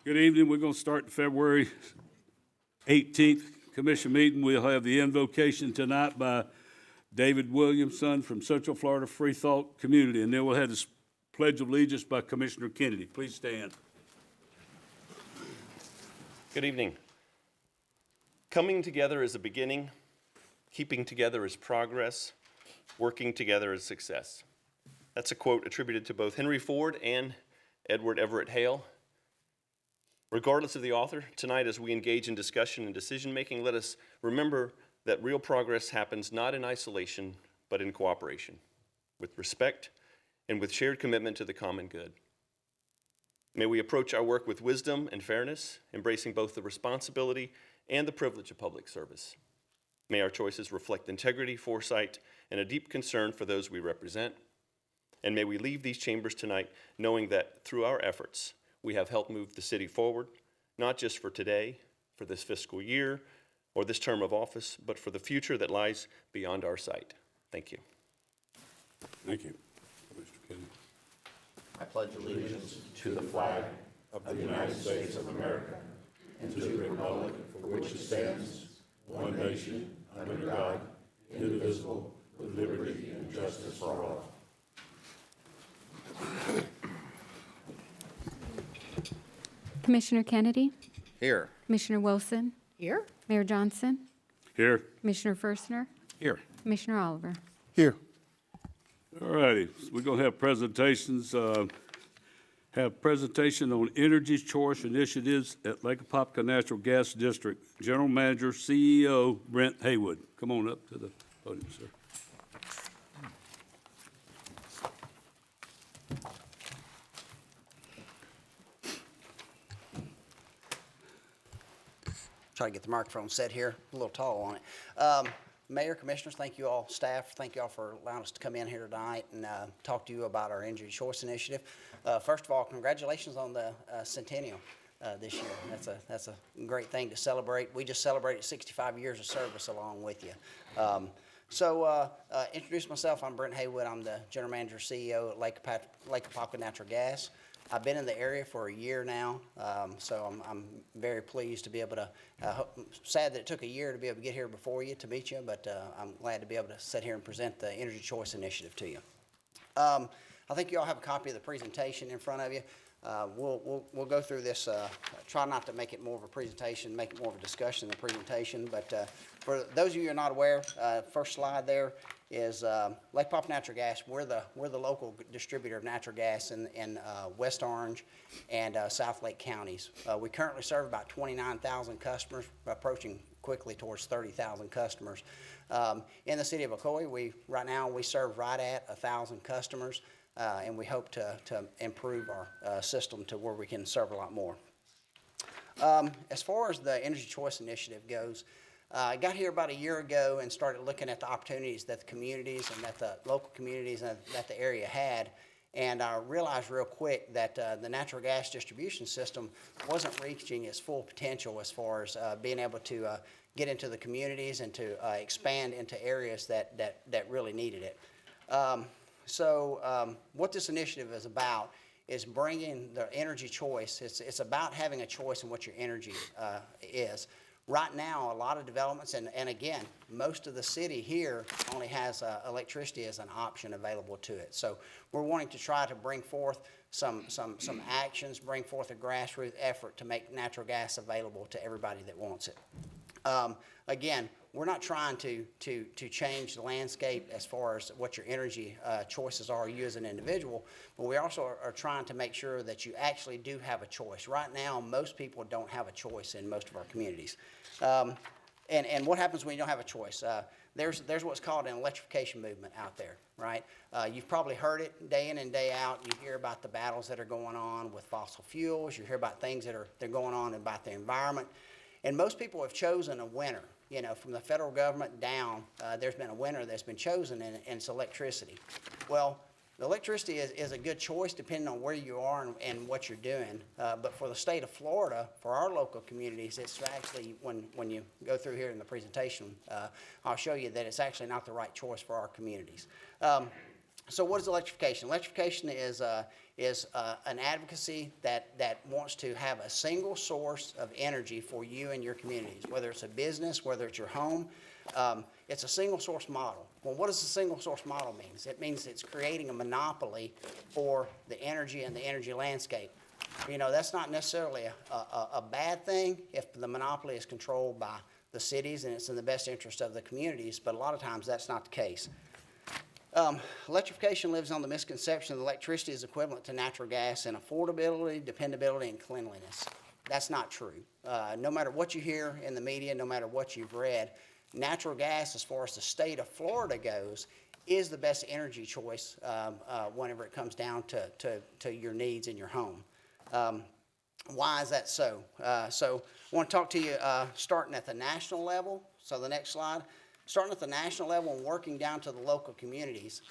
Good evening. We're going to start the February 18th commission meeting. We'll have the invocation tonight by David Williamson from Central Florida Free Thought Community, and then we'll have the Pledge of Allegiance by Commissioner Kennedy. Please stand. Good evening. Coming together is a beginning, keeping together is progress, working together is success. That's a quote attributed to both Henry Ford and Edward Everett Hale. Regardless of the author, tonight as we engage in discussion and decision-making, let us remember that real progress happens not in isolation, but in cooperation, with respect and with shared commitment to the common good. May we approach our work with wisdom and fairness, embracing both the responsibility and the privilege of public service. May our choices reflect integrity, foresight, and a deep concern for those we represent. And may we leave these chambers tonight knowing that through our efforts, we have helped move the city forward, not just for today, for this fiscal year, or this term of office, but for the future that lies beyond our sight. Thank you. Thank you, Mr. Kennedy. I pledge allegiance to the flag of the United States of America and to the republic for which it stands, one nation, under God, indivisible, with liberty and justice for all. Commissioner Kennedy, Here. Commissioner Wilson, Here? Mayor Johnson, Here. Commissioner Firstner, Here. Commissioner Oliver. Here. All righty. So we're going to have presentations. Have presentation on energy choice initiatives at Lake Apopka Natural Gas District. General Manager, CEO, Brent Haywood. Come on up to the podium, sir. Try to get the microphone set here, a little tall on it. Mayor, Commissioners, thank you all, staff, thank you all for allowing us to come in here tonight and talk to you about our Energy Choice Initiative. First of all, congratulations on the centennial this year. That's a great thing to celebrate. We just celebrated 65 years of service along with you. Introduce myself, I'm Brent Haywood. I'm the General Manager, CEO at Lake Apopka Natural Gas. I've been in the area for a year now, so I'm very pleased to be able to, sad that it took a year to be able to get here before you to meet you, but I'm glad to be able to sit here and present the Energy Choice Initiative to you. I think you all have a copy of the presentation in front of you. We'll go through this, try not to make it more of a presentation, make it more of a discussion than a presentation, but for those of you who are not aware, first slide there is Lake Apopka Natural Gas. We're the local distributor of natural gas in West Orange and South Lake counties. We currently serve about 29,000 customers, approaching quickly towards 30,000 customers. In the city of Ocoee, right now we serve right at 1,000 customers, and we hope to improve our system to where we can serve a lot more. As far as the Energy Choice Initiative goes, I got here about a year ago and started looking at the opportunities that the communities and that the local communities and that the area had. And I realized real quick that the natural gas distribution system wasn't reaching its full potential as far as being able to get into the communities and to expand into areas that really needed it. What this initiative is about is bringing the energy choice. It's about having a choice in what your energy is. Right now, a lot of developments, and again, most of the city here only has electricity as an option available to it. So we're wanting to try to bring forth some actions, bring forth a grassroots effort to make natural gas available to everybody that wants it. Again, we're not trying to change the landscape as far as what your energy choices are, you as an individual, but we also are trying to make sure that you actually do have a choice. Right now, most people don't have a choice in most of our communities. And what happens when you don't have a choice? There's what's called an electrification movement out there, right? You've probably heard it day in and day out. You hear about the battles that are going on with fossil fuels. You hear about things that are going on about the environment. And most people have chosen a winner. You know, from the federal government down, there's been a winner that's been chosen, and it's electricity. Well, the electricity is a good choice depending on where you are and what you're doing. But for the state of Florida, for our local communities, it's actually, when you go through here in the presentation, I'll show you that it's actually not the right choice for our communities. So what is electrification? Electrification is an advocacy that wants to have a single source of energy for you and your communities, whether it's a business, whether it's your home. It's a single source model. Well, what does a single source model mean? It means it's creating a monopoly for the energy and the energy landscape. You know, that's not necessarily a bad thing if the monopoly is controlled by the cities and it's in the best interest of the communities, but a lot of times that's not the case. Electrification lives on the misconception that electricity is equivalent to natural gas in affordability, dependability, and cleanliness. That's not true. No matter what you hear in the media, no matter what you've read, natural gas, as far as the state of Florida goes, is the best energy choice whenever it comes down to your needs in your home. Why is that so? So I want to talk to you starting at the national level. So the next slide. Starting at the national level and working down to the local communities,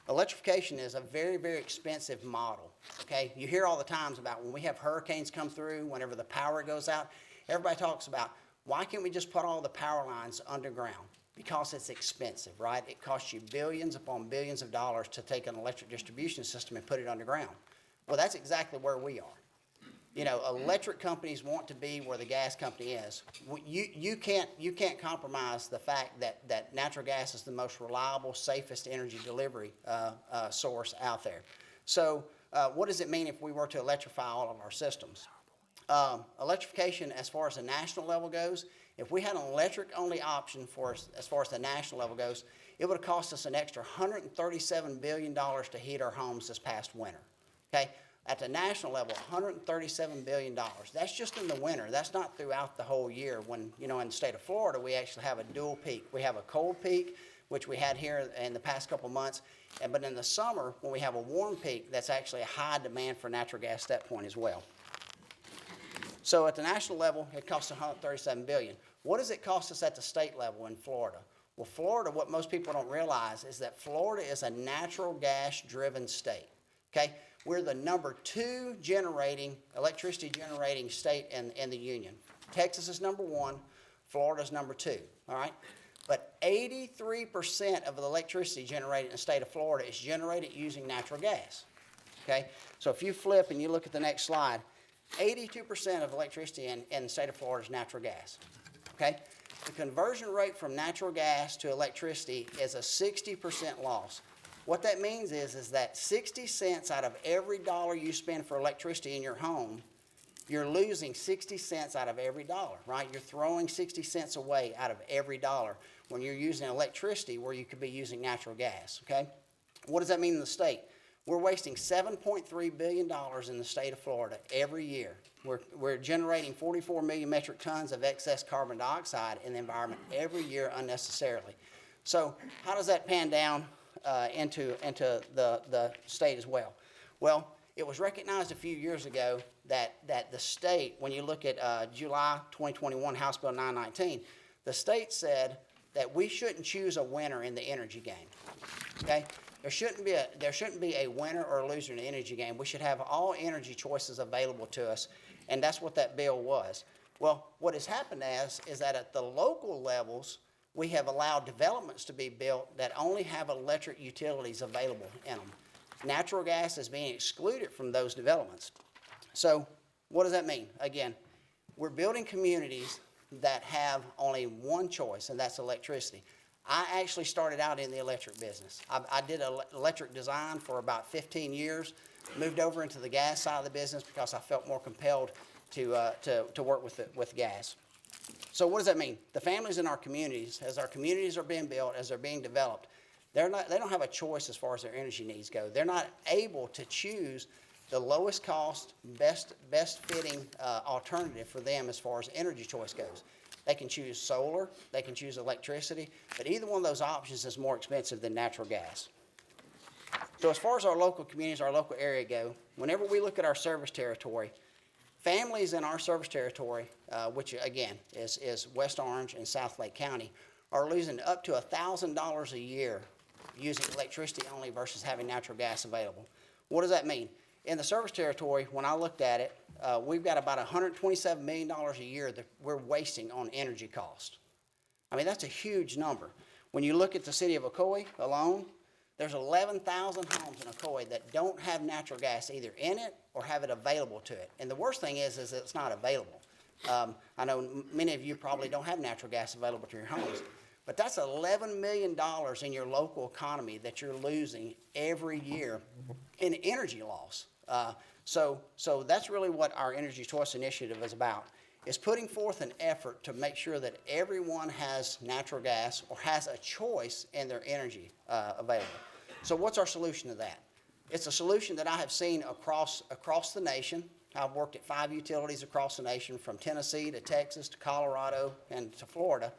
electrification is a very, very expensive model, okay? You hear all the times about when we have hurricanes come through, whenever the power goes out, everybody talks about, why can't we just put all the power lines underground? Because it's expensive, right? It costs you billions upon billions of dollars to take an electric distribution system and put it underground. Well, that's exactly where we are. You know, electric companies want to be where the gas company is. You can't compromise the fact that natural gas is the most reliable, safest energy delivery source out there. So what does it mean if we were to electrify all of our systems? Electrification, as far as the national level goes, if we had an electric-only option for us, as far as the national level goes, it would have cost us an extra $137 billion to heat our homes this past winter, okay? At the national level, $137 billion. That's just in the winter. That's not throughout the whole year when, you know, in the state of Florida, we actually have a dual peak. We have a cold peak, which we had here in the past couple of months. But in the summer, when we have a warm peak, that's actually a high demand for natural gas at that point as well. So at the national level, it costs $137 billion. What does it cost us at the state level in Florida? Well, Florida, what most people don't realize is that Florida is a natural gas-driven state, okay? We're the number 2 electricity generating state in the union. Texas is number 1, Florida's number 2, all right? But 83% of the electricity generated in the state of Florida is generated using natural gas, okay? So if you flip and you look at the next slide, 82% of electricity in the state of Florida is natural gas, okay? The conversion rate from natural gas to electricity is a 60% loss. What that means is that 60 cents out of every dollar you spend for electricity in your home, you're losing 60 cents out of every dollar, right? You're throwing 60 cents away out of every dollar when you're using electricity where you could be using natural gas, okay? What does that mean in the state? We're wasting $7.3 billion in the state of Florida every year. We're generating 44 million metric tons of excess carbon dioxide in the environment every year unnecessarily. So how does that pan down into the state as well? Well, it was recognized a few years ago that the state, when you look at July 2021 House Bill 919, the state said that we shouldn't choose a winner in the energy game, okay? There shouldn't be a winner or a loser in the energy game. We should have all energy choices available to us, and that's what that bill was. Well, what has happened is that at the local levels, we have allowed developments to be built that only have electric utilities available in them. Natural gas is being excluded from those developments. So what does that mean? Again, we're building communities that have only one choice, and that's electricity. I actually started out in the electric business. I did electric design for about 15 years, moved over into the gas side of the business because I felt more compelled to work with gas. So what does that mean? The families in our communities, as our communities are being built, as they're being developed, they don't have a choice as far as their energy needs go. They're not able to choose the lowest cost, best fitting alternative for them as far as energy choice goes. They can choose solar, they can choose electricity, but either one of those options is more expensive than natural gas. So as far as our local communities, our local area go, whenever we look at our service territory, families in our service territory, which again is West Orange and South Lake County, are losing up to $1,000 a year using electricity only versus having natural gas available. What does that mean? In the service territory, when I looked at it, we've got about $127 million a year that we're wasting on energy cost. I mean, that's a huge number. When you look at the city of Ocoee alone, There's 11,000 homes in Ocoee that don't have natural gas either in it or have it available to it. And the worst thing is it's not available. I know many of you probably don't have natural gas available to your homes, but that's $11 million in your local economy that you're losing every year in energy loss. So that's really what our Energy Choice Initiative is about, is putting forth an effort to make sure that everyone has natural gas or has a choice in their energy available. So what's our solution to that? It's a solution that I have seen across the nation. I've worked at 5 utilities across the nation, from Tennessee to Texas to Colorado and to Florida.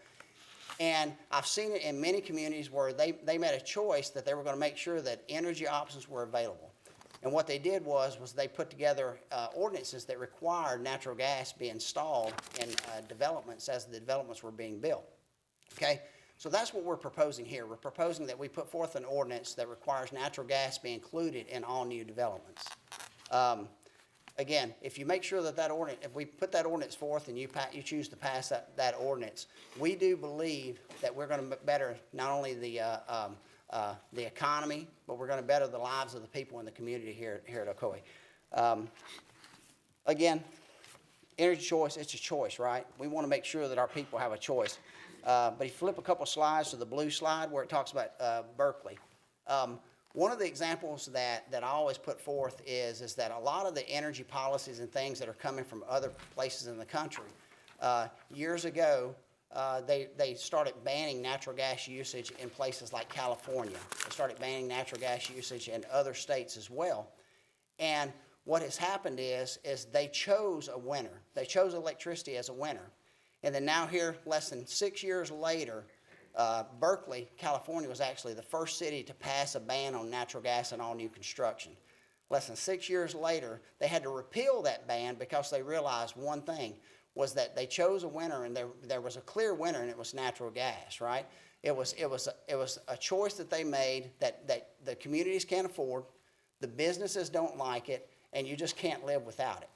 And I've seen it in many communities where they made a choice that they were going to make sure that energy options were available. And what they did was they put together ordinances that required natural gas be installed in developments as the developments were being built. Okay? So that's what we're proposing here. We're proposing that we put forth an ordinance that requires natural gas be included in all new developments. Again, if you make sure that ordinance, if we put that ordinance forth and you choose to pass that ordinance, we do believe that we're going to better not only the economy, but we're going to better the lives of the people in the community here at Ocoee. Again, energy choice, it's a choice, right? We want to make sure that our people have a choice. But if you flip a couple slides to the blue slide where it talks about Berkeley, one of the examples that I always put forth is that a lot of the energy policies and things that are coming from other places in the country, years ago, they started banning natural gas usage in places like California. They started banning natural gas usage in other states as well. And what has happened is they chose a winner. They chose electricity as a winner. And then now here, less than 6 years later, Berkeley, California was actually the first city to pass a ban on natural gas in all new construction. Less than 6 years later, they had to repeal that ban because they realized one thing, was that they chose a winner, and there was a clear winner, and it was natural gas, right? It was a choice that they made that the communities can't afford, the businesses don't like it, and you just can't live without it.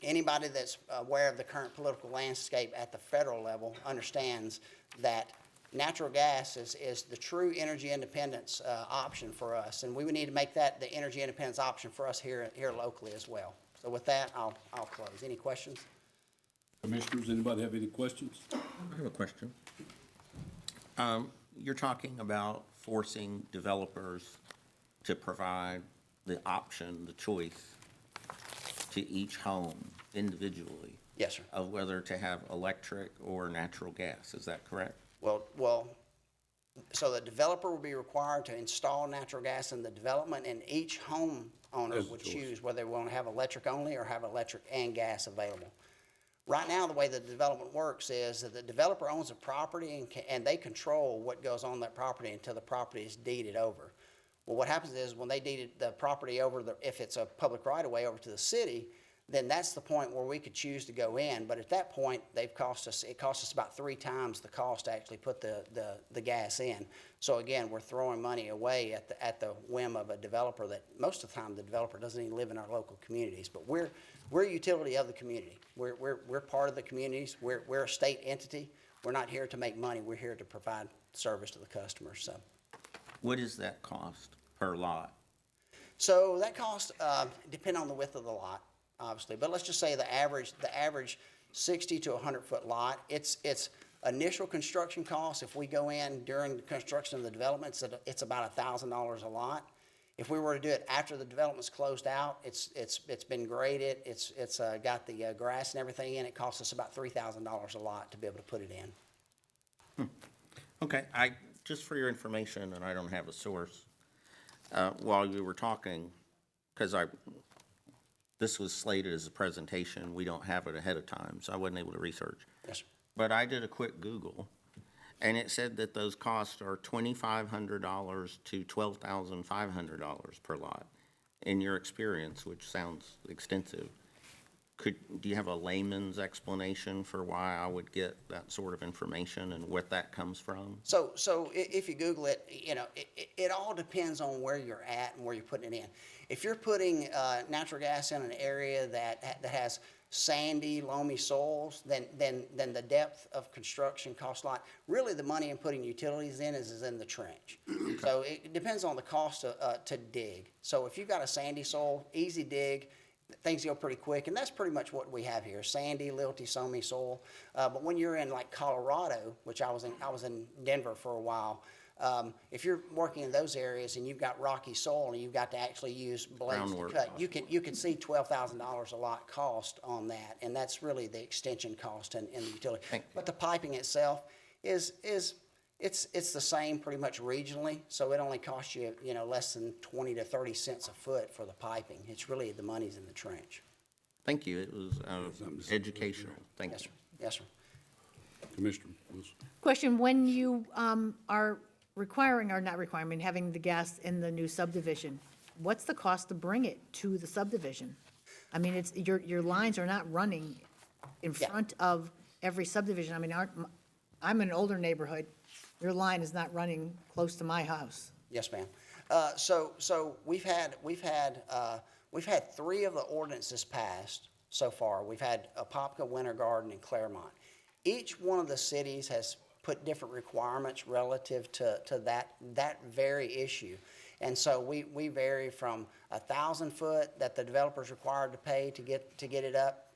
Anybody that's aware of the current political landscape at the federal level understands that natural gas is the true energy independence option for us, and we would need to make that the energy independence option for us here locally as well. So with that, I'll close. Any questions? Commissioners, anybody have any questions? I have a question. You're talking about forcing developers to provide the option, the choice to each home individually. Yes, sir. Of whether to have electric or natural gas. Is that correct? Well, so the developer will be required to install natural gas in the development, and each homeowner As a would choice. choose whether they want to have electric only or have electric and gas available. Right now, the way the development works is that the developer owns a property and they control what goes on that property until the property is deeded over. Well, what happens is when they deeded the property over, if it's a public right-of-way over to the city, then that's the point where we could choose to go in. But at that point, it costs us about 3 times the cost to actually put the gas in. So again, we're throwing money away at the whim of a developer that most of the time the developer doesn't even live in our local communities. But we're a utility of the community. We're part of the communities. We're a state entity. We're not here to make money. We're here to provide service to the customers. So. What is that cost per lot? So that cost depend on the width of the lot, obviously, but let's just say the average 60 to 100 foot lot. It's initial construction costs. If we go in during the construction of the development, it's about $1,000 a lot. If we were to do it after the development's closed out, it's been graded, it's got the grass and everything in. It costs us about $3,000 a lot to be able to put it in. Okay, just for your information, and I don't have a source, while you were talking, because this was slated as a presentation, we don't have it ahead of time, so I wasn't able to research. Yes, sir. But I did a quick Google, and it said that those costs are $2,500 to $12,500 per lot. In your experience, which sounds extensive, do you have a layman's explanation for why I would get that sort of information and what that comes from? So if you Google it, it all depends on where you're at and where you're putting it in. If you're putting natural gas in an area that has sandy, loamy soils, then the depth of construction costs a lot. Really, the money in putting utilities in is in the trench. So it depends on the cost to dig. So if you've got a sandy soil, easy dig, things go pretty quick, and that's pretty much what we have here: sandy, lilty, soamy soil. But when you're in like Colorado, which I was in Denver for a while. If you're working in those areas and you've got rocky soil and you've got to actually use blades to Groundwork. cut, you can see $12,000 a lot cost on that, and that's really the extension cost in the utility. But the piping itself it's the same pretty much regionally, so it only costs you less than 20 to 30 cents a foot for the piping. It's really the money's in the trench. Thank you. It was educational. Thank Yes, you. sir. Yes, sir. Commissioner Wilson. Question, when you are requiring, or not requiring, I mean, having the gas in the new subdivision, what's the cost to bring it to the subdivision? I mean, it's, your lines are not running in Yeah. front of every subdivision. I mean, I'm in an older neighborhood. Your line is not running close to my house. Yes, ma'am. So we've had 3 of the ordinances passed so far. We've had Apopka, Winter Garden, and Claremont. Each one of the cities has put different requirements relative to that very issue. And so we vary from 1,000 foot that the developer's required to pay to get it up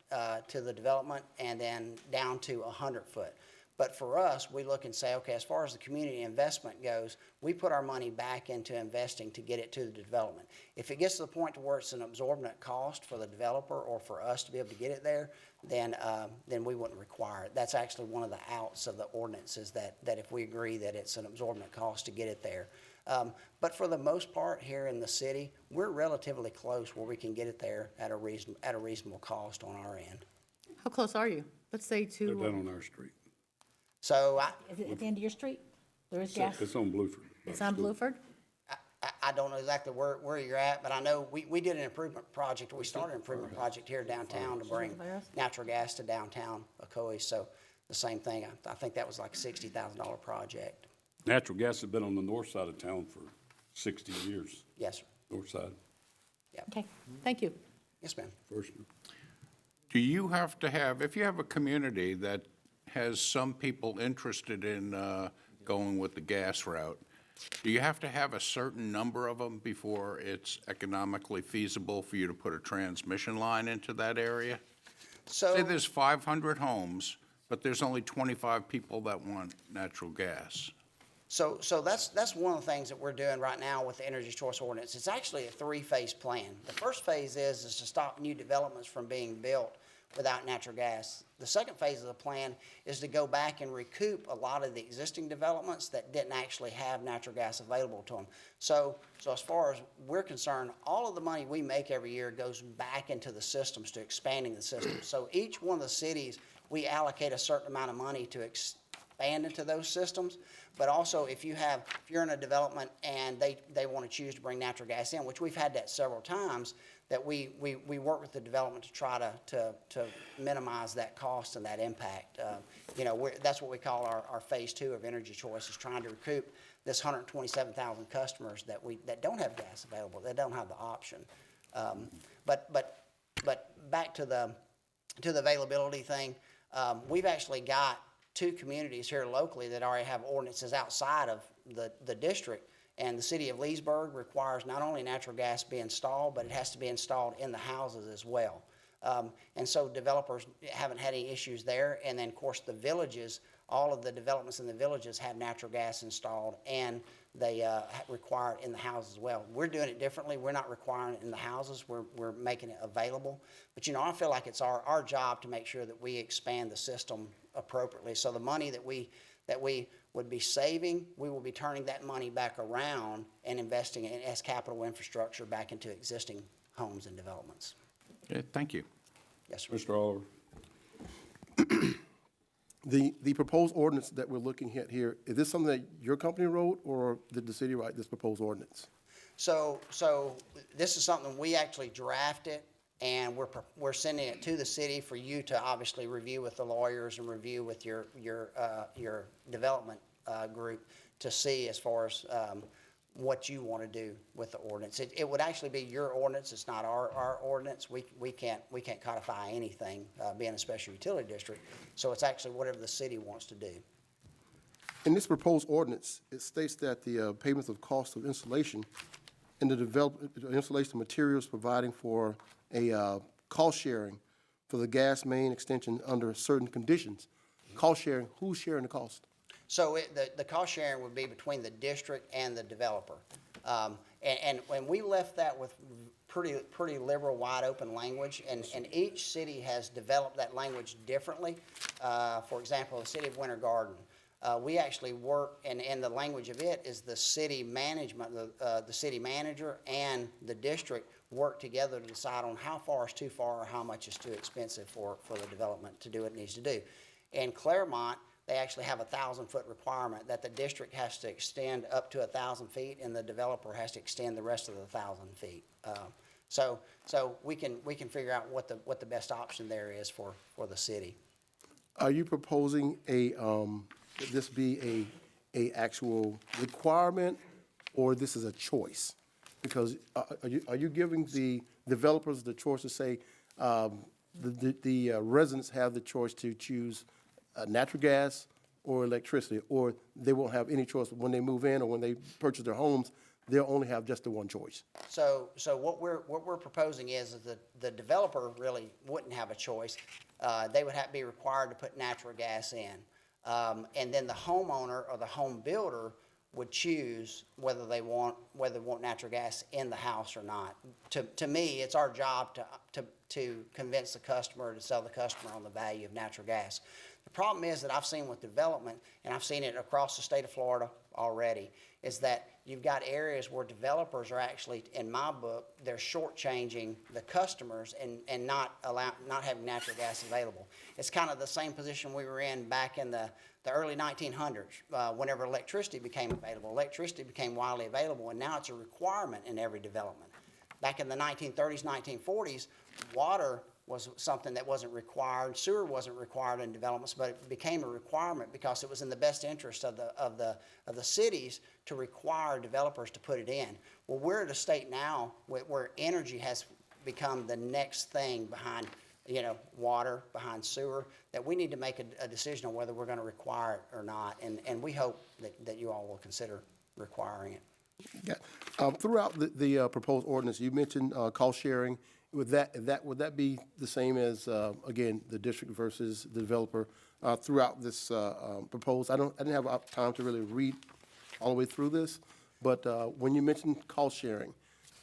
to the development, and then down to 100 foot. But for us, we look and say, okay, as far as the community investment goes, we put our money back into investing to get it to the development. If it gets to the point to where it's an absorbent cost for the developer or for us to be able to get it there, then we wouldn't require it. That's actually one of the outs of the ordinances, that if we agree that it's an absorbent cost to get it there. But for the most part here in the city, we're relatively close where we can get it there at a reasonable cost on our end. How close are you? Let's say They're to, down on our street. So is it at the end of your street? There is gas? It's on Blueford. It's on Blueford? I don't know exactly where you're at, but I know we did an improvement project. We started an improvement project here downtown to bring natural gas to downtown Ocoee. So the same thing. I think that was like a $60,000 project. Natural gas has been on the north side of town for 60 years. Yes, sir. North side, Okay, thank you. Yes, ma'am. first. Do you have to have, if you have a community that has some people interested in going with the gas route, do you have to have a certain number of them before it's economically feasible for you to put a transmission line into that area? Say So there's 500 homes, but there's only 25 people that want natural gas. So that's one of the things that we're doing right now with the Energy Choice Ordinance. It's actually a 3-phase plan. The first phase is to stop new developments from being built without natural gas. The second phase of the plan is to go back and recoup a lot of the existing developments that didn't actually have natural gas available to them. So as far as we're concerned, all of the money we make every year goes back into the systems, to expanding the system. So each one of the cities, we allocate a certain amount of money to expand into those systems. But also, if you're in a development and they want to choose to bring natural gas in, which we've had that several times, that we work with the development to try to minimize that cost and that impact. That's what we call our phase 2 of Energy Choice, is trying to recoup this 127,000 customers that don't have gas available, that don't have the option. But back to the availability thing, we've actually got 2 communities here locally that already have ordinances outside of the district. And the city of Leesburg requires not only natural gas be installed, but it has to be installed in the houses as well. And so developers haven't had any issues there. And then, of course, the villages, all of the developments in the villages have natural gas installed, and they require it in the houses as well. We're doing it differently. We're not requiring it in the houses. We're making it available. But, I feel like it's our job to make sure that we expand the system appropriately. So the money that we would be saving, we will be turning that money back around and investing it as capital infrastructure back into existing homes and developments. Okay, thank you. Yes, sir. Mr. Oliver. The proposed ordinance that we're looking at here, is this something that your company wrote, or did the city write this proposed ordinance? So this is something we actually drafted, and we're sending it to the city for you to obviously review with the lawyers and review with your development group to see as far as what you want to do with the ordinance. It would actually be your ordinance, it's not our ordinance. We can't codify anything, being a special utility district. So it's actually whatever the city wants to do. In this proposed ordinance, it states that the payments of cost of installation and the installation of materials providing for a cost sharing for the gas main extension under certain conditions. Cost sharing, who's sharing the cost? So the cost sharing would be between the district and the developer. And when we left that with pretty liberal, wide open language, and each city has developed that language differently. For example, the city of Winter Garden, we actually work, and the language of it is the city management, the city manager and the district work together to decide on how far is too far or how much is too expensive for the development to do what it needs to do. In Claremont, they actually have a 1,000-foot requirement that the district has to extend up to 1,000 feet, and the developer has to extend the rest of the 1,000 feet. So we can figure out what the best option there is for the city. Are you proposing this be a actual requirement, or this is a choice? Because are you giving the developers the choice to say, the residents have the choice to choose natural gas or electricity, or they won't have any choice when they move in or when they purchase their homes, they'll only have just the one choice? So what we're proposing is that the developer really wouldn't have a choice. They would be required to put natural gas in. And then the homeowner or the home builder would choose whether they want natural gas in the house or not. To me, it's our job to convince the customer, to sell the customer on the value of natural gas. The problem is that I've seen with development, and I've seen it across the state of Florida already, is that you've got areas where developers are actually, in my book, they're shortchanging the customers and not having natural gas available. It's kind of the same position we were in back in the early 1900s, whenever electricity became available. Electricity became widely available, and now it's a requirement in every development. Back in the 1930s, 1940s, water was something that wasn't required. Sewer wasn't required in developments, but it became a requirement because it was in the best interest of the cities to require developers to put it in. Well, we're at a state now where energy has become the next thing behind, water, behind sewer, that we need to make a decision on whether we're going to require it or not. And we hope that you all will consider requiring it. Yeah. Throughout the proposed ordinance, you mentioned cost sharing. Would that be the same as, again, the district versus the developer throughout this proposed? I didn't have time to really read all the way through this, but when you mentioned cost sharing,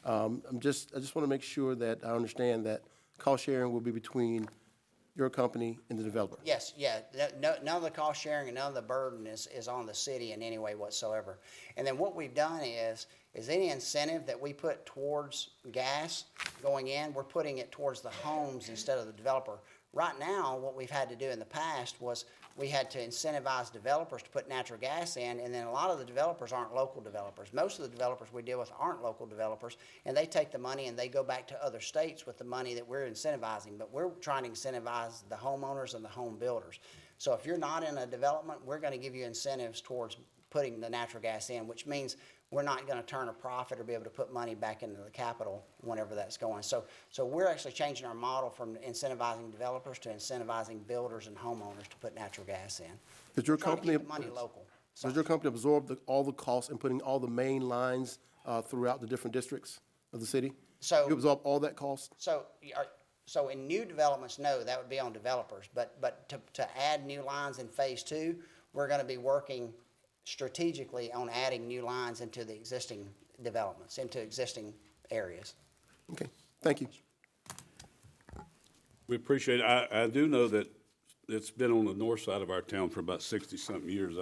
I just want to make sure that I understand that cost sharing will be between your company and the developer. Yes, yeah. None of the cost sharing and none of the burden is on the city in any way whatsoever. And then what we've done is any incentive that we put towards gas going in, we're putting it towards the homes instead of the developer. Right now, what we've had to do in the past was we had to incentivize developers to put natural gas in, and then a lot of the developers aren't local developers. Most of the developers we deal with aren't local developers, and they take the money and they go back to other states with the money that we're incentivizing, but we're trying to incentivize the homeowners and the home builders. So if you're not in a development, we're going to give you incentives towards putting the natural gas in, which means we're not going to turn a profit or be able to put money back into the capital whenever that's going. So we're actually changing our model from incentivizing developers to incentivizing builders and homeowners to put natural gas in. Does your Trying to company keep the money local. Does your company absorb all the costs in putting all the main lines throughout the different districts of the city? So- You absorb all that cost? So in new developments, no, that would be on developers. But to add new lines in phase 2, we're going to be working strategically on adding new lines into the existing developments, into existing areas. Okay, thank you. We appreciate it. I do know that it's been on the north side of our town for about 60-something years.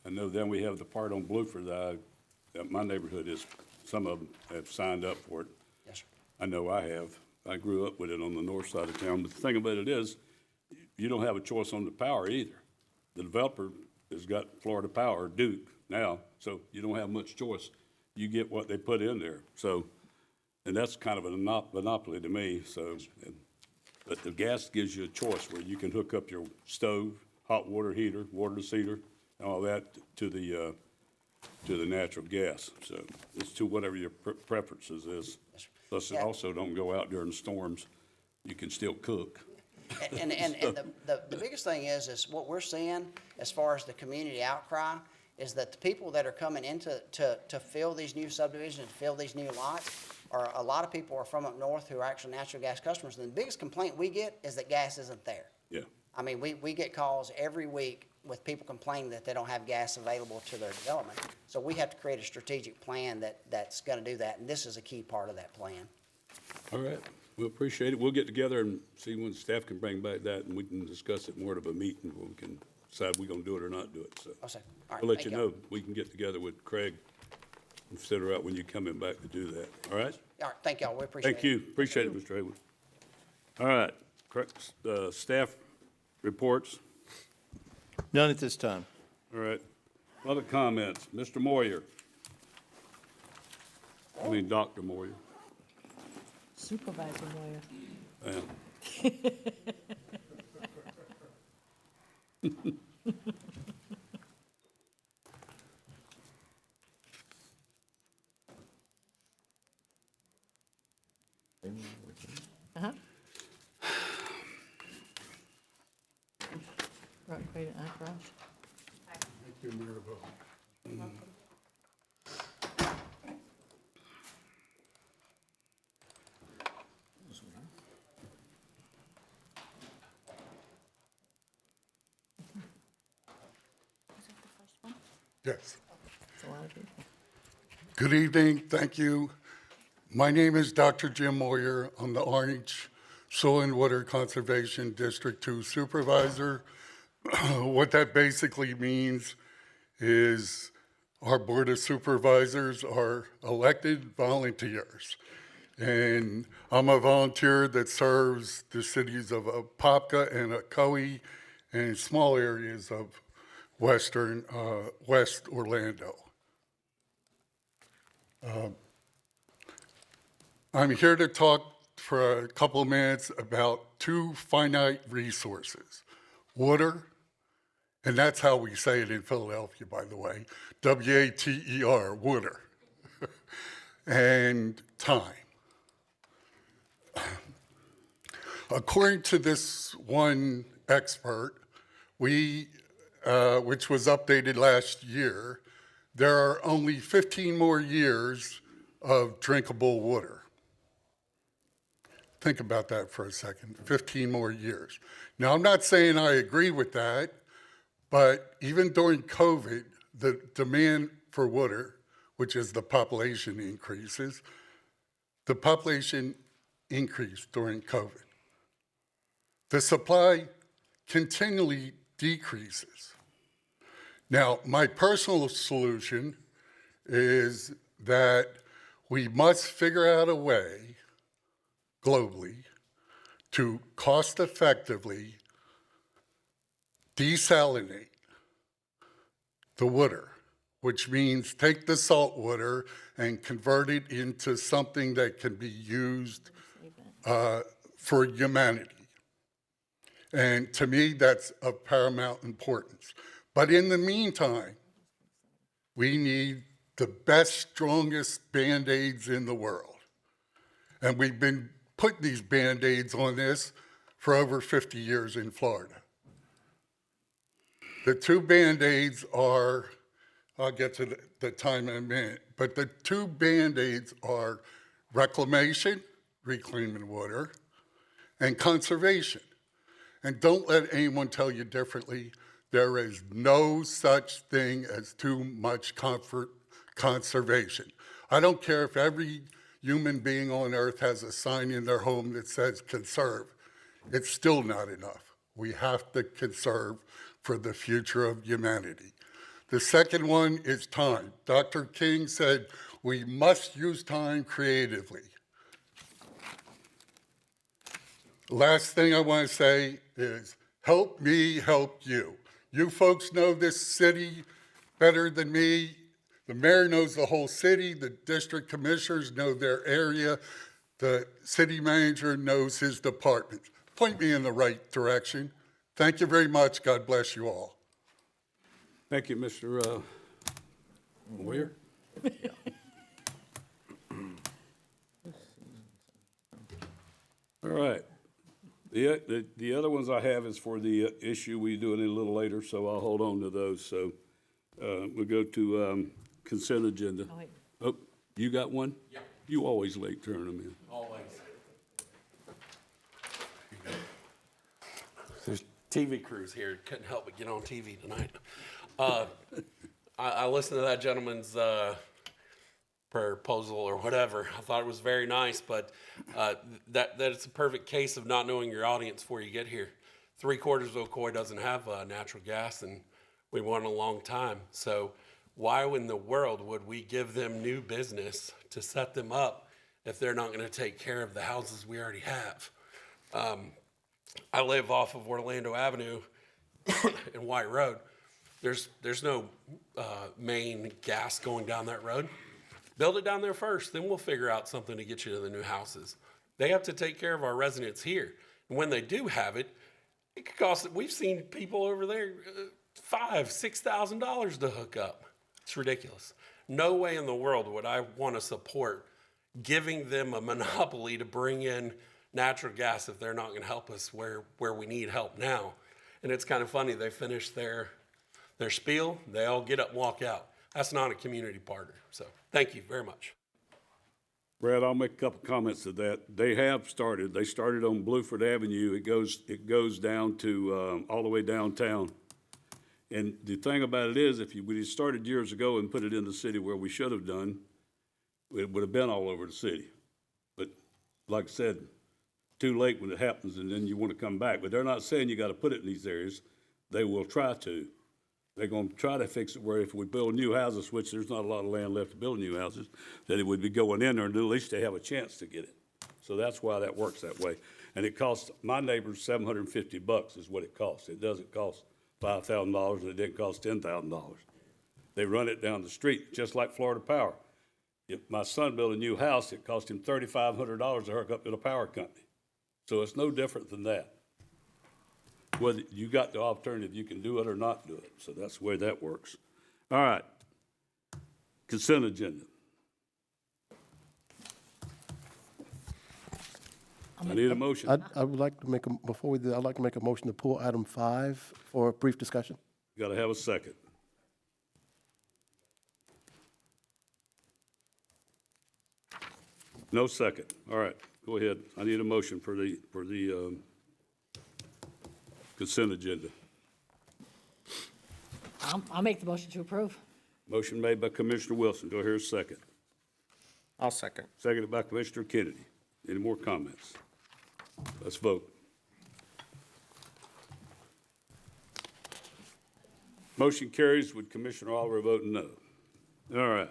I know then we have the part on Blueford that my neighborhood is, some of them have signed up for it. Yes, sir. I know I have. I grew up with it on the north side of town. But the thing about it is, you don't have a choice on the power either. The developer has got Florida Power, Duke, now, so you don't have much choice. You get what they put in there. So, and that's kind of a monopoly to me, so. But the gas gives you a choice where you can hook up your stove, hot water heater, water heater, and all that to the to the natural gas. So it's to whatever your preferences is. Plus, it Yeah. also don't go out during storms. You can still cook. And the biggest thing is what we're seeing as far as the community outcry is that the people that are coming into to fill these new subdivisions, fill these new lots, are a lot of people are from up north who are actually natural gas customers. And the biggest complaint we get is that gas isn't there. Yeah. I mean, we get calls every week with people complaining that they don't have gas available to their development. So we have to create a strategic plan that's gonna do that, and this is a key part of that plan. All right. We appreciate it. We'll get together and see when staff can bring back that, and we can discuss it more at a meeting where we can decide we're gonna do it or not do it, so. I'll say, all right, We'll let thank you y'all. know. We can get together with Craig and figure out when you're coming back to do that, all right? All right, thank y'all, we appreciate it. Thank you. Appreciate it, Mr. Haywood. All right, correct, staff reports, None at this time. all right. Other comments, Mr. Moyer. I mean, Dr. Moyer. Supervisor Moyer. Yeah. Uh-huh. Right, great, Raj. Yes. It's a lot of people. Good evening. Thank you. My name is Dr. Jim Moyer. I'm the Orange Soil and Water Conservation District 2 Supervisor. What that basically means is our Board of Supervisors are elected volunteers. And I'm a volunteer that serves the cities of Apopka and Ocoee and small areas of West Orlando. I'm here to talk for a couple of minutes about two finite resources, water, and that's how we say it in Philadelphia, by the way, W-A-T-E-R, water, and time. According to this one expert, which was updated last year, there are only 15 more years of drinkable water. Think about that for a second, 15 more years. Now, I'm not saying I agree with that, but even during COVID, the demand for water, which is the population increases, the population increased during COVID. The supply continually decreases. Now, my personal solution is that we must figure out a way globally to cost effectively desalinate the water, which means take the salt water and convert it into something that can be used for humanity. And to me, that's of paramount importance. But in the meantime, we need the best, strongest Band-Aids in the world. And we've been putting these Band-Aids on this for over 50 years in Florida. The two Band-Aids are, I'll get to the time in a minute, but the two Band-Aids are reclamation, reclaiming water, and conservation. And don't let anyone tell you differently. There is no such thing as too much conservation. I don't care if every human being on earth has a sign in their home that says conserve. It's still not enough. We have to conserve for the future of humanity. The second one is time. Dr. King said we must use time creatively. Last thing I want to say is help me help you. You folks know this city better than me. The mayor knows the whole city. The district commissioners know their area. The city manager knows his department. Point me in the right direction. Thank you very much. God bless you all. Thank you, Mr. Where? All right. The other ones I have is for the issue we do it a little later, so I'll hold on to those. So we'll go to consent agenda. Oh, wait. Oh, you got one? Yeah. You always late turn them in. Always. There's TV crews here. Couldn't help but get on TV tonight. I listened to that gentleman's proposal or whatever. I thought it was very nice, but that it's a perfect case of not knowing your audience before you get here. 3/4 of Ocoee doesn't have natural gas, and we won a long time. So why in the world would we give them new business to set them up if they're not going to take care of the houses we already have? I live off of Orlando Avenue and White Road. There's no main gas going down that road. Build it down there first, then we'll figure out something to get you to the new houses. They have to take care of our residents here. And when they do have it, it could cost, we've seen people over there, $5,000, $6,000 to hook up. It's ridiculous. No way in the world would I want to support giving them a monopoly to bring in natural gas if they're not going to help us where we need help now. And it's kind of funny, they finish their spiel, they all get up and walk out. That's not a community partner. So thank you very much. Brad, I'll make a couple comments to that. They started on Blueford Avenue. It goes down to, all the way downtown. And the thing about it is, we started years ago and put it in the city where we should have done, it would have been all over the city. But like I said, too late when it happens and then you want to come back. But they're not saying you got to put it in these areas. They will try to. They're going to try to fix it where if we build new houses, which there's not a lot of land left to build new houses, that it would be going in there and at least they have a chance to get it. So that's why that works that way. And it costs my neighbors $750 is what it costs. It doesn't cost $5,000 and it didn't cost $10,000. They run it down the street, just like Florida Power. If my son built a new house, it cost him $3,500 to hook up to the power company. So it's no different than that. Whether you got the alternative, you can do it or not do it. So that's the way that works. All right. Consent agenda. I need a motion. I would like to make before we do, I'd like to make a motion to pull item 5 for a brief discussion. You got to have a second. No second. All right, go ahead. I need a motion for the consent agenda. I'll make the motion to approve. Motion made by Commissioner Wilson. Do I hear a second? I'll second. Seconded by Commissioner Kennedy. Any more comments? Let's vote. Motion carries with Commissioner Oliver voting no. All right.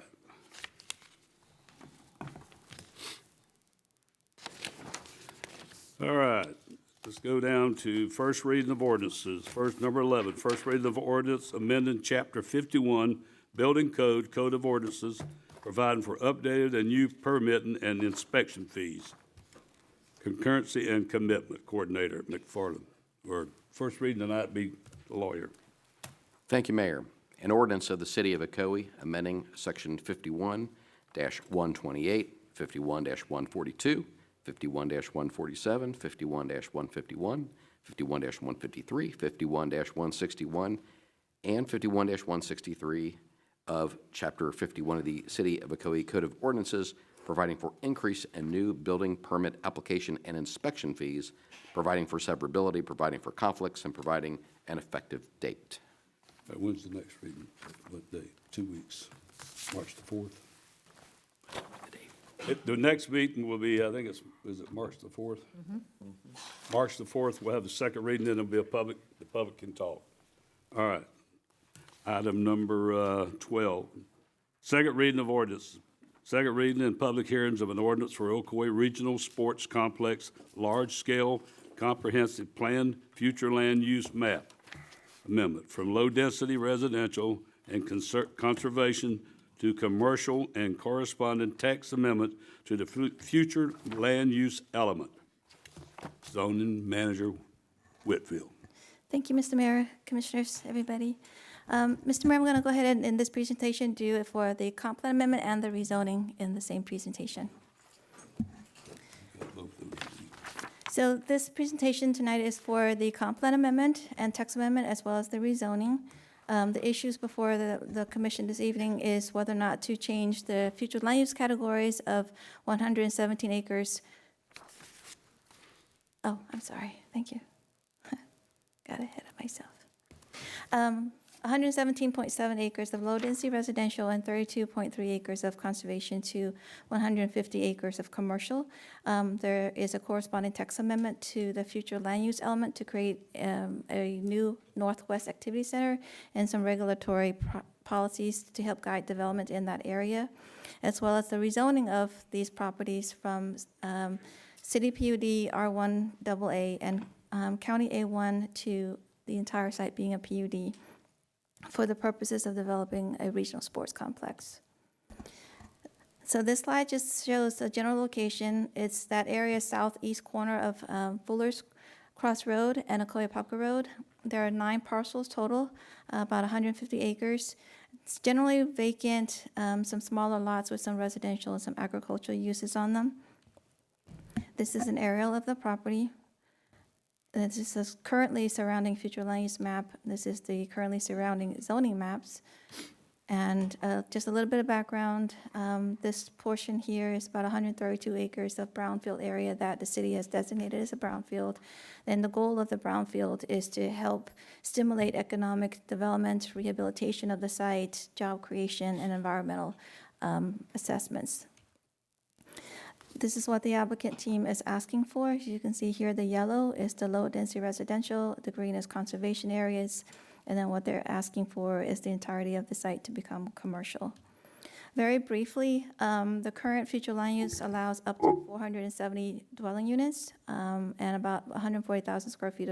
All right, let's go down to first reading of ordinances. Number 11, first reading of ordinance amending Chapter 51, Building Code, Code of Ordinances, providing for updated and new permitting and inspection fees. Concurrency and Commitment Coordinator, McFarland. Or first reading tonight be the lawyer. Thank you, Mayor. An ordinance of the City of Ocoee amending Section 51-128, 51-142, 51-147, 51-151, 51-153, 51-161, and 51-163 of Chapter 51 of the City of Ocoee Code of Ordinances, providing for increase in new building permit application and inspection fees, providing for severability, providing for conflicts, and providing an effective date. When's the next reading? What day? 2 weeks. March the 4th? The next meeting will be, I think is it March the 4th? Mm-hmm. March the 4th, we'll have the second reading, then it'll be the public can talk. All right. Item number 12. Second reading of ordinance. Second reading and public hearings of an ordinance for Ocoee Regional Sports Complex, large-scale comprehensive plan, future land use map amendment from low-density residential and conservation to commercial and corresponding text amendment to the future land use element. Zoning Manager Whitfield. Thank you, Mr. Mayor, Commissioners, everybody. Mr. Mayor, I'm going to go ahead and in this presentation do it for the comp plan amendment and the rezoning in the same presentation. So this presentation tonight is for the comp plan amendment and text amendment as well as the rezoning. The issues before the commission this evening is whether or not to change the future land use categories of 117 acres. Oh, I'm sorry, thank you. Got ahead of myself. 117.7 acres of low-density residential and 32.3 acres of conservation to 150 acres of commercial. There is a corresponding text amendment to the future land use element to create a new Northwest Activity Center and some regulatory policies to help guide development in that area, as well as the rezoning of these properties from City PUD R1 AA and County A1 to the entire site being a PUD for the purposes of developing a regional sports complex. So this slide just shows the general location. It's that area southeast corner of Fuller's Cross Road and Ocoee Road. There are 9 parcels total, about 150 acres. It's generally vacant, some smaller lots with some residential and some agricultural uses on them. This is an aerial of the property. This is currently surrounding future land use map. This is the currently surrounding zoning maps. And just a little bit of background, this portion here is about 132 acres of brownfield area that the city has designated as a brownfield. And the goal of the brownfield is to help stimulate economic development, rehabilitation of the site, job creation, and environmental assessments. This is what the applicant team is asking for. As you can see here, the yellow is the low-density residential, the green is conservation areas, and then what they're asking for is the entirety of the site to become commercial. Very briefly, the current future land use allows up to 470 dwelling units and about 140,000 square feet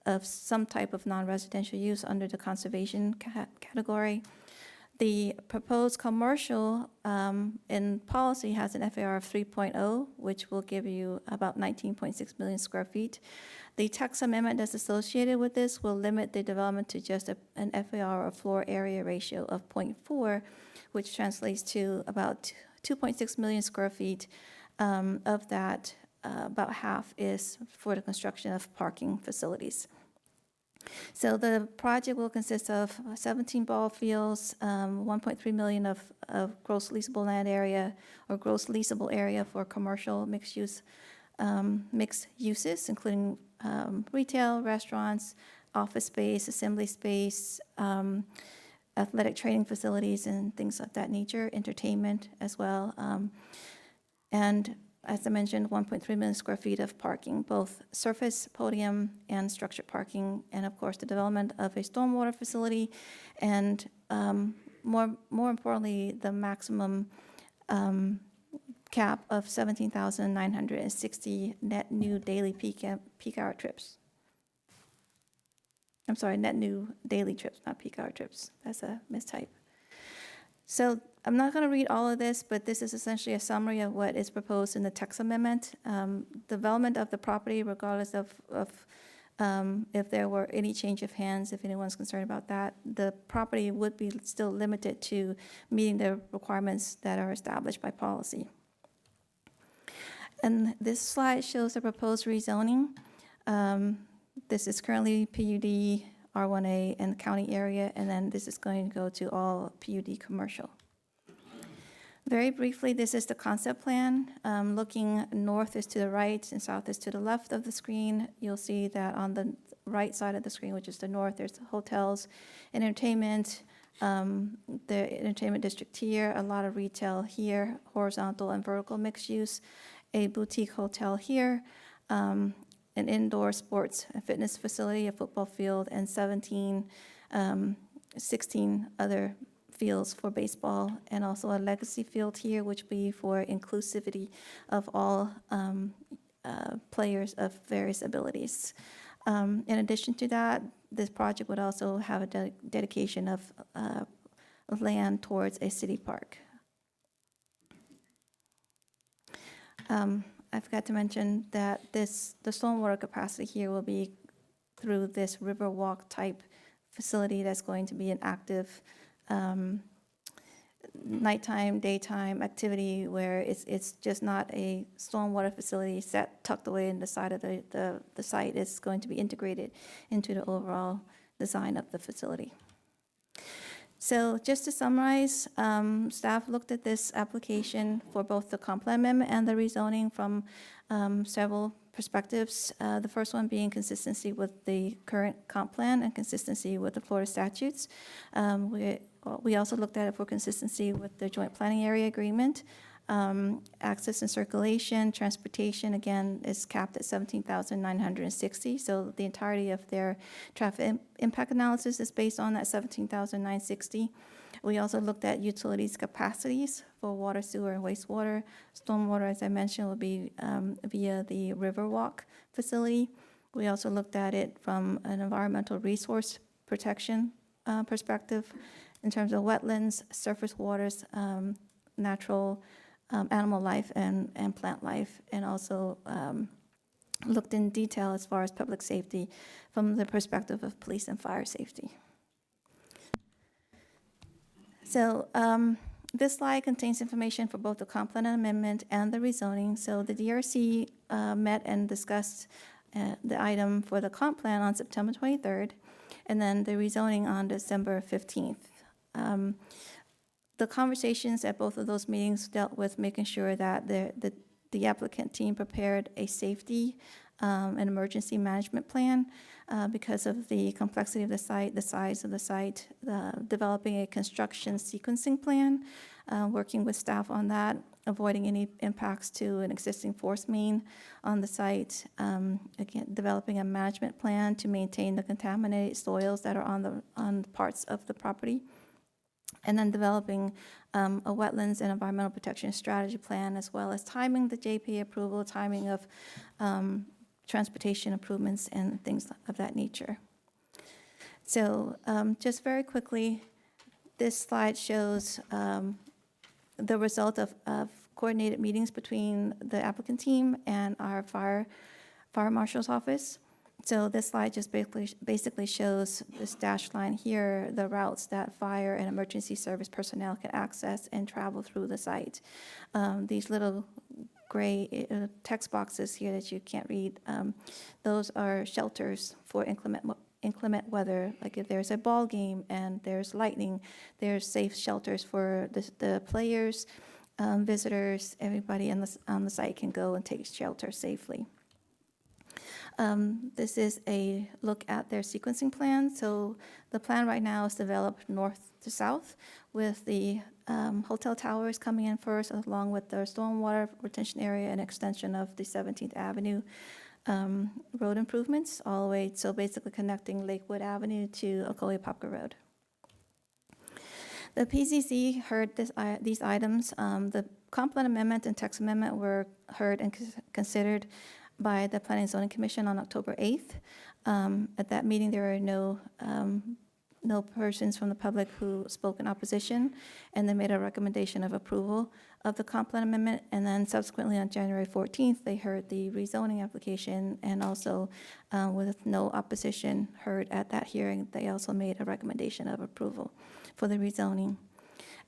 of some type of non-residential use under the conservation category. The proposed commercial in policy has an FAR of 3.0, which will give you about 19.6 million square feet. The text amendment that's associated with this will limit the development to just an FAR or floor area ratio of 0.4, which translates to about 2.6 million square feet. Of that, about half is for the construction of parking facilities. So the project will consist of 17 ball fields, 1.3 million of gross leasable land area or gross leasable area for commercial mixed uses, including retail, restaurants, office space, assembly space, athletic training facilities, and things of that nature, entertainment as well. And as I mentioned, 1.3 million square feet of parking, both surface, podium, and structured parking, and of course, the development of a stormwater facility, and more importantly, the maximum cap of 17,960 net new daily peak hour trips. I'm sorry, net new daily trips, not peak hour trips. That's a mistype. So I'm not going to read all of this, but this is essentially a summary of what is proposed in the text amendment. Development of the property, regardless of if there were any change of hands, if anyone's concerned about that, the property would be still limited to meeting the requirements that are established by policy. And this slide shows the proposed rezoning. This is currently PUD, R1A, and county area, and then this is going to go to all PUD commercial. Very briefly, this is the concept plan. Looking north is to the right and south is to the left of the screen. You'll see that on the right side of the screen, which is the north, there's hotels, entertainment, the entertainment district here, a lot of retail here, horizontal and vertical mixed use, a boutique hotel here, an indoor sports and fitness facility, a football field, and 16 other fields for baseball, and also a legacy field here, which will be for inclusivity of all players of various abilities. In addition to that, this project would also have a dedication of land towards a city park. I forgot to mention that the stormwater capacity here will be through this river walk type facility that's going to be an active nighttime, daytime activity where it's just not a stormwater facility tucked away in the side of the site. It's going to be integrated into the overall design of the facility. So just to summarize, staff looked at this application for both the comp plan amendment and the rezoning from several perspectives. The first one being consistency with the current comp plan and consistency with the Florida statutes. We also looked at it for consistency with the joint planning area agreement. Access and circulation, transportation, again, is capped at 17,960. So the entirety of their traffic impact analysis is based on that 17,960. We also looked at utilities capacities for water, sewer, and wastewater. Stormwater, as I mentioned, will be via the Riverwalk facility. We also looked at it from an environmental resource protection perspective in terms of wetlands, surface waters, natural animal life and plant life, and also looked in detail as far as public safety from the perspective of police and fire safety. So this slide contains information for both the comp plan amendment and the rezoning. So the DRC met and discussed the item for the comp plan on September 23rd, and then the rezoning on December 15th. The conversations at both of those meetings dealt with making sure that the applicant team prepared a safety and emergency management plan because of the complexity of the site, the size of the site, developing a construction sequencing plan, working with staff on that, avoiding any impacts to an existing force main on the site, again, developing a management plan to maintain the contaminated soils that are on parts of the property, and then developing a wetlands and environmental protection strategy plan, as well as timing the JP approval, timing of transportation improvements and things of that nature. So just very quickly, this slide shows the result of coordinated meetings between the applicant team and our fire marshal's office. So this slide just basically shows this dashed line here, the routes that fire and emergency service personnel can access and travel through the site. These little gray text boxes here that you can't read, those are shelters for inclement weather. Like if there's a ball game and there's lightning, there's safe shelters for the players, visitors, everybody on the site can go and take shelter safely. This is a look at their sequencing plan. So the plan right now is developed north to south with the hotel towers coming in first, along with the stormwater retention area and extension of the 17th Avenue road improvements all the way, so basically connecting Lakewood Avenue to Ocoee Popka Road. The PZC heard these items. The comp plan amendment and text amendment were heard and considered by the Planning and Zoning Commission on October 8th. At that meeting, there were no persons from the public who spoke in opposition, and they made a recommendation of approval of the comp plan amendment. And then subsequently on January 14th, they heard the rezoning application, and also with no opposition heard at that hearing, they also made a recommendation of approval for the rezoning.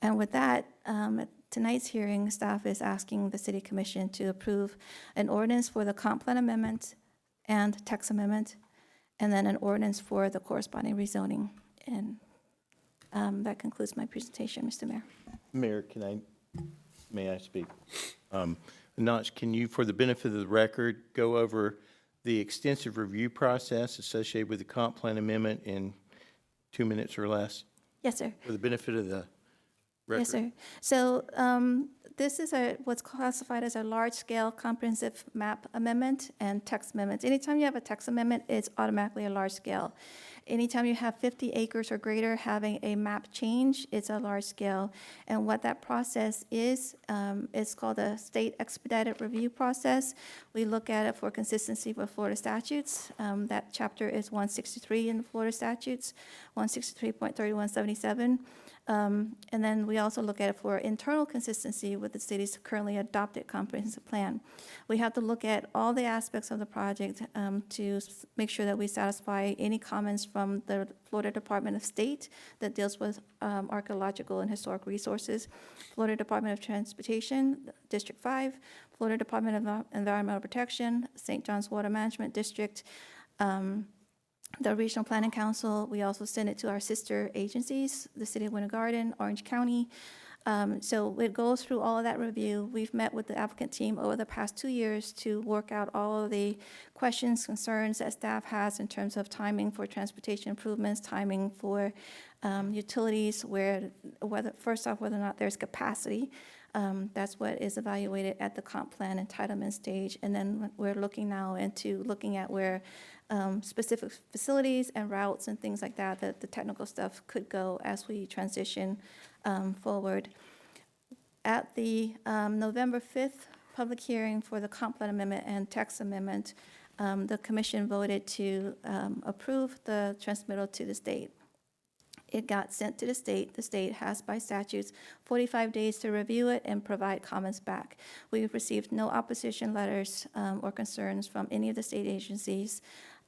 And with that, at tonight's hearing, staff is asking the City Commission to approve an ordinance for the comp plan amendment and text amendment, and then an ordinance for the corresponding rezoning. And that concludes my presentation, Mr. Mayor. Mayor, may I speak? Notch, can you, for the benefit of the record, go over the extensive review process associated with the comp plan amendment in 2 minutes or less? Yes, sir. For the benefit of the record. Yes, sir. So this is what's classified as a large-scale comprehensive map amendment and text amendment. Anytime you have a text amendment, it's automatically a large scale. Anytime you have 50 acres or greater having a map change, it's a large scale. And what that process is called a state expedited review process. We look at it for consistency with Florida statutes. That chapter is 163 in the Florida statutes, 163.3177. And then we also look at it for internal consistency with the city's currently adopted comprehensive plan. We have to look at all the aspects of the project to make sure that we satisfy any comments from the Florida Department of State that deals with archaeological and historic resources, Florida Department of Transportation, District 5, Florida Department of Environmental Protection, St. John's Water Management District, the Regional Planning Council. We also send it to our sister agencies, the City of Winter Garden, Orange County. So it goes through all of that review. We've met with the applicant team over the past 2 years to work out all of the questions, concerns that staff has in terms of timing for transportation improvements, timing for utilities, whether or not there's capacity. That's what is evaluated at the comp plan entitlement stage. And then we're looking now into looking at where specific facilities and routes and things like that, that the technical stuff could go as we transition forward. At the November 5th public hearing for the comp plan amendment and text amendment, the commission voted to approve the transmittal to the state. It got sent to the state. The state has, by statutes, 45 days to review it and provide comments back. We've received no opposition letters or concerns from any of the state agencies.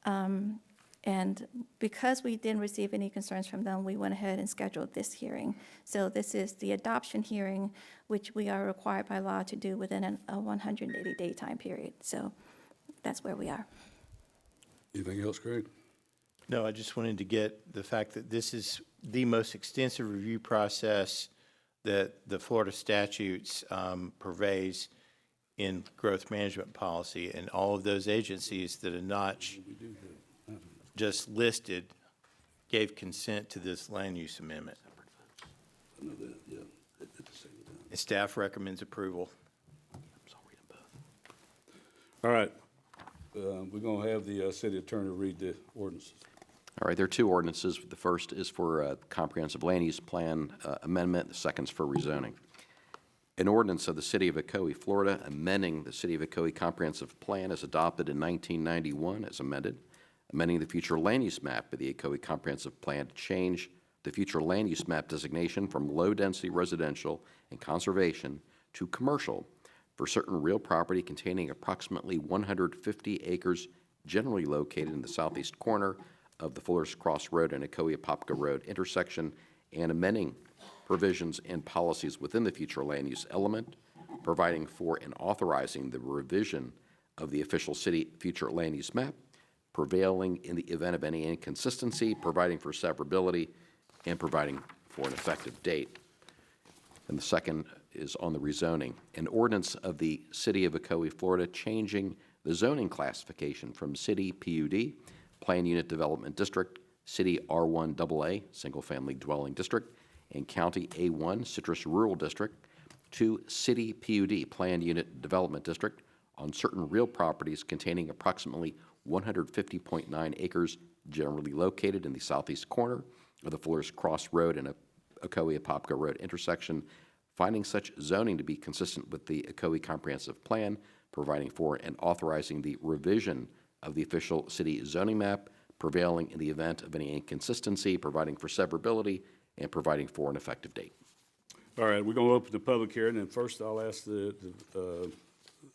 And because we didn't receive any concerns from them, we went ahead and scheduled this hearing. So this is the adoption hearing, which we are required by law to do within a 180-day time period. So that's where we are. Anything else, Craig? No, I just wanted to get the fact that this is the most extensive review process that the Florida statutes purveys in growth management policy, and all of those agencies that are not just listed gave consent to this land use amendment. I know that, yeah, at the same time. And staff recommends approval. All right, we're gonna have the city attorney read the ordinances. All right, there are two ordinances. The first is for comprehensive land use plan amendment. The second's for rezoning. An ordinance of the City of Ocoee, Florida, amending the City of Ocoee Comprehensive Plan as adopted in 1991 as amended, amending the future land use map of the Ocoee Comprehensive Plan to change the future land use map designation from low-density residential and conservation to commercial for certain real property containing approximately 150 acres generally located in the southeast corner of the Fuller's Cross Road and Ocoee-Apopka Road intersection, and amending provisions and policies within the future land use element, providing for and authorizing the revision of the official city future land use map, prevailing in the event of any inconsistency, providing for severability, and providing for an effective date. And the second is on the rezoning. An ordinance of the City of Ocoee, Florida, changing the zoning classification from City PUD, Plan Unit Development District, City R1AA, Single Family Dwelling District, and County A1, Citrus Rural District, to City PUD, Planned Unit Development District, on certain real properties containing approximately 150.9 acres generally located in the southeast corner of the Fuller's Cross Road and Ocoee-Apopka Road intersection, finding such zoning to be consistent with the Ocoee Comprehensive Plan, providing for and authorizing the revision of the official city zoning map, prevailing in the event of any inconsistency, providing for severability, and providing for an effective date. All right, we're gonna open the public hearing, and first I'll ask the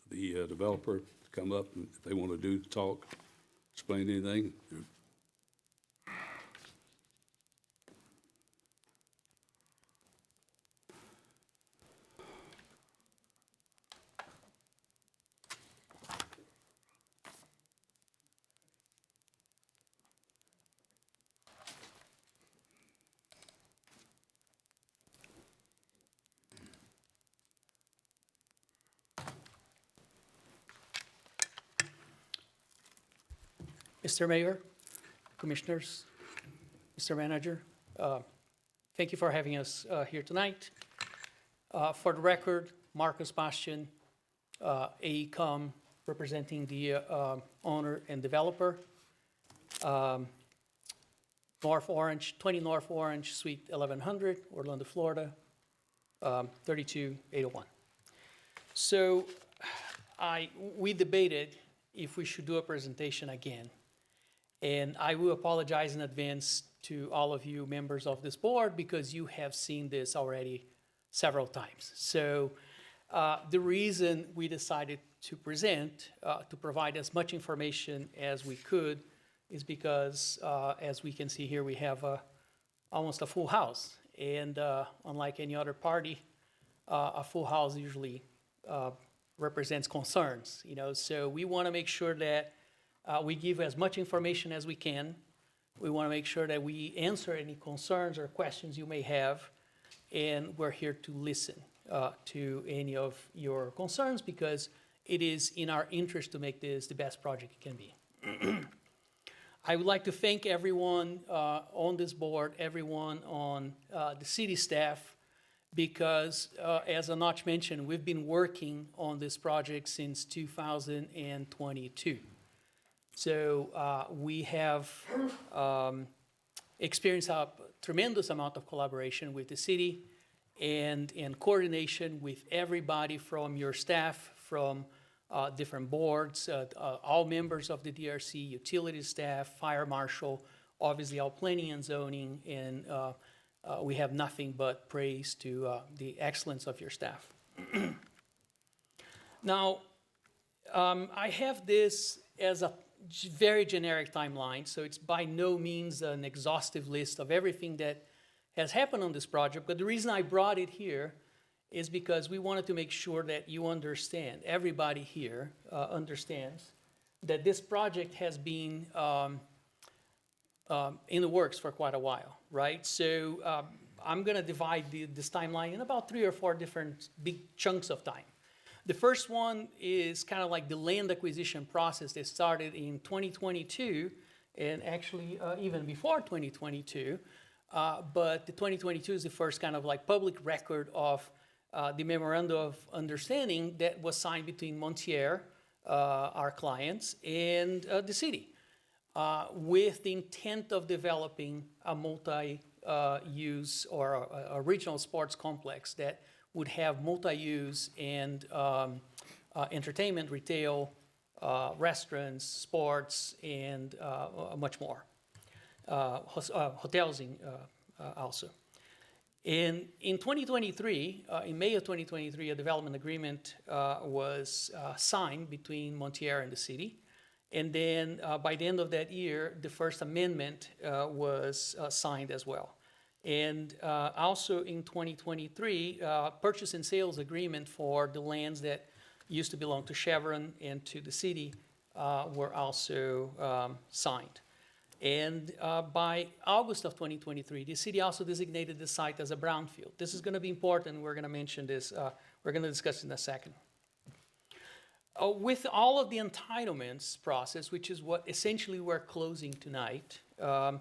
developer to come up, and if they want to talk, explain anything. Mr. Mayor, Commissioners, Mr. Manager, thank you for having us here tonight. For the record, Marcus Bastian, AECOM, representing the owner and developer. North Orange, 20 North Orange, Suite 1100, Orlando, Florida, 32801. So we debated if we should do a presentation again. And I will apologize in advance to all of you members of this board because you have seen this already several times. So the reason we decided to present, to provide as much information as we could, is because, as we can see here, we have almost a full house. And unlike any other party, a full house usually represents concerns, So we want to make sure that we give as much information as we can. We want to make sure that we answer any concerns or questions you may have, and we're here to listen to any of your concerns because it is in our interest to make this the best project it can be. I would like to thank everyone on this board, everyone on the city staff, because as Anach mentioned, we've been working on this project since 2022. So we have experienced a tremendous amount of collaboration with the city and coordination with everybody from your staff, from different boards, all members of the DRC, utility staff, fire marshal, obviously all planning and zoning, and we have nothing but praise to the excellence of your staff. Now, I have this as a very generic timeline, so it's by no means an exhaustive list of everything that has happened on this project, but the reason I brought it here is because we wanted to make sure that you understand, everybody here understands, that this project has been in the works for quite a while, right? So I'm gonna divide this timeline in about 3 or 4 different big chunks of time. The first one is kind of like the land acquisition process that started in 2022, and actually even before 2022, but the 2022 is the first kind of like public record of the memorandum of understanding that was signed between Montier, our clients, and the city, with the intent of developing a multi-use or a regional sports complex that would have multi-use and entertainment, retail, restaurants, sports, and much more. Hotels also. In 2023, in May of 2023, a development agreement was signed between Montier and the city. And then by the end of that year, the first amendment was signed as well. And also in 2023, purchase and sales agreement for the lands that used to belong to Chevron and to the city were also signed. And by August of 2023, the city also designated the site as a brownfield. This is going to be important. We're going to mention this. We're going to discuss it in a second. With all of the entitlements process, which is what essentially we're closing tonight, that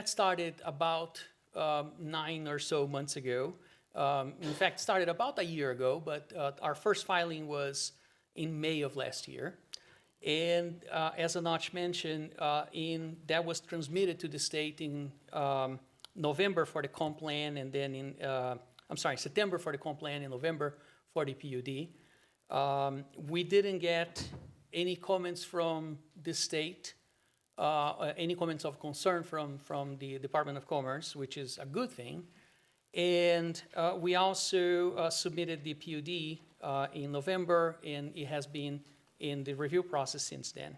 started about 9 or so months ago. In fact, started about a year ago, but our first filing was in May of last year. And as Anach mentioned, that was transmitted to the state in November for the comp plan, and then in, September for the comp plan, and November for the PUD. We didn't get any comments from the state, any comments of concern from the Department of Commerce, which is a good thing. And we also submitted the PUD in November, and it has been in the review process since then.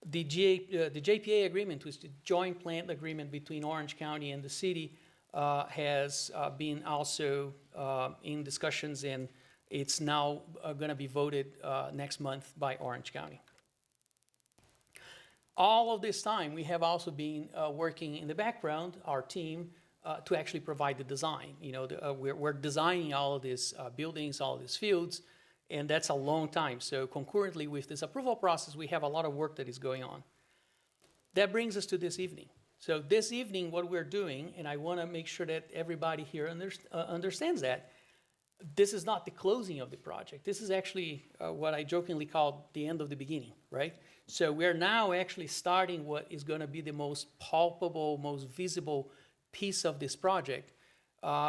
The JPA agreement, which is the joint plant agreement between Orange County and the city, has been also in discussions, and it's now going to be voted next month by Orange County. All of this time, we have also been working in the background, our team, to actually provide the design. We're designing all of these buildings, all of these fields, and that's a long time. So concurrently with this approval process, we have a lot of work that is going on. That brings us to this evening. So this evening, what we're doing, and I want to make sure that everybody here understands that, this is not the closing of the project. This is actually what I jokingly call the end of the beginning, right? So we're now actually starting what is going to be the most palpable, most visible piece of this project,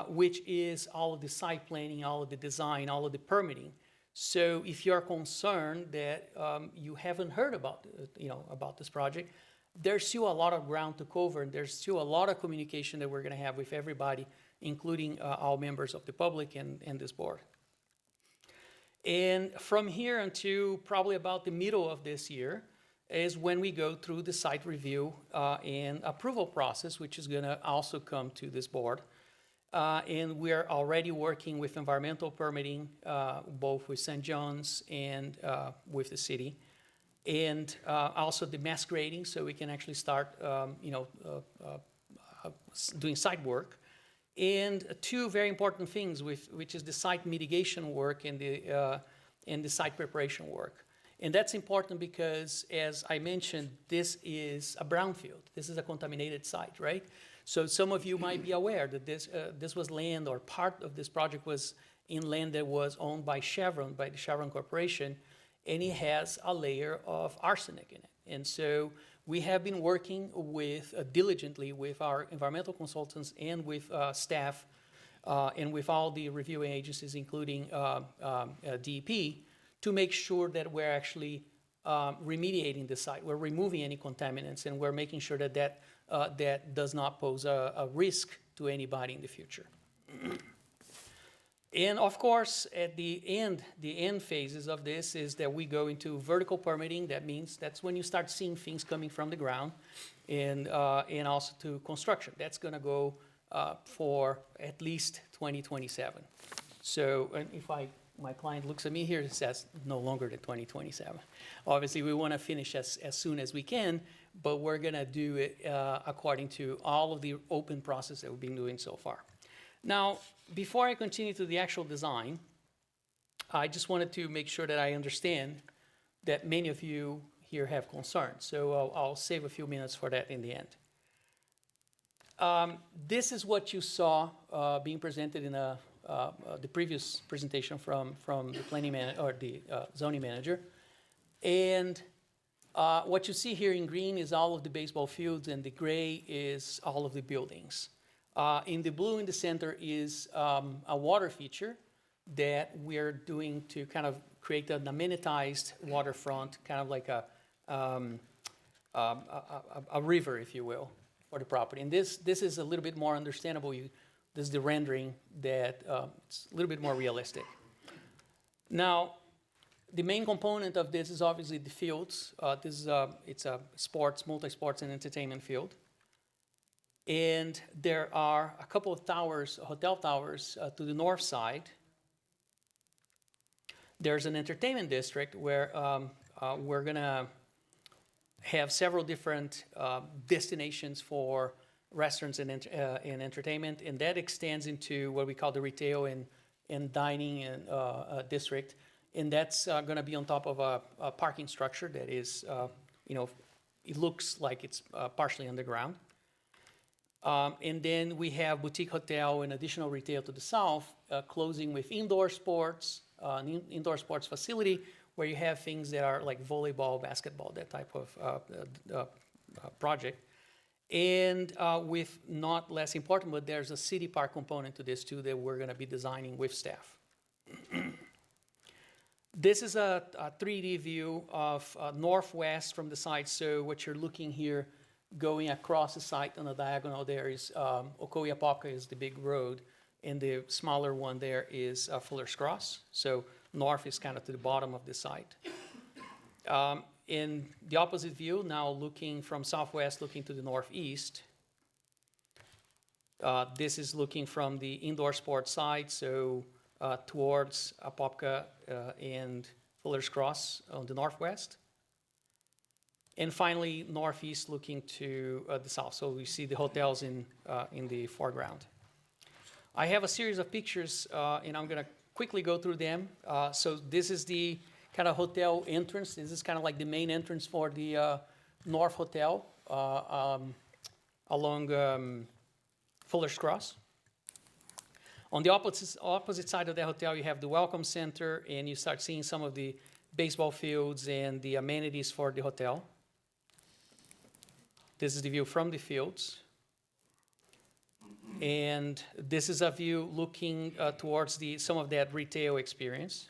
which is all of the site planning, all of the design, all of the permitting. So if you're concerned that you haven't heard about this project, there's still a lot of ground to cover, and there's still a lot of communication that we're going to have with everybody, including all members of the public and this board. And from here until probably about the middle of this year is when we go through the site review and approval process, which is going to also come to this board. And we're already working with environmental permitting, both with St. John's and with the city. And also the mass grading, so we can actually start, doing site work. And two very important things, which is the site mitigation work and the site preparation work. And that's important because, as I mentioned, this is a brownfield. This is a contaminated site, right? So some of you might be aware that this was land, or part of this project was in land that was owned by Chevron, by the Chevron Corporation, and it has a layer of arsenic in it. And so we have been working diligently with our environmental consultants and with staff and with all the reviewing agencies, including DEP, to make sure that we're actually remediating the site. We're removing any contaminants, and we're making sure that that does not pose a risk to anybody in the future. And of course, at the end phases of this is that we go into vertical permitting. That means that's when you start seeing things coming from the ground, and also to construction. That's going to go for at least 2027. So, and if my client looks at me here, it says no longer than 2027. Obviously, we want to finish as soon as we can, but we're going to do it according to all of the open process that we've been doing so far. Now, before I continue to the actual design, I just wanted to make sure that I understand that many of you here have concerns. So I'll save a few minutes for that in the end. This is what you saw being presented in the previous presentation from the planning manager or the zoning manager. And what you see here in green is all of the baseball fields, and the gray is all of the buildings. In the blue in the center is a water feature that we're doing to kind of create an amenitized waterfront, kind of like a river, if you will, for the property. And this is a little bit more understandable. This is the rendering that it's a little bit more realistic. Now, the main component of this is obviously the fields. It's a multi-sports and entertainment field. And there are a couple of towers, hotel towers, to the north side. There's an entertainment district where we're going to have several different destinations for restaurants and entertainment, and that extends into what we call the retail and dining district. And that's going to be on top of a parking structure that is, it looks like it's partially underground. And then we have boutique hotel and additional retail to the south, closing with indoor sports, an indoor sports facility where you have things that are like volleyball, basketball, that type of project. And with not less important, but there's a city park component to this too that we're going to be designing with staff. This is a 3D view of northwest from the site. So what you're looking here, going across the site on the diagonal there is Ocoee Apopka is the big road, and the smaller one there is Fuller's Cross. So north is kind of to the bottom of the site. In the opposite view, now looking from southwest, looking to the northeast, this is looking from the indoor sports side, so towards Apopka and Fuller's Cross on the northwest. And finally, northeast looking to the south. So we see the hotels in the foreground. I have a series of pictures, and I'm going to quickly go through them. So this is the kind of hotel entrance. This is kind of like the main entrance for the North Hotel along Fuller's Cross. On the opposite side of the hotel, you have the Welcome Center, and you start seeing some of the baseball fields and the amenities for the hotel. This is the view from the fields. And this is a view looking towards some of that retail experience.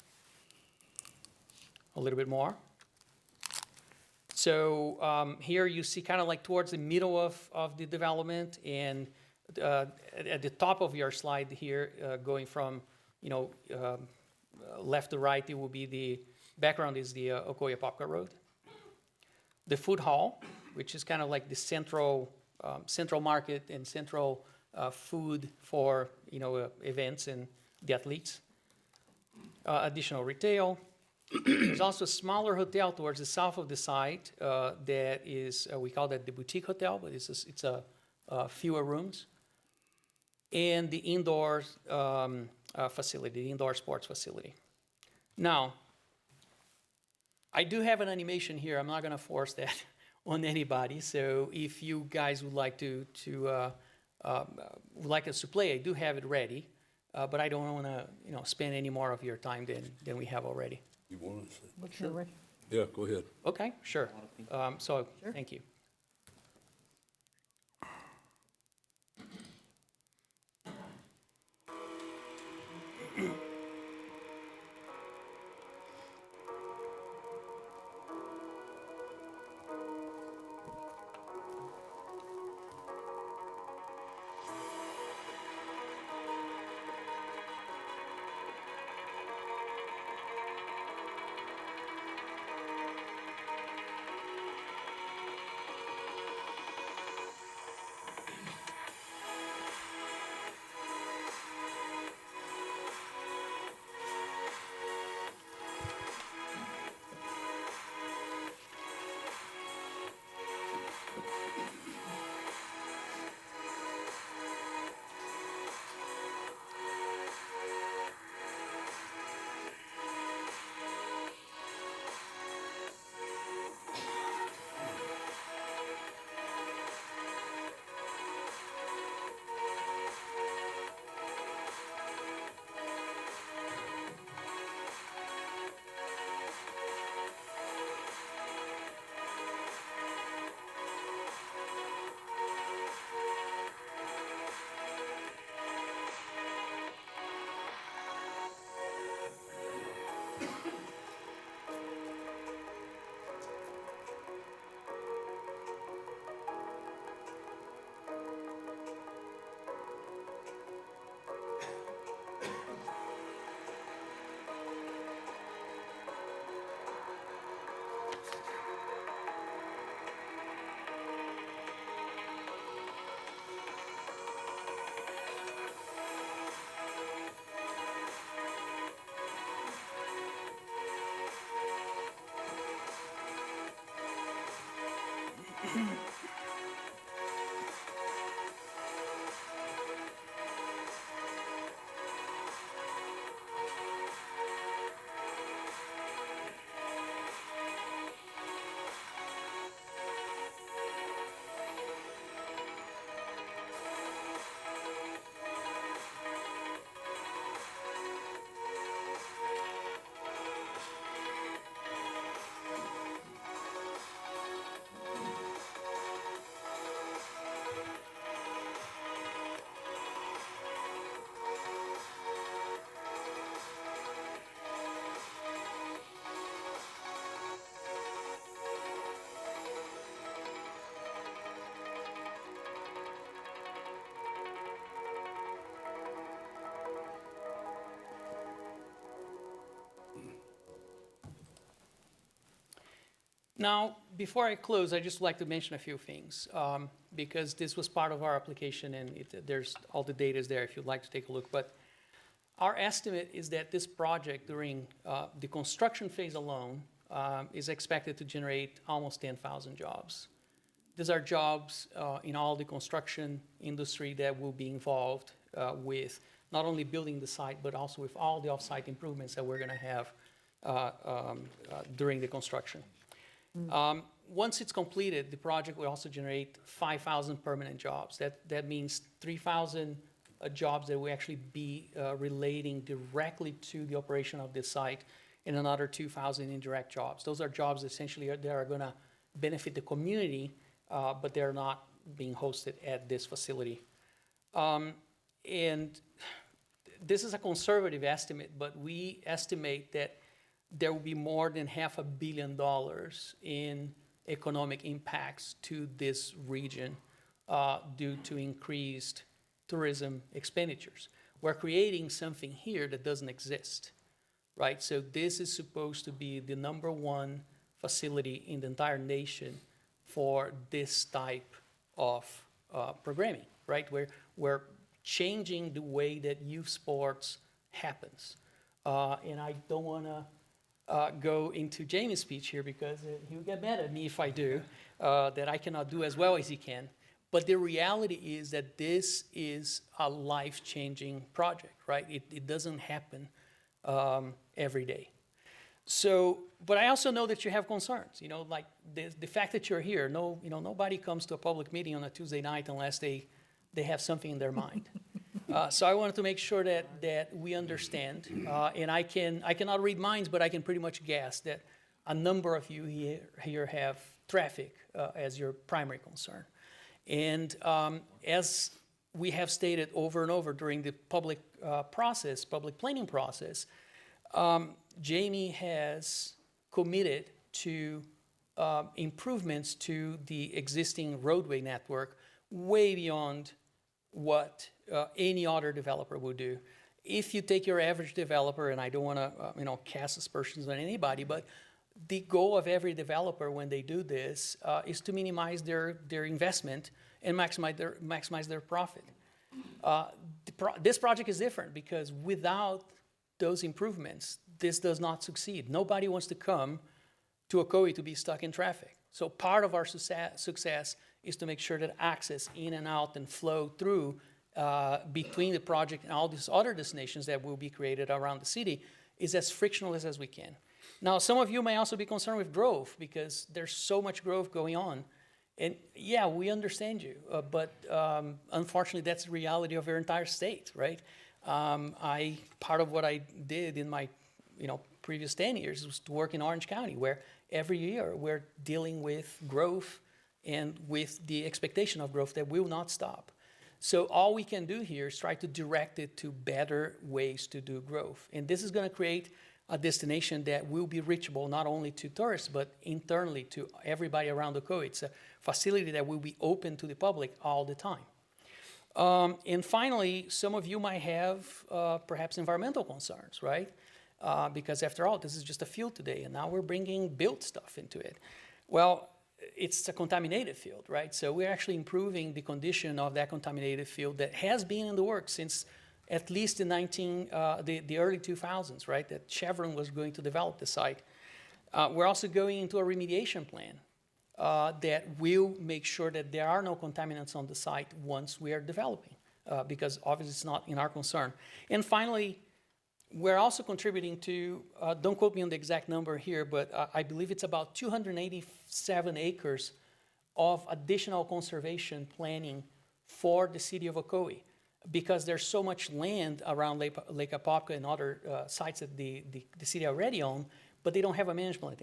A little bit more. So here you see kind of like towards the middle of the development, and at the top of your slide here, going from, left to right, it will be the background is the Ocoee Apopka Road. The food hall, which is kind of like the central market and central food for events and the athletes. Additional retail. There's also a smaller hotel towards the south of the site that is, we call that the boutique hotel, but it's a fewer rooms. And the indoor facility, the indoor sports facility. Now, I do have an animation here. I'm not going to force that on anybody. So if you guys would like would like us to play, I do have it ready. But I don't want to, spend any more of your time than we have already. You want to say? Sure. Yeah, go ahead. Okay, sure. Thank you. Now, before I close, I'd just like to mention a few things, because this was part of our application, and there's all the data is there if you'd like to take a look. But our estimate is that this project, during the construction phase alone, is expected to generate almost 10,000 jobs. These are jobs in all the construction industry that will be involved with not only building the site, but also with all the off-site improvements that we're going to have during the construction. Once it's completed, the project will also generate 5,000 permanent jobs. That means 3,000 jobs that will actually be relating directly to the operation of this site, and another 2,000 indirect jobs. Those are jobs essentially that are going to benefit the community, but they're not being hosted at this facility. And this is a conservative estimate, but we estimate that there will be more than $500 million in economic impacts to this region due to increased tourism expenditures. We're creating something here that doesn't exist, right? So this is supposed to be the #1 facility in the entire nation for this type of programming, right? We're changing the way that youth sports happens. And I don't want to go into Jamie's speech here because he'll get mad at me if I do, that I cannot do as well as he can. But the reality is that this is a life-changing project, right? It doesn't happen every day. So, but I also know that you have concerns, like the fact that you're here. Nobody comes to a public meeting on a Tuesday night unless they have something in their mind. So I wanted to make sure that we understand, and I cannot read minds, but I can pretty much guess that a number of you here have traffic as your primary concern. And as we have stated over and over during the public planning process, Jamie has committed to improvements to the existing roadway network way beyond what any other developer would do. If you take your average developer, and I don't want to cast aspersions on anybody, but the goal of every developer when they do this is to minimize their investment and maximize their profit. This project is different because without those improvements, this does not succeed. Nobody wants to come to Ocoee to be stuck in traffic. So part of our success is to make sure that access in and out and flow through between the project and all these other destinations that will be created around the city is as frictionless as we can. Now, some of you may also be concerned with growth because there's so much growth going on. And yeah, we understand you, but unfortunately, that's the reality of your entire state, right? Part of what I did in my previous 10 years was to work in Orange County, where every year we're dealing with growth and with the expectation of growth that will not stop. So all we can do here is try to direct it to better ways to do growth. And this is going to create a destination that will be reachable not only to tourists, but internally to everybody around Ocoee. It's a facility that will be open to the public all the time. And finally, some of you might have perhaps environmental concerns, right? Because after all, this is just a field today, and now we're bringing built stuff into it. Well, it's a contaminated field, right? So we're actually improving the condition of that contaminated field that has been in the works since at least the early 2000s, right? That Chevron was going to develop the site. We're also going into a remediation plan that will make sure that there are no contaminants on the site once we are developing, because obviously it's not in our concern. And finally, we're also contributing to, don't quote me on the exact number here, but I believe it's about 287 acres of additional conservation planning for the city of Ocoee, because there's so much land around Lake Apopka and other sites that the city already own, but they don't have a management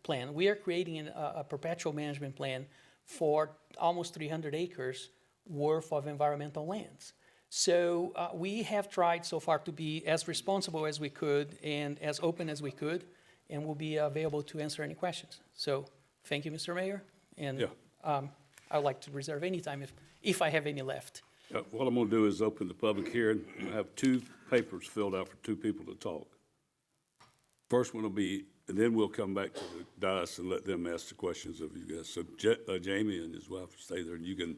plan. We are creating a perpetual management plan for almost 300 acres worth of environmental lands. So we have tried so far to be as responsible as we could and as open as we could, and we'll be available to answer any questions. So thank you, Mr. Mayor, and I would like to reserve any time if I have any left. What I'm going to do is open the public hearing. I have 2 papers filled out for 2 people to talk. First one will be, and then we'll come back to the dais and let them ask the questions of you guys. So Jamie and his wife stay there, and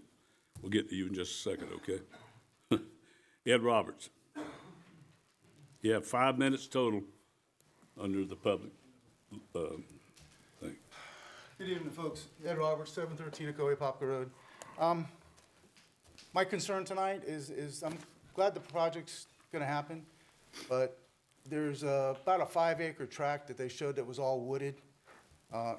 we'll get to you in just a second, okay? Ed Roberts. You have 5 minutes total under the public thing. Good evening, folks. Ed Roberts, 713 Ocoee Popka Road. My concern tonight is I'm glad the project's gonna happen, but there's about a 5-acre tract that they showed that was all wooded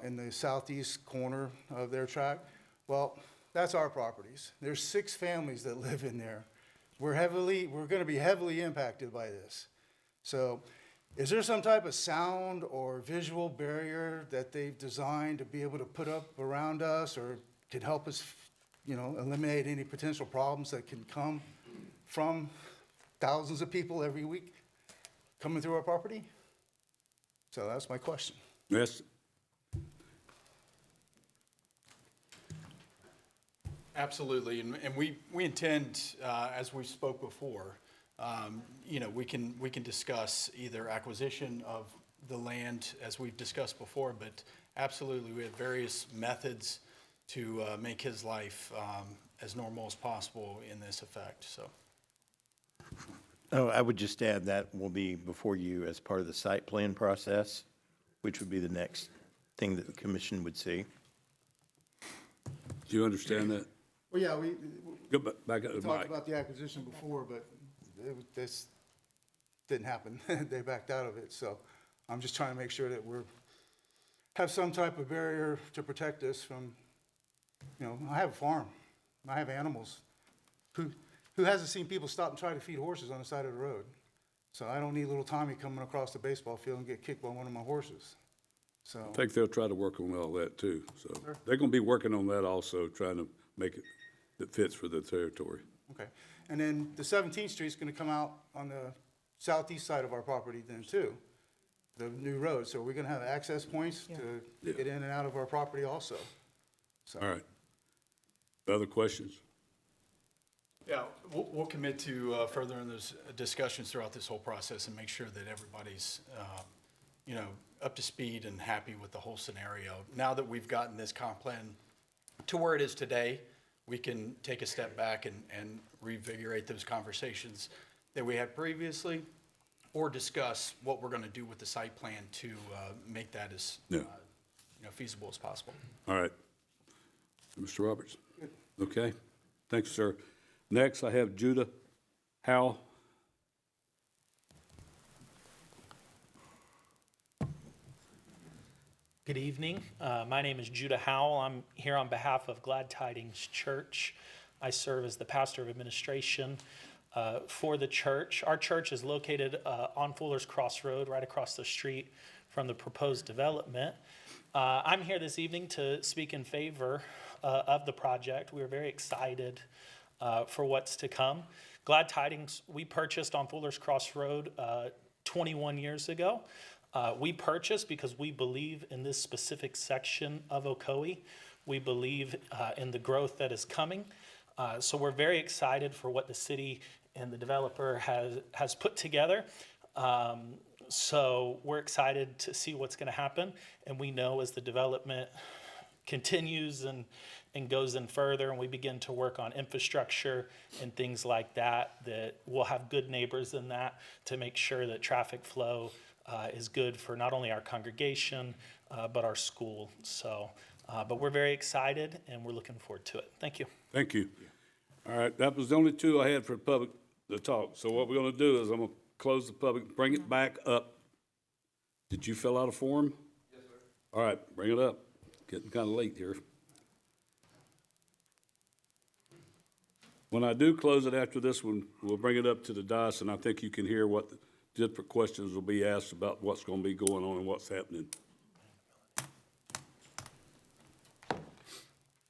in the southeast corner of their tract. Well, that's our properties. There's 6 families that live in there. We're gonna be heavily impacted by this. So is there some type of sound or visual barrier that they've designed to be able to put up around us or can help us, eliminate any potential problems that can come from thousands of people every week coming through our property? So that's my question. Yes. Absolutely, and we intend, as we spoke before, you know, we can discuss either acquisition of the land, as we've discussed before, but absolutely, we have various methods to make his life as normal as possible in this effect, so. Oh, I would just add that will be before you as part of the site plan process, which would be the next thing that the commission would see. Do you understand that? Well, yeah, we Go back at the talked mic. about the acquisition before, but this didn't happen. They backed out of it, so I'm just trying to make sure that have some type of barrier to protect us from, you know, I have a farm, I have animals. Who hasn't seen people stop and try to feed horses on the side of the road? So I don't need little Tommy coming across the baseball field and get kicked by one of my horses. So, I think they'll try to work on all that too, so. They're gonna be working on that also, trying to make it that fits for the territory. okay. And then the 17th Street's gonna come out on the southeast side of our property then too, the new road. So we're gonna have access points to get in and out of our property also. So. All right. Other questions? Yeah, we'll commit to furthering those discussions throughout this whole process and make sure that everybody's, you know, up to speed and happy with the whole scenario. Now that we've gotten this comp plan to where it is today, we can take a step back and revigorate those conversations that we had previously, or discuss what we're gonna do with the site plan to make that as, Yeah. you know, feasible as possible. All right. Mr. Roberts? Okay. Thanks, sir. Next, I have Judah Howell. Good evening. My name is Judah Howell. I'm here on behalf of Glad Tidings Church. I serve as the pastor of administration for the church. Our church is located on Fuller's Cross Road, right across the street from the proposed development. I'm here this evening to speak in favor of the project. We're very excited for what's to come. Glad Tidings, we purchased on Fuller's Cross Road 21 years ago. We purchased because we believe in this specific section of Ocoee. We believe in the growth that is coming. So we're very excited for what the city and the developer has put together. So we're excited to see what's going to happen. And we know as the development continues and goes in further and we begin to work on infrastructure and things like that, that we'll have good neighbors in that to make sure that traffic flow is good for not only our congregation, but our school. So, but we're very excited and we're looking forward to it. Thank you. Thank you. All right, that was the only two I had for the public to talk. So what we're gonna do is I'm gonna close the public, bring it back up. Did you fill out a form? Yes, sir. All right, bring it up. Getting kind of late here. When I do close it after this one, we'll bring it up to the dais, and I think you can hear what the different questions will be asked about what's gonna be going on and what's happening.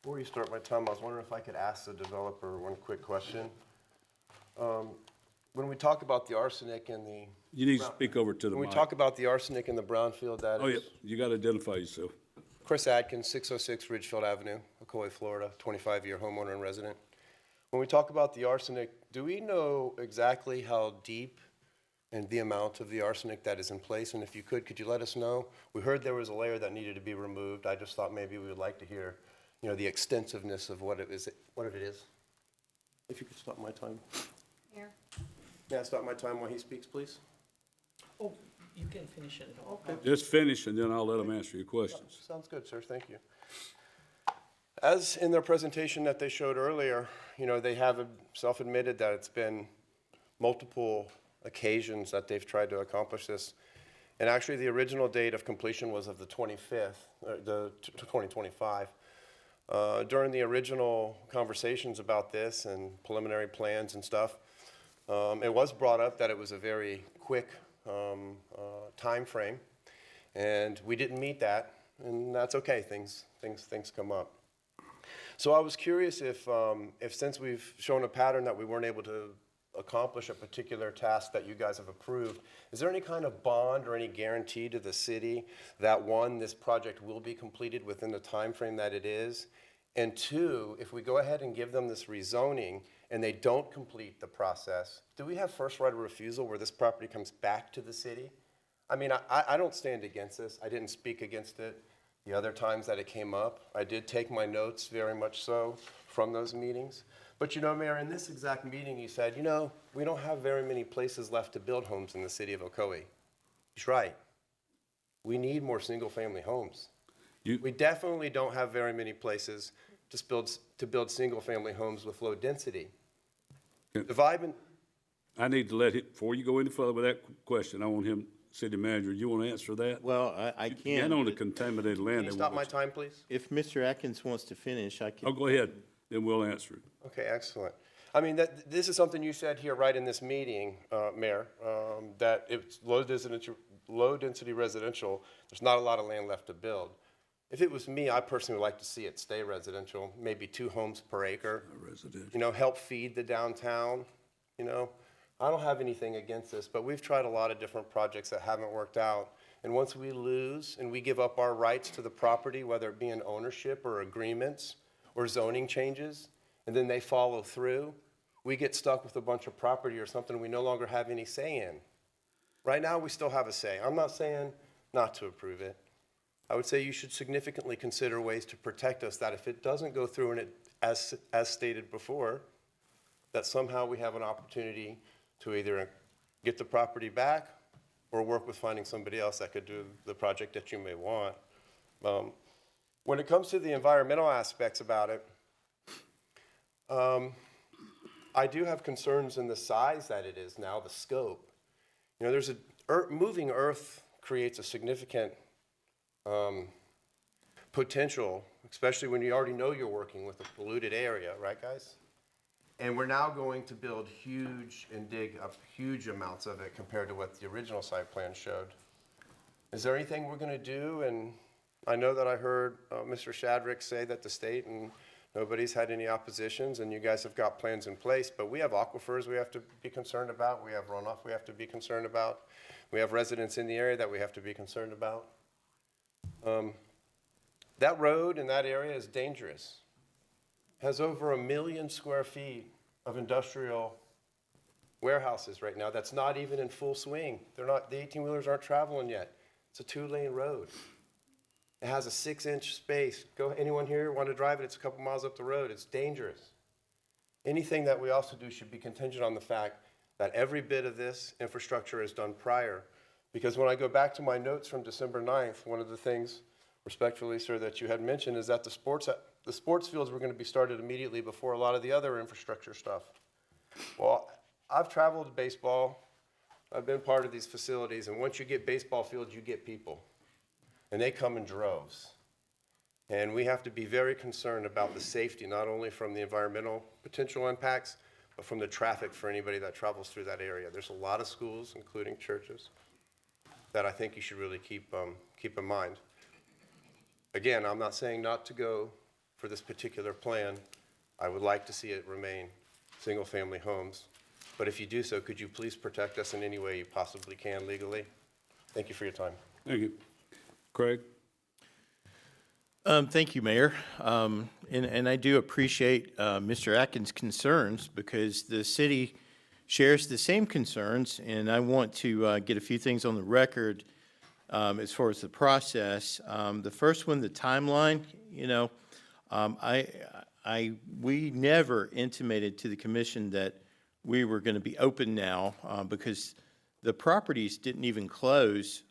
Before you start my time, I was wondering if I could ask the developer one quick question. When we talk about the arsenic and the... You need to speak over to the When we mic. talk about the arsenic in the brownfield, that Oh, yeah, is you gotta identify yourself. Chris Adkins, 606 Ridgefield Avenue, Ocoee, Florida, 25-year homeowner and resident. When we talk about the arsenic, do we know exactly how deep and the amount of the arsenic that is in place? And if you could you let us know? We heard there was a layer that needed to be removed. I just thought maybe we would like to hear, you know, the extensiveness of what it is. If you could stop my time. Here. May I stop my time while he speaks, please? Oh, you can finish it. Okay. Just finish, and then I'll let them answer your questions. Sounds good, sir. Thank you. As in their presentation that they showed earlier, you know, they have self-admitted that it's been multiple occasions that they've tried to accomplish this. And actually, the original date of completion was of the 25th, the 2025. During the original conversations about this and preliminary plans and stuff, it was brought up that it was a very quick time frame, and we didn't meet that, and that's okay. Things come up. So I was curious if since we've shown a pattern that we weren't able to accomplish a particular task that you guys have approved, is there any kind of bond or any guarantee to the city that, one, this project will be completed within the time frame that it is, And two, if we go ahead and give them this rezoning and they don't complete the process, do we have first right of refusal where this property comes back to the city? I mean, I don't stand against this. I didn't speak against it the other times that it came up. I did take my notes very much so from those meetings. But you know, Mayor, in this exact meeting, you said, you know, we don't have very many places left to build homes in the city of Ocoee. He's right. We need more single-family homes. We definitely don't have very many places to build single-family homes with low density. I need to let him, before you go any further with that question, I want him, city manager, you want to answer that? Well, I Get can. on the contaminated land. Can you stop my time, please? If Mr. Atkins wants to finish, I can. Oh, go ahead, then we'll answer it. Okay, excellent. I mean, this is something you said here right in this meeting, Mayor, that it's low-density residential, there's not a lot of land left to build. If it was me, I personally would like to see it stay residential, maybe 2 homes per acre. Residential. You know, help feed the downtown, you know. I don't have anything against this, but we've tried a lot of different projects that haven't worked out. And once we lose and we give up our rights to the property, whether it be in ownership or agreements or zoning changes, and then they follow through, we get stuck with a bunch of property or something we no longer have any say in. Right now, we still have a say. I'm not saying not to approve it. I would say you should significantly consider ways to protect us that if it doesn't go through and it, as stated before, that somehow we have an opportunity to either get the property back or work with finding somebody else that could do the project that you may want. When it comes to the environmental aspects about it, I do have concerns in the size that it is now, the scope. You know, there's moving earth creates a significant potential, especially when you already know you're working with a polluted area, right, guys? And we're now going to build huge and dig up huge amounts of it compared to what the original site plan showed. Is there anything we're going to do? And I know that I heard Mr. Shadrick say that the state and nobody's had any oppositions, and you guys have got plans in place, but we have aquifers we have to be concerned about. We have runoff we have to be concerned about. We have residents in the area that we have to be concerned about. That road in that area is dangerous. Has over 1 million square feet of industrial warehouses right now. That's not even in full swing. They're not, the 18-wheelers aren't traveling yet. It's a 2-lane road. It has a 6-inch space. Anyone here want to drive it? It's a couple miles up the road. It's dangerous. Anything that we also do should be contingent on the fact that every bit of this infrastructure is done prior. Because when I go back to my notes from December 9th, one of the things, respectfully, sir, that you had mentioned is that the sports fields were going to be started immediately before a lot of the other infrastructure stuff. Well, I've traveled to baseball. I've been part of these facilities, and once you get baseball fields, you get people. And they come in droves. And we have to be very concerned about the safety, not only from the environmental potential impacts, but from the traffic for anybody that travels through that area. There's a lot of schools, including churches, that I think you should really keep in mind. Again, I'm not saying not to go for this particular plan. I would like to see it remain single-family homes. But if you do so, could you please protect us in any way you possibly can legally? Thank you for your time. Thank you. Craig? Thank you, Mayor. And I do appreciate Mr. Atkins' concerns because the city shares the same concerns, and I want to get a few things on the record as far as the process. The first one, the timeline, you know, we never intimated to the commission that we were going to be open now because the properties didn't even close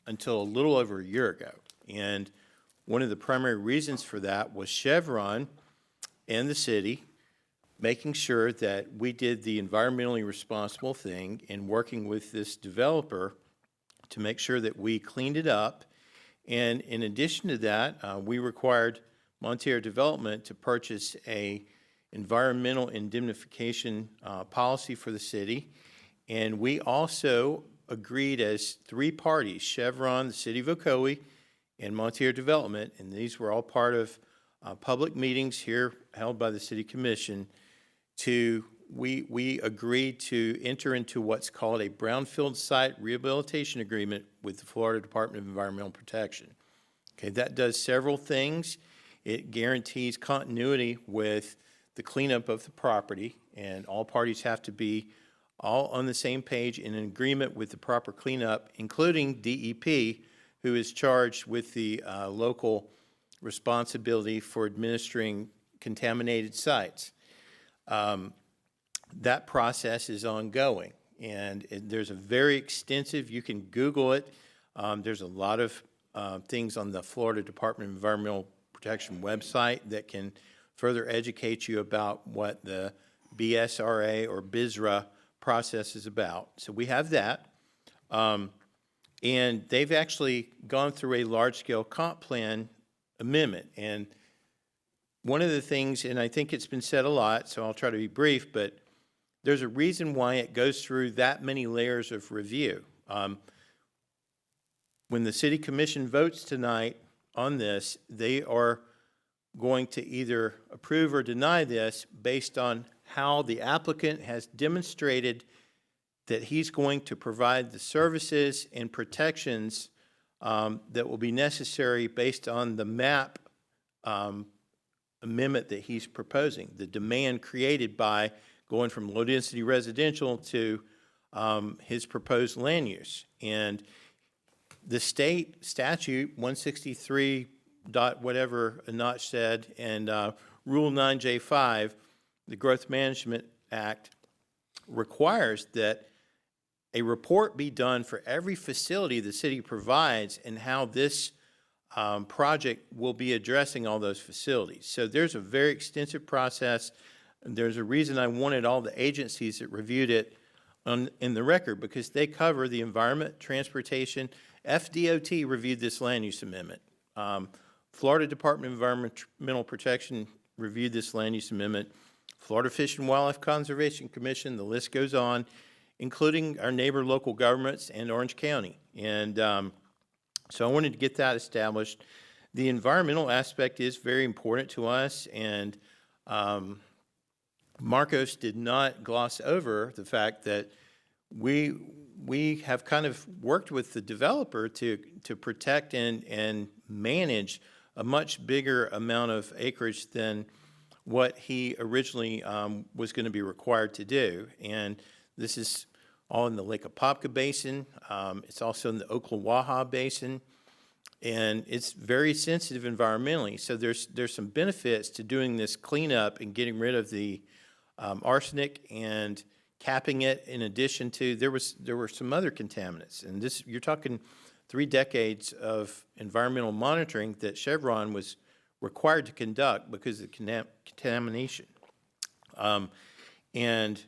until a little over a year ago. And one of the primary reasons for that was Chevron and the city making sure that we did the environmentally responsible thing in working with this developer to make sure that we cleaned it up. And in addition to that, we required Monterey Development to purchase a environmental indemnification policy for the city. And we also agreed as 3 parties, Chevron, the city of Ocoee, and Monterey Development, and these were all part of public meetings here held by the City Commission, we agreed to enter into what's called a brownfield site rehabilitation agreement with the Florida Department of Environmental Protection. Okay, that does several things. It guarantees continuity with the cleanup of the property, and all parties have to be all on the same page in agreement with the proper cleanup, including DEP, who is charged with the local responsibility for administering contaminated sites. That process is ongoing, and there's a very extensive, you can Google it, there's a lot of things on the Florida Department of Environmental Protection website that can further educate you about what the BSRA or BSRA process is about. So we have that. And they've actually gone through a large-scale comp plan amendment. And one of the things, and I think it's been said a lot, so I'll try to be brief, but there's a reason why it goes through that many layers of review. When the City Commission votes tonight on this, they are going to either approve or deny this based on how the applicant has demonstrated that he's going to provide the services and protections that will be necessary based on the map amendment that he's proposing, the demand created by going from low-density residential to his proposed land use. And the state statute, 163 dot whatever Anach said, and Rule 9J5, the Growth Management Act, requires that a report be done for every facility the city provides and how this project will be addressing all those facilities. So there's a very extensive process. There's a reason I wanted all the agencies that reviewed it in the record, because they cover the environment, transportation. FDOT reviewed this land use amendment. Florida Department of Environmental Protection reviewed this land use amendment. Florida Fish and Wildlife Conservation Commission, the list goes on, including our neighbor local governments and Orange County. And so I wanted to get that established. The environmental aspect is very important to us, and Marcos did not gloss over the fact that we have kind of worked with the developer to protect and manage a much bigger amount of acreage than what he originally was going to be required to do. And this is all in the Lake Apopka Basin. It's also in the Ocoee Basin. And it's very sensitive environmentally. So there's some benefits to doing this cleanup and getting rid of the arsenic and capping it, in addition to, there were some other contaminants. And this, you're talking 3 decades of environmental monitoring that Chevron was required to conduct because of contamination. And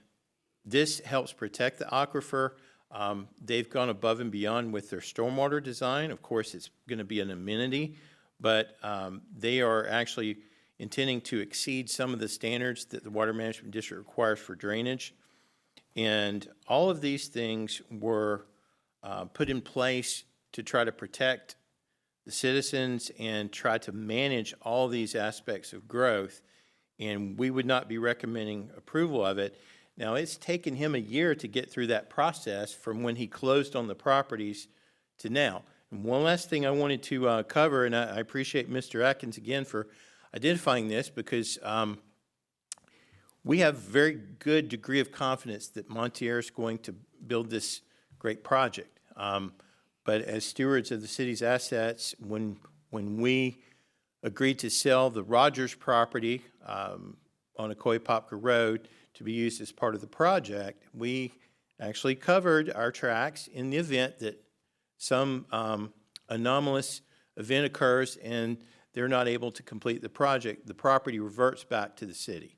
this helps protect the aquifer. They've gone above and beyond with their stormwater design. Of course, it's going to be an amenity, but they are actually intending to exceed some of the standards that the Water Management District requires for drainage. And all of these things were put in place to try to protect the citizens and try to manage all these aspects of growth. And we would not be recommending approval of it. Now, it's taken him a year to get through that process from when he closed on the properties to now. And one last thing I wanted to cover, and I appreciate Mr. Atkins again for identifying this, because we have very good degree of confidence that Montier is going to build this great project. But as stewards of the city's assets, when we agreed to sell the Rogers property on Ocoee Popka Road to be used as part of the project, we actually covered our tracks in the event that some anomalous event occurs and they're not able to complete the project. The property reverts back to the city.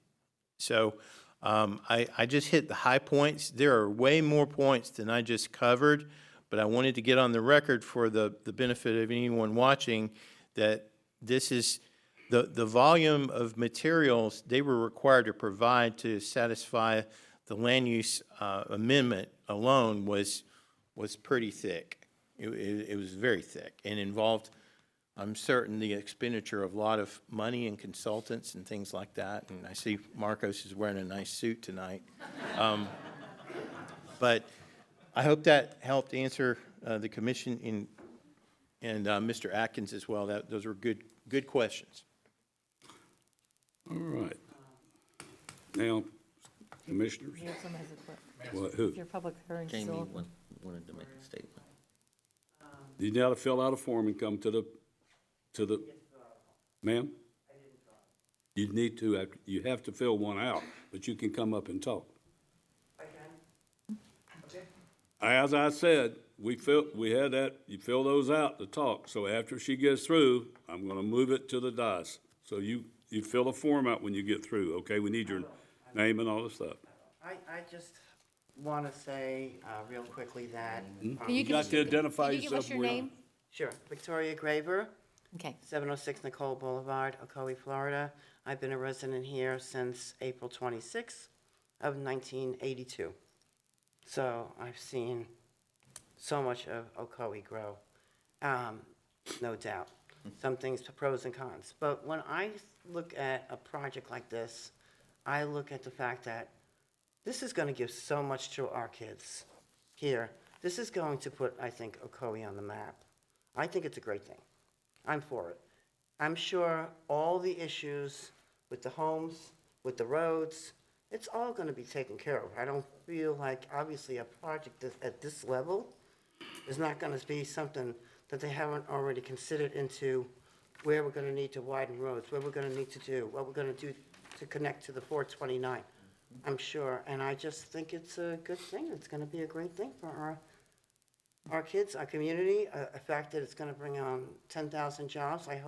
So I just hit the high points. There are way more points than I just covered, but I wanted to get on the record for the benefit of anyone watching that this is the volume of materials they were required to provide to satisfy the land use amendment alone was pretty thick. It was very thick and involved, I'm certain, the expenditure of a lot of money and consultants and things like that. And I see Marcos is wearing a nice suit tonight. But I hope that helped answer the commission and Mr. Atkins as well. Those were good questions. All right. Now, commissioners, Here, someone has a question. what, who? Your public hearing Jamie still. wanted to make a statement. You gotta fill out a form and come to the, ma'am? You need to, you have to fill one out, but you can come up and talk. As I said, we had that, you fill those out to talk, so after she gets through, I'm gonna move it to the dais. So you fill a form out when you get through, okay? We need your name and all this stuff. I just want to say real quickly that. You got to identify yourself. Sure. Victoria Graver, Okay. 706 Nicole Boulevard, Ocoee, Florida. I've been a resident here since April 26th of 1982. So I've seen so much of Ocoee grow, no doubt. Some things, pros and cons. But when I look at a project like this, I look at the fact that this is going to give so much to our kids here. This is going to put, I think, Ocoee on the map. I think it's a great thing. I'm for it. I'm sure all the issues with the homes, with the roads, it's all going to be taken care of. I don't feel like, obviously, a project at this level is not going to be something that they haven't already considered into where we're going to need to widen roads, where we're going to need to do, what we're going to do to connect to the 429. I'm sure, and I just think it's a good thing. It's going to be a great thing for our kids, our community. A fact that it's going to bring on 10,000 jobs. I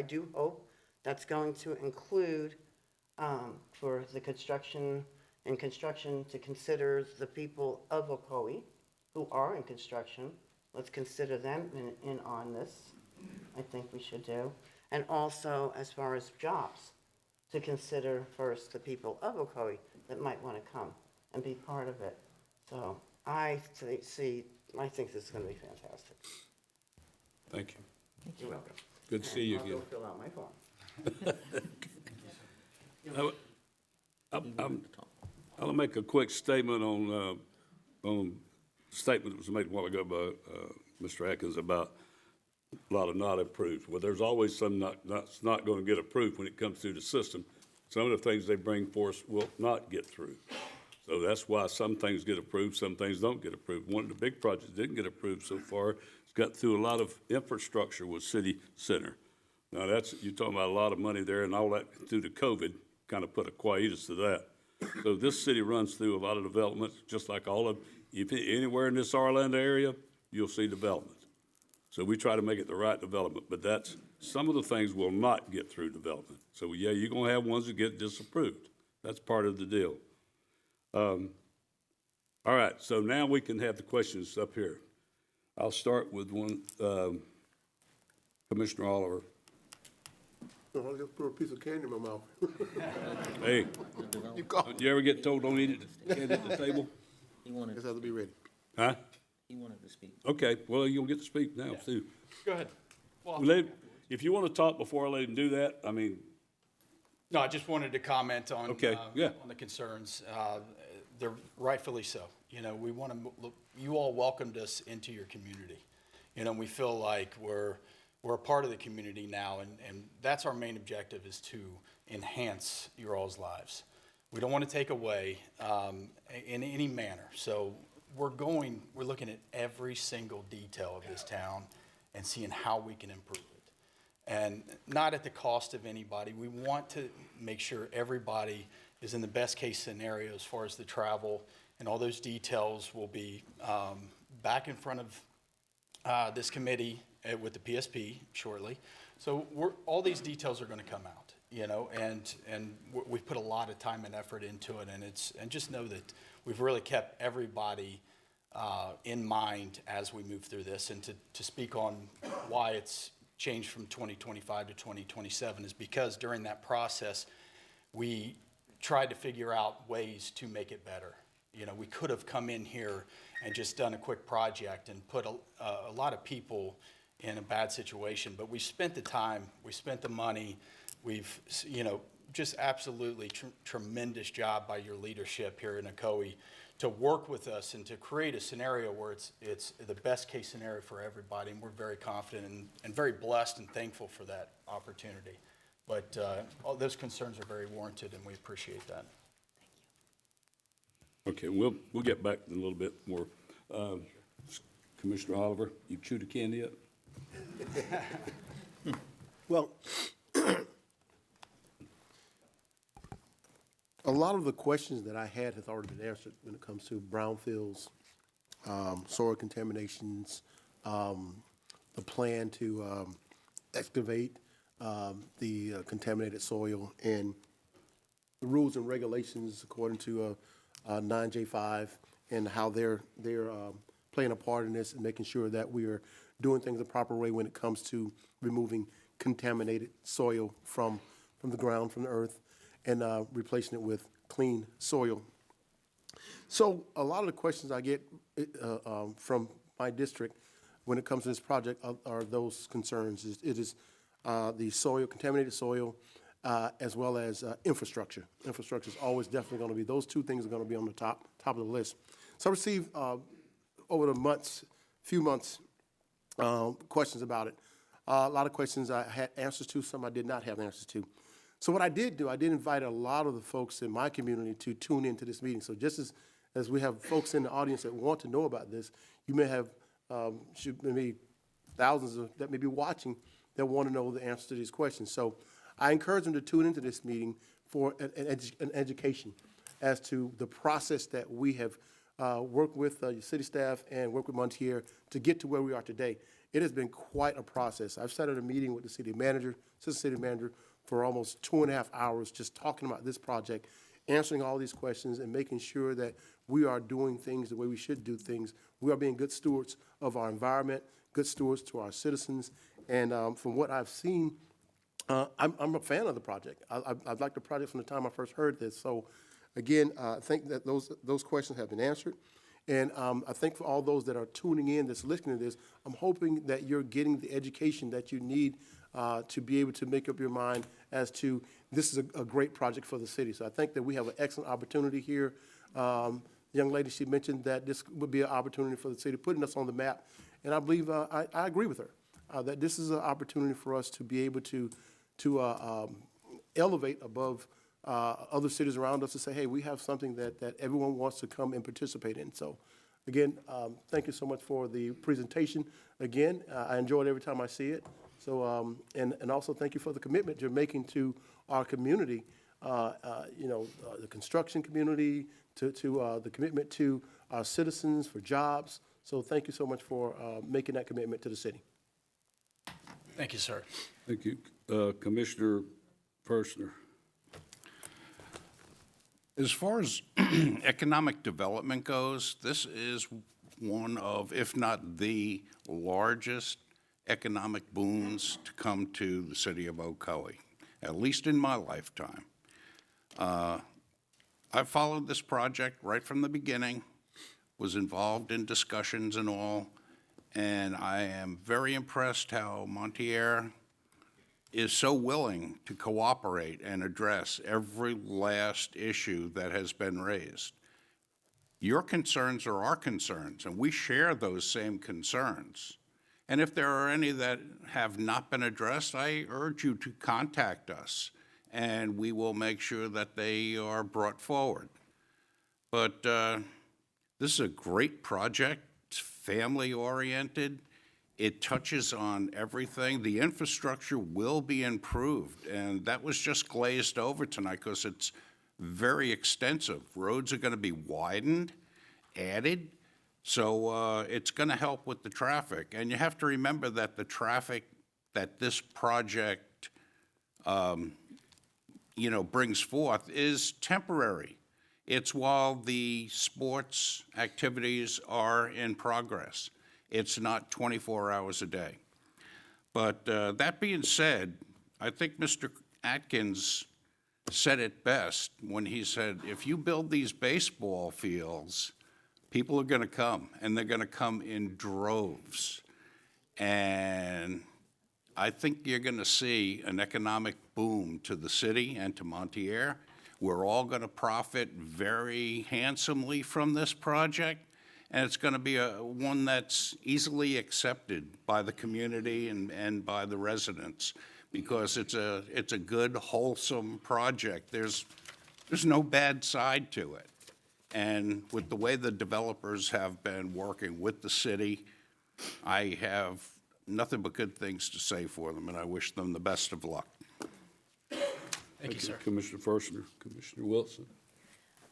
do hope that's going to include for the construction to consider the people of Ocoee who are in construction. Let's consider them in on this. I think we should do, and also as far as jobs, to consider first the people of Ocoee that might want to come and be part of it. So I think this is going to be fantastic. Thank you. You're welcome. Good to see you again. I'll go fill out my form. I'll make a quick statement on a statement that was made a while ago by Mr. Atkins about a lot of not approved. Well, there's always some that's not going to get approved when it comes through the system. Some of the things they bring for us will not get through. So that's why some things get approved, some things don't get approved. One of the big projects didn't get approved so far. It's got through a lot of infrastructure with City Center. Now you're talking about a lot of money there, and all that through the COVID kind of put a quietus to that. So this city runs through a lot of developments, just like anywhere in this Orlando area, you'll see development. So we try to make it the right development, but some of the things will not get through development. So yeah, you're gonna have ones that get disapproved. That's part of the deal. All right, so now we can have the questions up here. I'll start with one, Commissioner Oliver. I just put a piece of candy in my mouth. Hey, you ever get told don't eat it at the table? He wanted, Just have to be ready. Huh? he wanted to speak. Okay, well, you'll get to speak now, too. Go ahead. If you want to talk before I let him do that, I mean, No, I just wanted to comment on, Okay, yeah. on the concerns. They're rightfully so. You know, we want to look, you all welcomed us into your community. You know, we feel like we're a part of the community now, and that's our main objective, is to enhance your all's lives. We don't want to take away in any manner. So we're looking at every single detail of this town and seeing how we can improve it. And not at the cost of anybody. We want to make sure everybody is in the best case scenario as far as the travel, and all those details will be back in front of this committee with the PSP shortly. So all these details are going to come out, you know, and we've put a lot of time and effort into it, and just know that we've really kept everybody in mind as we move through this. And to speak on why it's changed from 2025 to 2027 is because during that process, we tried to figure out ways to make it better. You know, we could have come in here and just done a quick project and put a lot of people in a bad situation, but we spent the time, we spent the money, we've, you know, just absolutely tremendous job by your leadership here in Ocoee to work with us and to create a scenario where it's the best case scenario for everybody, and we're very confident and very blessed and thankful for that opportunity. But all those concerns are very warranted, and we appreciate that. Okay, we'll get back in a little bit more. Commissioner Oliver, you chewed a candy yet? Well, a lot of the questions that I had has already been answered when it comes to brownfields, soil contaminations, the plan to excavate the contaminated soil, and the rules and regulations according to 9J5 and how they're playing a part in this and making sure that we are doing things the proper way when it comes to removing contaminated soil from the ground, from the earth, and replacing it with clean soil. So a lot of the questions I get from my district when it comes to this project are those concerns. It is the soil, contaminated soil, as well as infrastructure. Infrastructure is always definitely going to be, those two things are going to be on the top of the list. So I received over the few months, questions about it. A lot of questions I had answers to, some I did not have answers to. So what I did do, I did invite a lot of the folks in my community to tune into this meeting. So just as we have folks in the audience that want to know about this, you may have maybe thousands that may be watching that want to know the answer to these questions. So I encourage them to tune into this meeting for an education as to the process that we have worked with your city staff and worked with Montier to get to where we are today. It has been quite a process. I've sat at a meeting with the city manager, assistant city manager, for almost 2.5 hours just talking about this project, answering all these questions and making sure that we are doing things the way we should do things. We are being good stewards of our environment, good stewards to our citizens. And from what I've seen, I'm a fan of the project. I've liked the project from the time I first heard this. So again, I think that those questions have been answered. And I think for all those that are tuning in, that's listening to this, I'm hoping that you're getting the education that you need to be able to make up your mind as to this is a great project for the city. So I think that we have an excellent opportunity here. The young lady, she mentioned that this would be an opportunity for the city, putting us on the map. And I believe I agree with her, that this is an opportunity for us to be able to elevate above other cities around us to say, hey, we have something that everyone wants to come and participate in. So again, thank you so much for the presentation. Again, I enjoy it every time I see it. So, and also thank you for the commitment you're making to our community, the construction community, to the commitment to our citizens for jobs. So thank you so much for making that commitment to the city. Thank you, sir. Thank you. Commissioner Persner. As far as economic development goes, this is one of, if not the largest economic booms to come to the city of Ocoee, at least in my lifetime. I followed this project right from the beginning, was involved in discussions and all, and I am very impressed how Montier is so willing to cooperate and address every last issue that has been raised. Your concerns are our concerns, and we share those same concerns. And if there are any that have not been addressed, I urge you to contact us, and we will make sure that they are brought forward. But this is a great project. It's family-oriented. It touches on everything. The infrastructure will be improved, and that was just glazed over tonight because it's very extensive. Roads are going to be widened, added, so it's going to help with the traffic. And you have to remember that the traffic that this project, brings forth is temporary. It's while the sports activities are in progress. It's not 24 hours a day. But that being said, I think Mr. Atkins said it best when he said, if you build these baseball fields, people are going to come, and they're going to come in droves. And I think you're going to see an economic boom to the city and to Montier. We're all going to profit very handsomely from this project. And it's going to be one that's easily accepted by the community and by the residents. because it's a good, wholesome project. There's no bad side to it. And with the way the developers have been working with the city, I have nothing but good things to say for them, and I wish them the best of luck. Thank you, sir. Commissioner Forstner, Commissioner Wilson.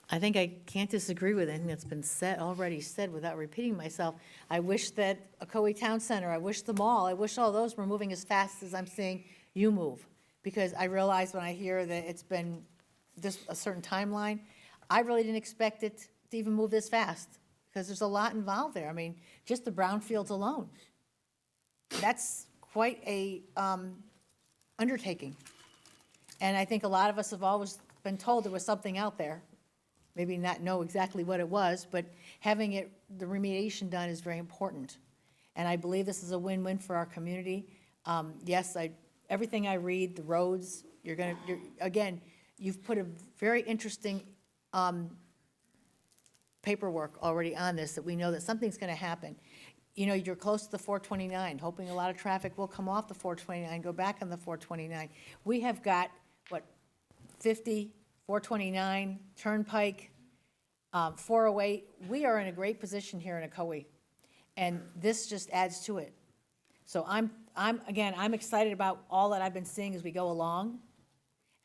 I think I can't disagree with anything that's been said, already said, without repeating myself. I wish that Ocoee Town Center, I wish the mall, I wish all those were moving as fast as I'm seeing you move. Because I realize when I hear that it's been this, a certain timeline, I really didn't expect it to even move this fast, because there's a lot involved there. I mean, just the brownfields alone. That's quite a undertaking. And I think a lot of us have always been told there was something out there. Maybe not know exactly what it was, but having it, the remediation done is very important. And I believe this is a win-win for our community. Yes, everything I read, the roads, again, you've put a very interesting paperwork already on this, that we know that something's gonna happen. You know, you're close to the 429, hoping a lot of traffic will come off the 429, go back on the 429. We have got, 50, 429, Turnpike, 408. We are in a great position here in Ocoee, and this just adds to it. So I'm excited about all that I've been seeing as we go along,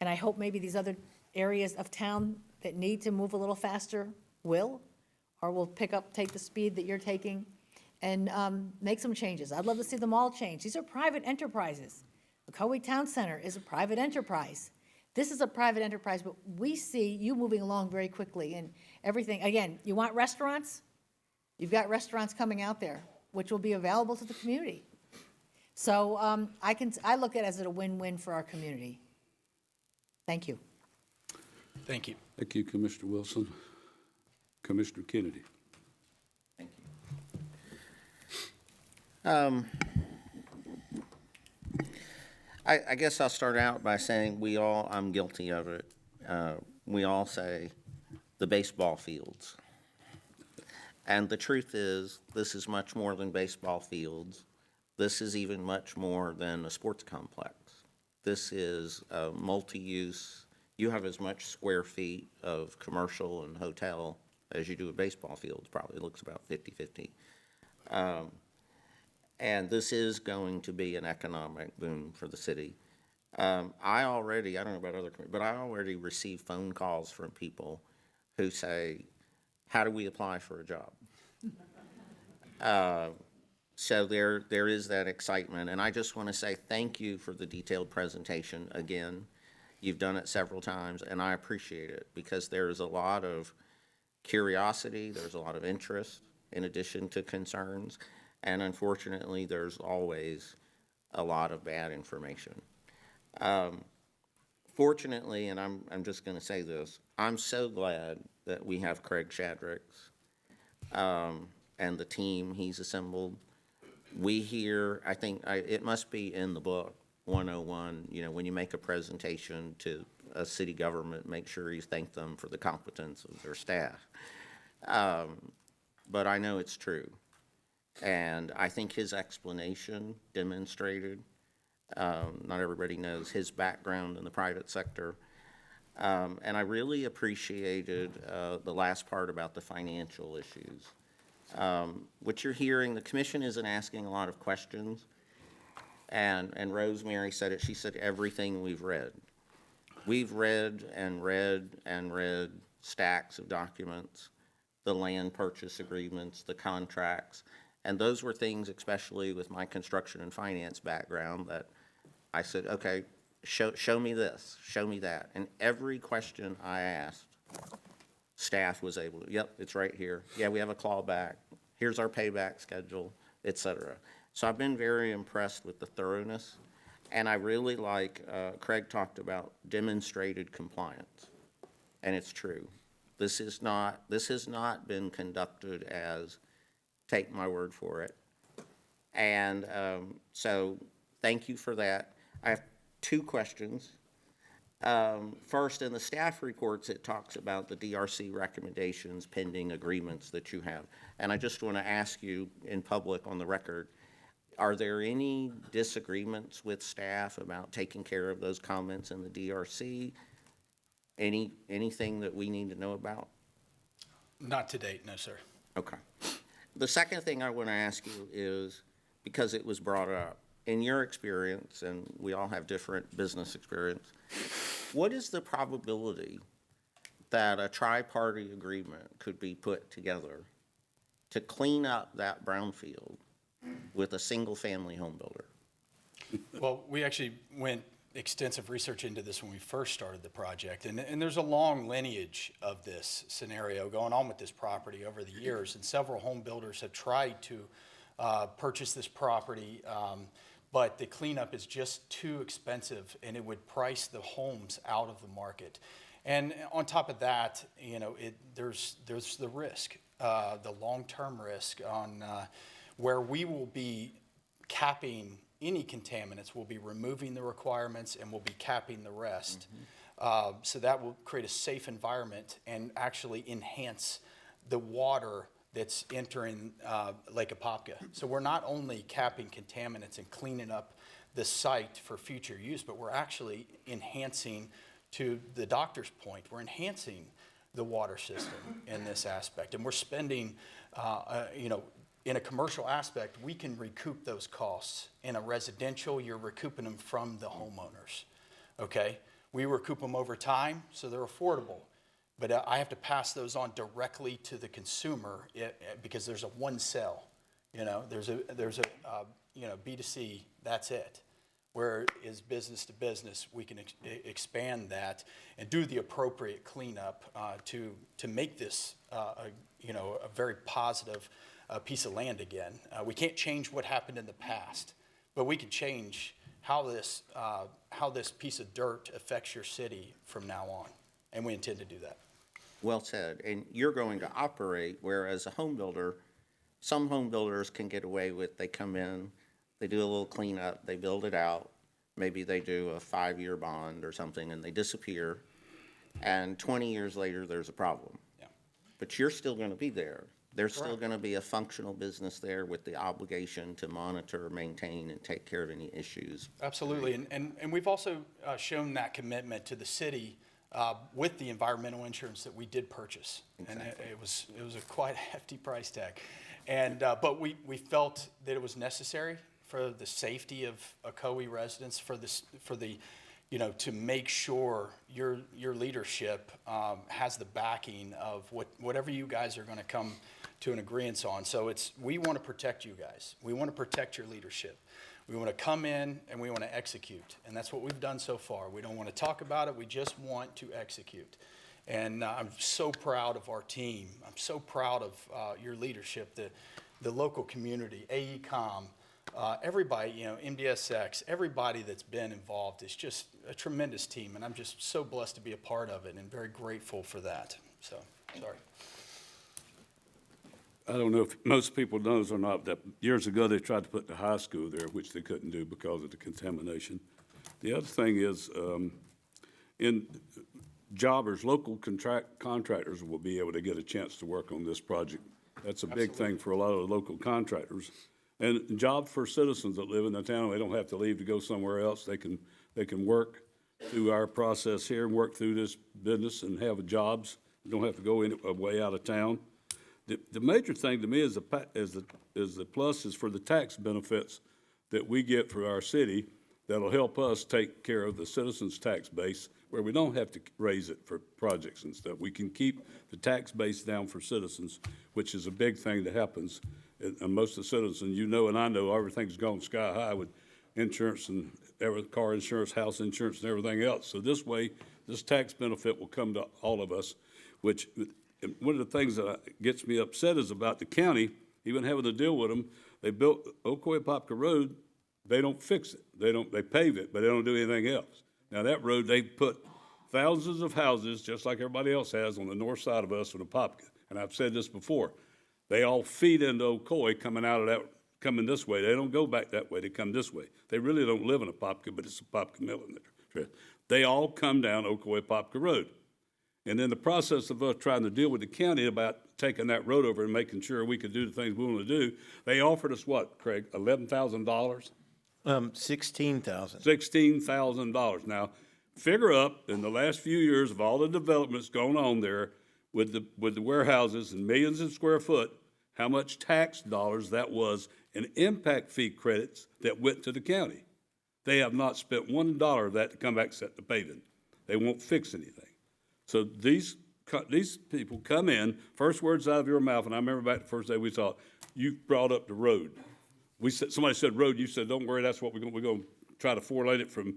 and I hope maybe these other areas of town that need to move a little faster will take the speed that you're taking and make some changes. I'd love to see them all change. These are private enterprises. Ocoee Town Center is a private enterprise. This is a private enterprise, but we see you moving along very quickly and everything. Again, you want restaurants? You've got restaurants coming out there, which will be available to the community. So I look at it as a win-win for our community. Thank you. Thank you. Thank you, Commissioner Wilson. Commissioner Kennedy. Thank you. I guess I'll start out by saying I'm guilty of it. We all say the baseball fields. And the truth is, this is much more than baseball fields. This is even much more than a sports complex. This is a multi-use. You have as much square feet of commercial and hotel as you do a baseball field. Probably looks about 50-50. And this is going to be an economic boom for the city. I don't know about other communities, but I already receive phone calls from people who say, how do we apply for a job? So there is that excitement. And I just want to say thank you for the detailed presentation again. You've done it several times, and I appreciate it because there's a lot of curiosity, there's a lot of interest in addition to concerns. And unfortunately, there's always a lot of bad information. Fortunately, and I'm just going to say this, I'm so glad that we have Craig Shadricks and the team he's assembled. We hear, I think it must be in the book 101, when you make a presentation to a city government, make sure you thank them for the competence of their staff. But I know it's true. And I think his explanation demonstrated, not everybody knows his background in the private sector. And I really appreciated the last part about the financial issues. What you're hearing, the commission isn't asking a lot of questions. And Rosemary said it, she said everything we've read. We've read and read and read stacks of documents, the land purchase agreements, the contracts. And those were things, especially with my construction and finance background, that I said, okay, show me this, show me that. And every question I asked, staff was able to, yep, it's right here. Yeah, we have a clawback. Here's our payback schedule, et cetera. So I've been very impressed with the thoroughness. And I really like, Craig talked about demonstrated compliance. And it's true. This has not been conducted as take my word for it. And so thank you for that. I have two questions. First, in the staff reports, it talks about the DRC recommendations pending agreements that you have. And I just want to ask you in public on the record, Are there any disagreements with staff about taking care of those comments in the DRC? Anything that we need to know about? Not to date, no, sir. Okay. The second thing I want to ask you is, because it was brought up, in your experience, and we all have different business experience, what is the probability that a tri-party agreement could be put together to clean up that brownfield with a single-family home builder? Well, we actually went extensive research into this when we first started the project, and there's a long lineage of this scenario going on with this property over the years, and several home builders have tried to purchase this property, but the cleanup is just too expensive, and it would price the homes out of the market. And on top of that, you know, there's the risk, the long-term risk on where we will be capping any contaminants. We'll be removing the requirements and we'll be capping the rest. So that will create a safe environment and actually enhance the water that's entering Lake Apopka. So we're not only capping contaminants and cleaning up the site for future use, but we're actually enhancing, to the doctor's point, we're enhancing the water system in this aspect. And we're spending, you know, in a commercial aspect, we can recoup those costs. In a residential, you're recouping them from the homeowners, okay? We recoup them over time, so they're affordable. But I have to pass those on directly to the consumer because there's a one sell, you know? There's a you know, B2C, that's it. Where is business to business, we can expand that and do the appropriate cleanup to make this, you know, a very positive piece of land again. We can't change what happened in the past, but we can change how this piece of dirt affects your city from now on, and we intend to do that. Well said. And you're going to operate, whereas a home builder, some home builders can get away with, they come in, they do a little cleanup, they build it out, maybe they do a 5-year bond or something, and they disappear, and 20 years later, there's a problem. Yeah. But you're still going to be there. There's still going to be a functional business there with the obligation to monitor, maintain, and take care of any issues. Absolutely, and we've also shown that commitment to the city with the environmental insurance that we did purchase. Exactly. And it was a quite hefty price tag. And, but we felt that it was necessary for the safety of Ocoee residents, for the, you know, to make sure your leadership has the backing of whatever you guys are going to come to an agreement on. So we want to protect you guys. We want to protect your leadership. We want to come in and we want to execute. And that's what we've done so far. We don't want to talk about it. We just want to execute. And I'm so proud of our team. I'm so proud of your leadership, the local community, AECOM, everybody, you know, MDSX, everybody that's been involved is just a tremendous team. And I'm just so blessed to be a part of it and very grateful for that. So, sorry. I don't know if most people knows or not that years ago they tried to put the high school there, which they couldn't do because of the contamination. The other thing is, in jobbers, local contractors will be able to get a chance to work on this project. That's a big thing for a lot of the local contractors. And job for citizens that live in the town, they don't have to leave to go somewhere else. They can work through our process here and work through this business and have jobs. They don't have to go way out of town. The major thing to me is the plus is for the tax benefits that we get for our city that'll help us take care of the citizens' tax base where we don't have to raise it for projects and stuff. We can keep the tax base down for citizens, which is a big thing that happens. And most of the citizens, you know, and I know, everything's gone sky high with insurance and car insurance, house insurance, and everything else. So this way, this tax benefit will come to all of us, which one of the things that gets me upset is about the county, even having to deal with them. They built Ocoee-Apopka Road, they don't fix it. They pave it, but they don't do anything else. Now that road, they put thousands of houses, just like everybody else has, on the north side of us in Apopka. And I've said this before. They all feed into Ocoee coming this way. They don't go back that way, they come this way. They really don't live in Apopka, but it's Apopka Mill in there. They all come down Ocoee-Apopka Road. And in the process of us trying to deal with the county about taking that road over and making sure we could do the things we want to do, they offered us what, Craig, $11,000? 16,000. $16,000. Now, figure up in the last few years of all the developments going on there with the warehouses and millions of square foot, how much tax dollars that was in impact fee credits that went to the county. They have not spent $1 of that to come back and set the paving. They won't fix anything. So these people come in, first words out of your mouth, and I remember back the first day we talked, you brought up the road. Somebody said road, you said, don't worry, that's what we're going to try to 4-lane it from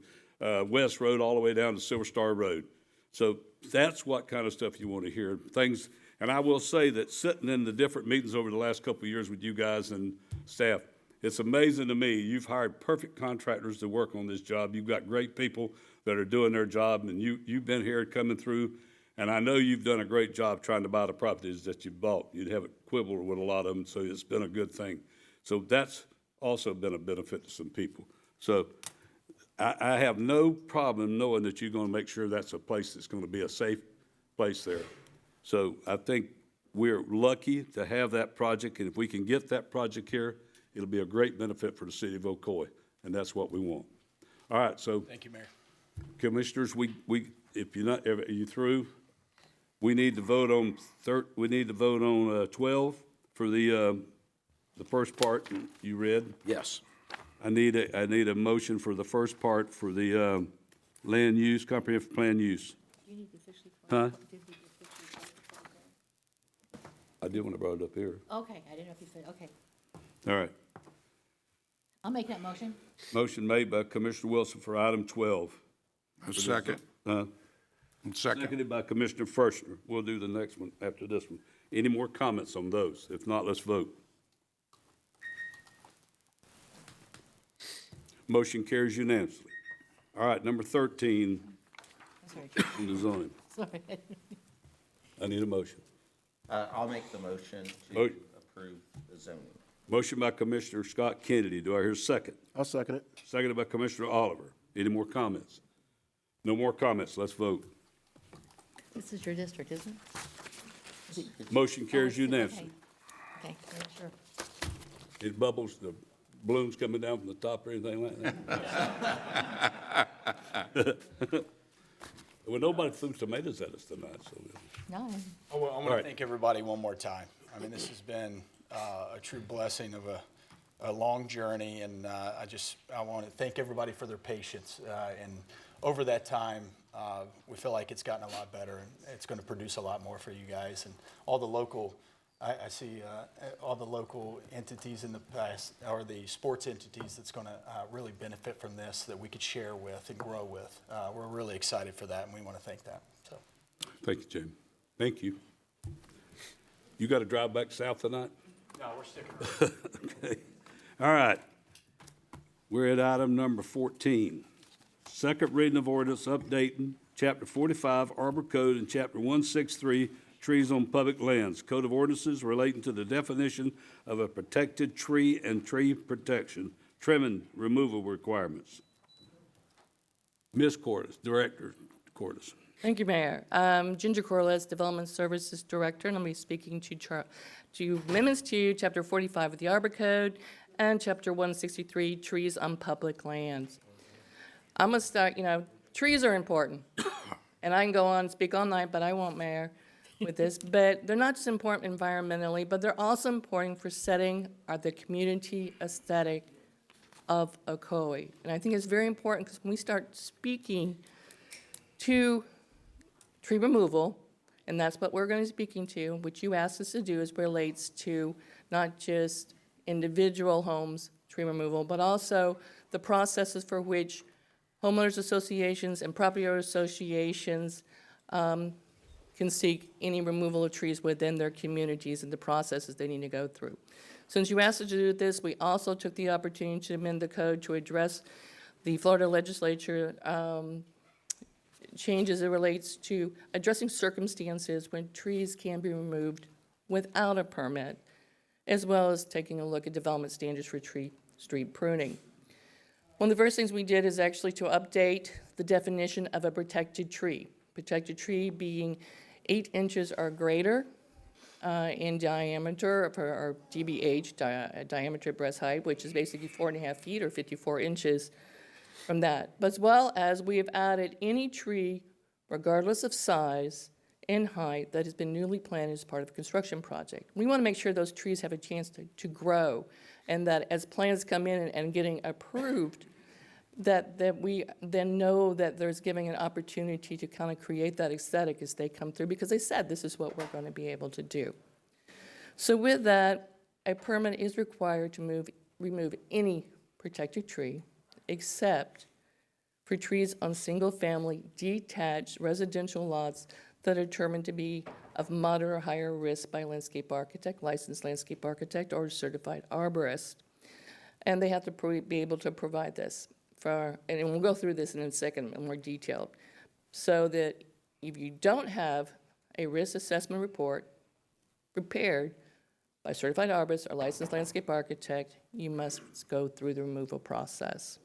West Road all the way down to Silver Star Road. So that's what kind of stuff you want to hear. Things, and I will say that sitting in the different meetings over the last couple of years with you guys and staff, it's amazing to me. You've hired perfect contractors to work on this job. You've got great people that are doing their job, and you've been here coming through, and I know you've done a great job trying to buy the properties that you bought. You haven't quibbled with a lot of them, so it's been a good thing. So that's also been a benefit to some people. So I have no problem knowing that you're going to make sure that's a place that's going to be a safe place there. So I think we're lucky to have that project, and if we can get that project here, it'll be a great benefit for the city of Ocoee, and that's what we want. All right, so. Thank you, Mayor. Commissioners, if you're not, are you through? We need to vote on 12 for the first part you read. Yes. I need a motion for the first part for the land use, comprehensive plan use. Huh? I did when I brought it up here. Okay, I didn't know if you said, okay. All right. I'll make that motion. Motion made by Commissioner Wilson for item 12. A second. Second. Seconded by Commissioner Fershner. We'll do the next one after this one. Any more comments on those? If not, let's vote. Motion carries unanimously. All right, number 13 in the zoning. Sorry. I need a motion. I'll make the motion Oh. to approve the zoning. Motion by Commissioner Scott Kennedy. Do I hear a second? I'll second it. Seconded by Commissioner Oliver. Any more comments? No more comments. Let's vote. This is your district, isn't it? Motion carries unanimously. Okay, sure. It bubbles, the balloons coming down from the top or anything like that? Well, nobody threw tomatoes at us tonight, so. No. I want right. to thank everybody one more time. I mean, this has been a true blessing of a long journey, and I want to thank everybody for their patience. And over that time, we feel like it's gotten a lot better, and it's going to produce a lot more for you guys and all the local. I see all the local entities in the past, or the sports entities that's going to really benefit from this, that we could share with and grow with. We're really excited for that, and we want to thank that. So, Thank you, Jim. Thank you. You got to drive back south tonight? no, we're sticking. Okay. All right. We're at item number 14. Second reading of ordinance updating Chapter 45 Arbor Code and Chapter 163 Trees on Public Lands. Code of Ordinances relating to the definition of a protected tree and tree protection, trimming removal requirements. Ms. Cordes, Director Cordes. Thank you, Mayor. Ginger Corliss, Development Services Director, and I'll be speaking to amendments to Chapter 45 of the Arbor Code and Chapter 163, Trees on Public Lands. I'm going to start, trees are important. And I can go on and speak all night, but I won't, Mayor, with this. But they're not just important environmentally, but they're also important for setting the community aesthetic of Ocoee. And I think it's very important because when we start speaking to tree removal, and that's what we're going to be speaking to, which you asked us to do, is relates to not just individual homes tree removal, but also the processes for which homeowners associations and property owner associations can seek any removal of trees within their communities and the processes they need to go through. Since you asked us to do this, we also took the opportunity to amend the code to address the Florida legislature changes it relates to addressing circumstances when trees can be removed without a permit, as well as taking a look at development standards for street pruning. One of the first things we did is actually to update the definition of a protected tree. protected tree being 8 inches or greater in diameter, or DBH, diameter breast height, which is basically 4.5 feet or 54 inches from that. But as well as we have added any tree, regardless of size and height, that has been newly planted as part of a construction project. We want to make sure those trees have a chance to grow, and that as plans come in and getting approved, that we then know that there's giving an opportunity to kind of create that aesthetic as they come through, because they said this is what we're going to be able to do. So with that, a permit is required to remove any protected tree except for trees on single-family detached residential lots that are determined to be of moderate or higher risk by landscape architect, licensed landscape architect, or certified arborist. And they have to be able to provide this. And we'll go through this in a second in more detail, so that if you don't have a risk assessment report prepared by a certified arborist or licensed landscape architect, you must go through the removal process.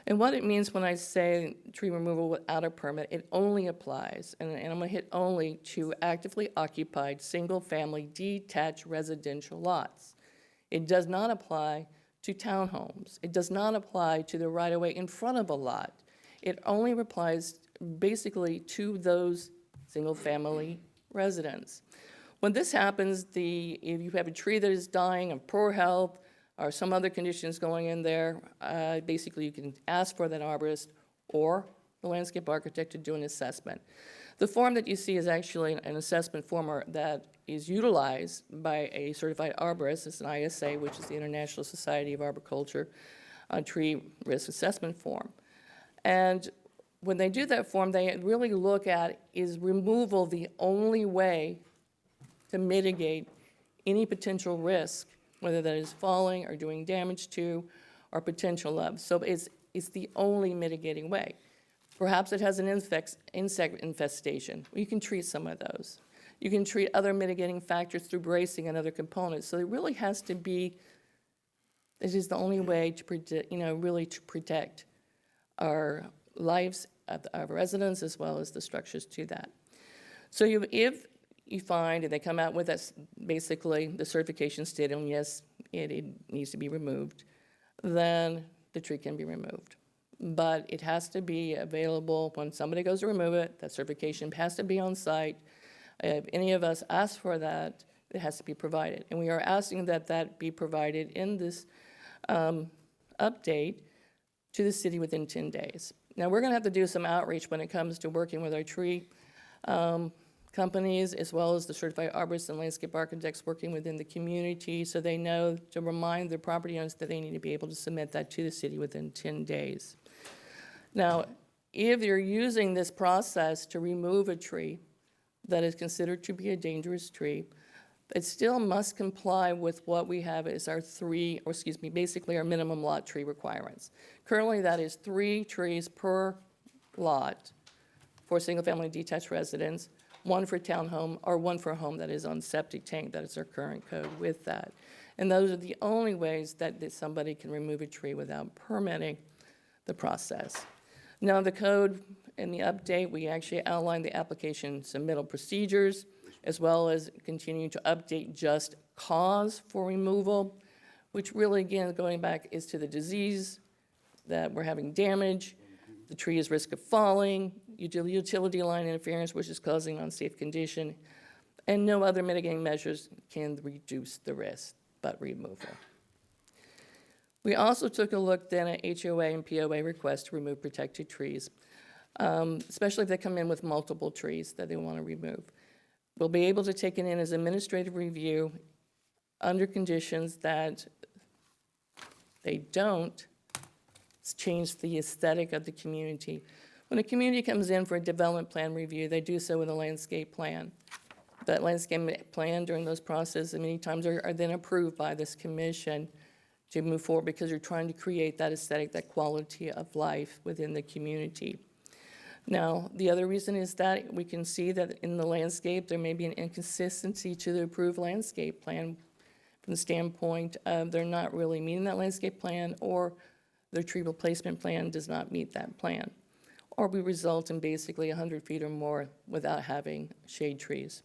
And what it means when I say tree removal without a permit, it only applies, and I'm going to hit only, to actively occupied single-family detached residential lots. It does not apply to townhomes. It does not apply to the right-of-way in front of a lot. It only applies basically to those single-family residents. When this happens, if you have a tree that is dying of poor health or some other conditions going in there, basically you can ask for that arborist or the landscape architect to do an assessment. The form that you see is actually an assessment form that is utilized by a certified arborist. It's an ISA, which is the International Society of Arboriculture, tree risk assessment form. And when they do that form, they really look at, is removal the only way to mitigate any potential risk, whether that is falling or doing damage to or potential of. So it's the only mitigating way. Perhaps it has an insect infestation. You can treat some of those. You can treat other mitigating factors through bracing and other components. So it really has to be, it is the only way to predict, really to protect our lives of our residents as well as the structures to that. So if you find, and they come out with us, basically the certification stating, yes, it needs to be removed, then the tree can be removed. But it has to be available when somebody goes to remove it. That certification has to be on site. If any of us ask for that, it has to be provided. And we are asking that that be provided in this update to the city within 10 days. Now, we're going to have to do some outreach when it comes to working with our tree companies, as well as the certified arborists and landscape architects working within the community, so they know to remind their property owners that they need to be able to submit that to the city within 10 days. Now, if you're using this process to remove a tree that is considered to be a dangerous tree, it still must comply with what we have as our basically our minimum lot tree requirements. Currently, that is 3 trees per lot for single-family detached residence, 1 for townhome, or 1 for a home that is on septic tank. That is our current code with that. And those are the only ways that somebody can remove a tree without permitting the process. Now, the code in the update, we actually outline the application submittal procedures, as well as continue to update just cause for removal, which really, again, going back is to the disease, that we're having damage, the tree is risk of falling, utility line interference, which is causing unsafe condition, and no other mitigating measures can reduce the risk but removal. We also took a look then at HOA and POA requests to remove protected trees, especially if they come in with multiple trees that they want to remove. We'll be able to take it in as administrative review under conditions that they don't change the aesthetic of the community. When a community comes in for a development plan review, they do so with a landscape plan. That landscape plan during those processes many times are then approved by this commission to move forward, because you're trying to create that aesthetic, that quality of life within the community. Now, the other reason is that we can see that in the landscape, there may be an inconsistency to the approved landscape plan from the standpoint of they're not really meeting that landscape plan, or their tree replacement plan does not meet that plan. or we result in basically 100 feet or more without having shade trees.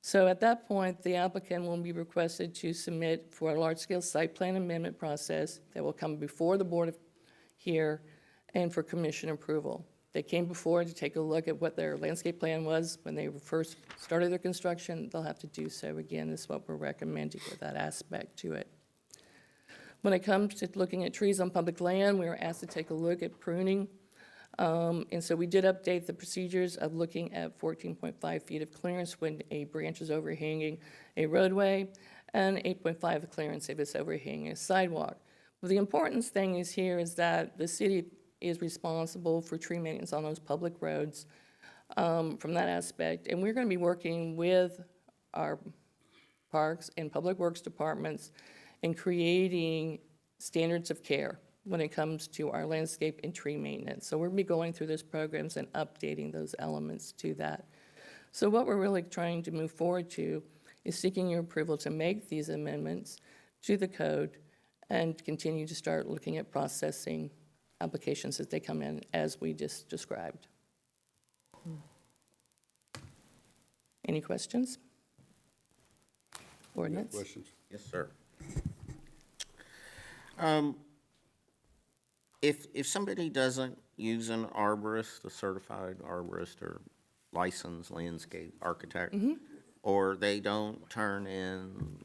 So at that point, the applicant will be requested to submit for a large-scale site plan amendment process that will come before the board here and for commission approval. They came before to take a look at what their landscape plan was when they first started their construction. They'll have to do so again. This is what we're recommending with that aspect to it. When it comes to looking at trees on public land, we were asked to take a look at pruning. And so we did update the procedures of looking at 14.5 feet of clearance when a branch is overhanging a roadway, and 8.5 of clearance if it's overhanging a sidewalk. But the important thing is here is that the city is responsible for tree maintenance on those public roads from that aspect. And we're going to be working with our parks and public works departments in creating standards of care when it comes to our landscape and tree maintenance. So we'll be going through those programs and updating those elements to that. So what we're really trying to move forward to is seeking your approval to make these amendments to the code and continue to start looking at processing applications as they come in, as we just described. Any questions? Ordinance? Questions? Yes, sir. If somebody doesn't use an arborist, a certified arborist or licensed landscape architect, or they don't turn in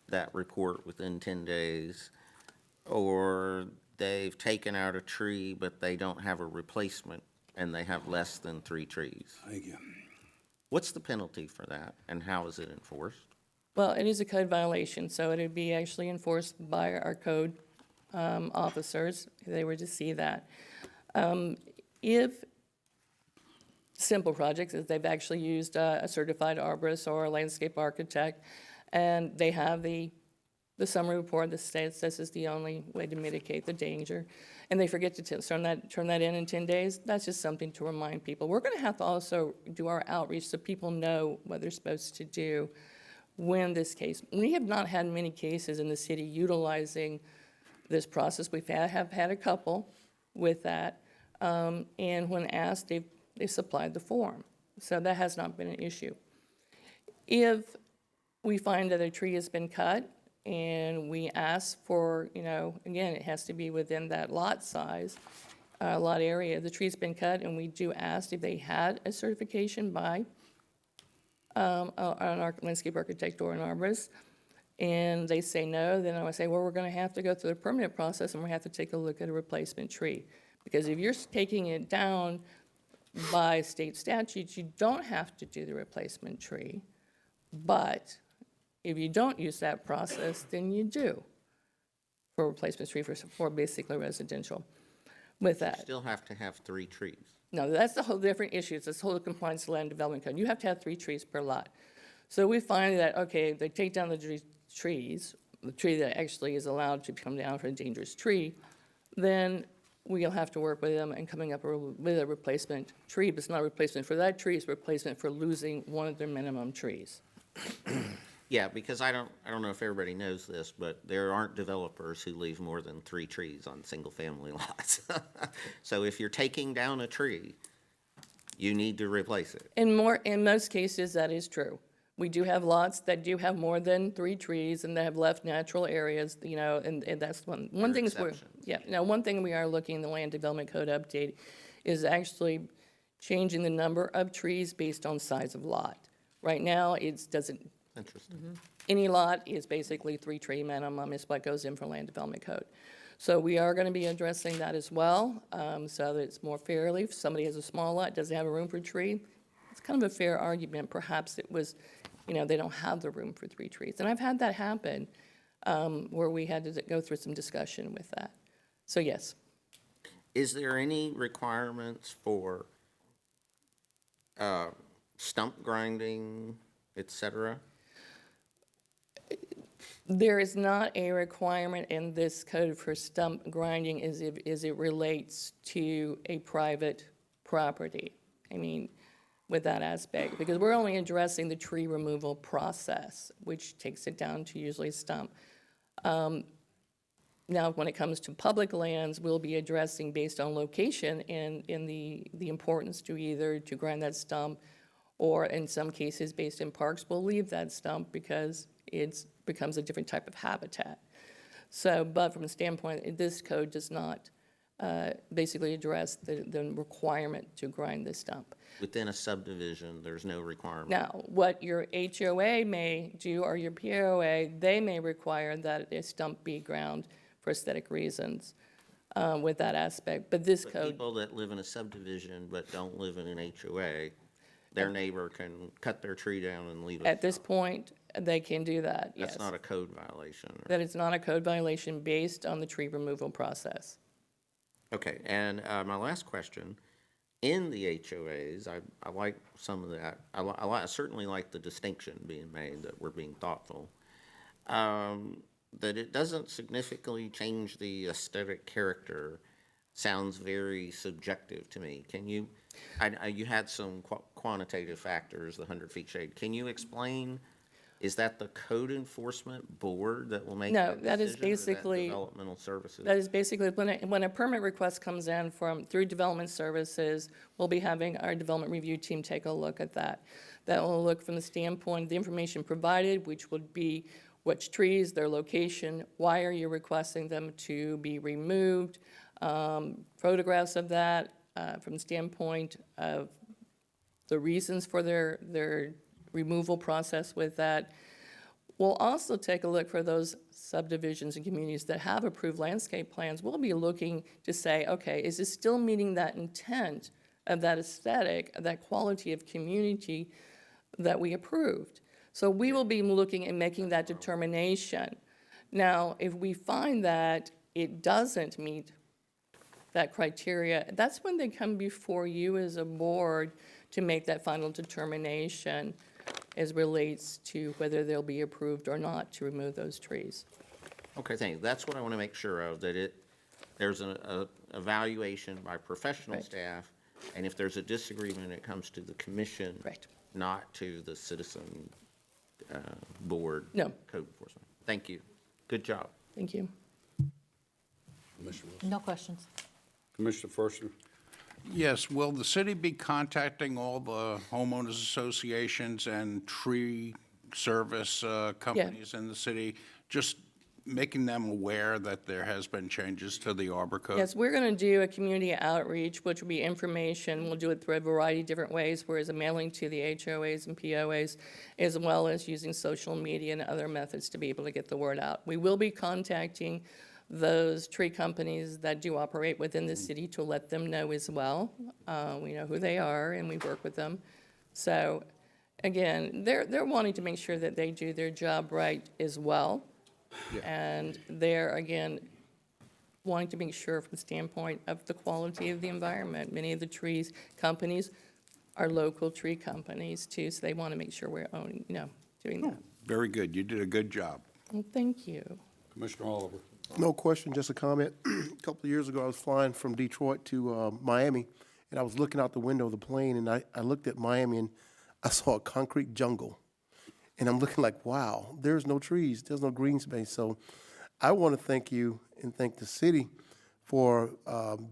that report within 10 days, or they've taken out a tree but they don't have a replacement and they have less than 3 trees. Thank you. What's the penalty for that and how is it enforced? Well, it is a code violation, so it would be actually enforced by our code officers if they were to see that. If simple projects, if they've actually used a certified arborist or a landscape architect, and they have the summary report that states this is the only way to mitigate the danger, and they forget to turn that in 10 days, that's just something to remind people. We're going to have to also do our outreach so people know what they're supposed to do when this case. We have not had many cases in the city utilizing this process. We have had a couple with that, and when asked, they've supplied the form. So that has not been an issue. If we find that a tree has been cut and we ask for, again, it has to be within that lot size, lot area. The tree's been cut, and we do ask if they had a certification by an landscape architect or an arborist, and they say no, then I would say, well, we're going to have to go through the permanent process, and we have to take a look at a replacement tree. Because if you're taking it down by state statutes, you don't have to do the replacement tree. But if you don't use that process, then you do for a replacement tree for basically residential with that. You still have to have 3 trees. No, that's a whole different issue. It's this whole compliance to land development code. You have to have 3 trees per lot. So we find that, okay, they take down the trees, the tree that actually is allowed to come down for a dangerous tree, then we'll have to work with them and coming up with a replacement tree. But it's not a replacement for that tree, it's a replacement for losing one of their minimum trees. Yeah, because I don't know if everybody knows this, but there aren't developers who leave more than 3 trees on single-family lots. So if you're taking down a tree, you need to replace it. In most cases, that is true. We do have lots that do have more than 3 trees and that have left natural areas, and that's one thing is one thing we are looking in the land development code update is actually changing the number of trees based on size of lot. Right now, it doesn't. Interesting. Any lot is basically 3 tree minimum is what goes in for land development code. So we are going to be addressing that as well, so that it's more fairly. If somebody has a small lot, doesn't have a room for a tree, it's kind of a fair argument. Perhaps it was, they don't have the room for 3 trees. And I've had that happen where we had to go through some discussion with that. So yes. Is there any requirements for stump grinding, et cetera? There is not a requirement in this code for stump grinding as it relates to a private property. I mean, with that aspect, because we're only addressing the tree removal process, which takes it down to usually a stump. Now, when it comes to public lands, we'll be addressing based on location and the importance to either to grind that stump, or in some cases, based in parks, we'll leave that stump because it becomes a different type of habitat. So, but from a standpoint, this code does not basically address the requirement to grind the stump. Within a subdivision, there's no requirement. Now, what your HOA may do, or your POA, they may require that a stump be ground for aesthetic reasons with that aspect, but this But code, people that live in a subdivision but don't live in an HOA, their neighbor can cut their tree down and leave it. at this point, they can do that, yes. That's not a code violation. That it's not a code violation based on the tree removal process. Okay, and my last question, in the HOAs, I like some of that. I certainly like the distinction being made that we're being thoughtful. That it doesn't significantly change the aesthetic character sounds very subjective to me. Can you, you had some quantitative factors, the 100 feet shade. Can you explain, is that the code enforcement board that will make No, that that is decision, or is that basically- developmental services? That is basically, when a permit request comes in through Development Services, we'll be having our development review team take a look at that. That will look from the standpoint of the information provided, which would be which trees, their location, why are you requesting them to be removed, photographs of that from the standpoint of the reasons for their removal process with that. We'll also take a look for those subdivisions and communities that have approved landscape plans. We'll be looking to say, okay, is this still meeting that intent of that aesthetic, of that quality of community that we approved? So we will be looking and making that determination. Now, if we find that it doesn't meet that criteria, that's when they come before you as a board to make that final determination as relates to whether they'll be approved or not to remove those trees. Okay, thank you. That's what I want to make sure of, that there's an evaluation by professional Right. staff, and if there's a disagreement, it comes to the commission. Right. Not to the citizen board. No. Code enforcement. Thank you. Good job. Thank you. Commissioner Wilson. No questions. Commissioner Forstner. Yes, will the city be contacting all the homeowners associations and tree service companies in the city, just making them aware that there has been changes to the Arbor Code? Yes, we're going to do a community outreach, which will be information. We'll do it through a variety of different ways, whereas a mailing to the HOAs and POAs, as well as using social media and other methods to be able to get the word out. We will be contacting those tree companies that do operate within the city to let them know as well. We know who they are, and we work with them. So, again, they're wanting to make sure that they do their job right as well. Yeah. And they're, again, wanting to make sure from the standpoint of the quality of the environment. Many of the trees companies are local tree companies too, so they want to make sure we're owning, doing that. Very good. You did a good job. Well, thank you. Commissioner Oliver. No question, just a comment. A couple of years ago, I was flying from Detroit to Miami, and I was looking out the window of the plane, and I looked at Miami, and I saw a concrete jungle. And I'm looking like, wow, there's no trees, there's no green space. So I want to thank you and thank the city for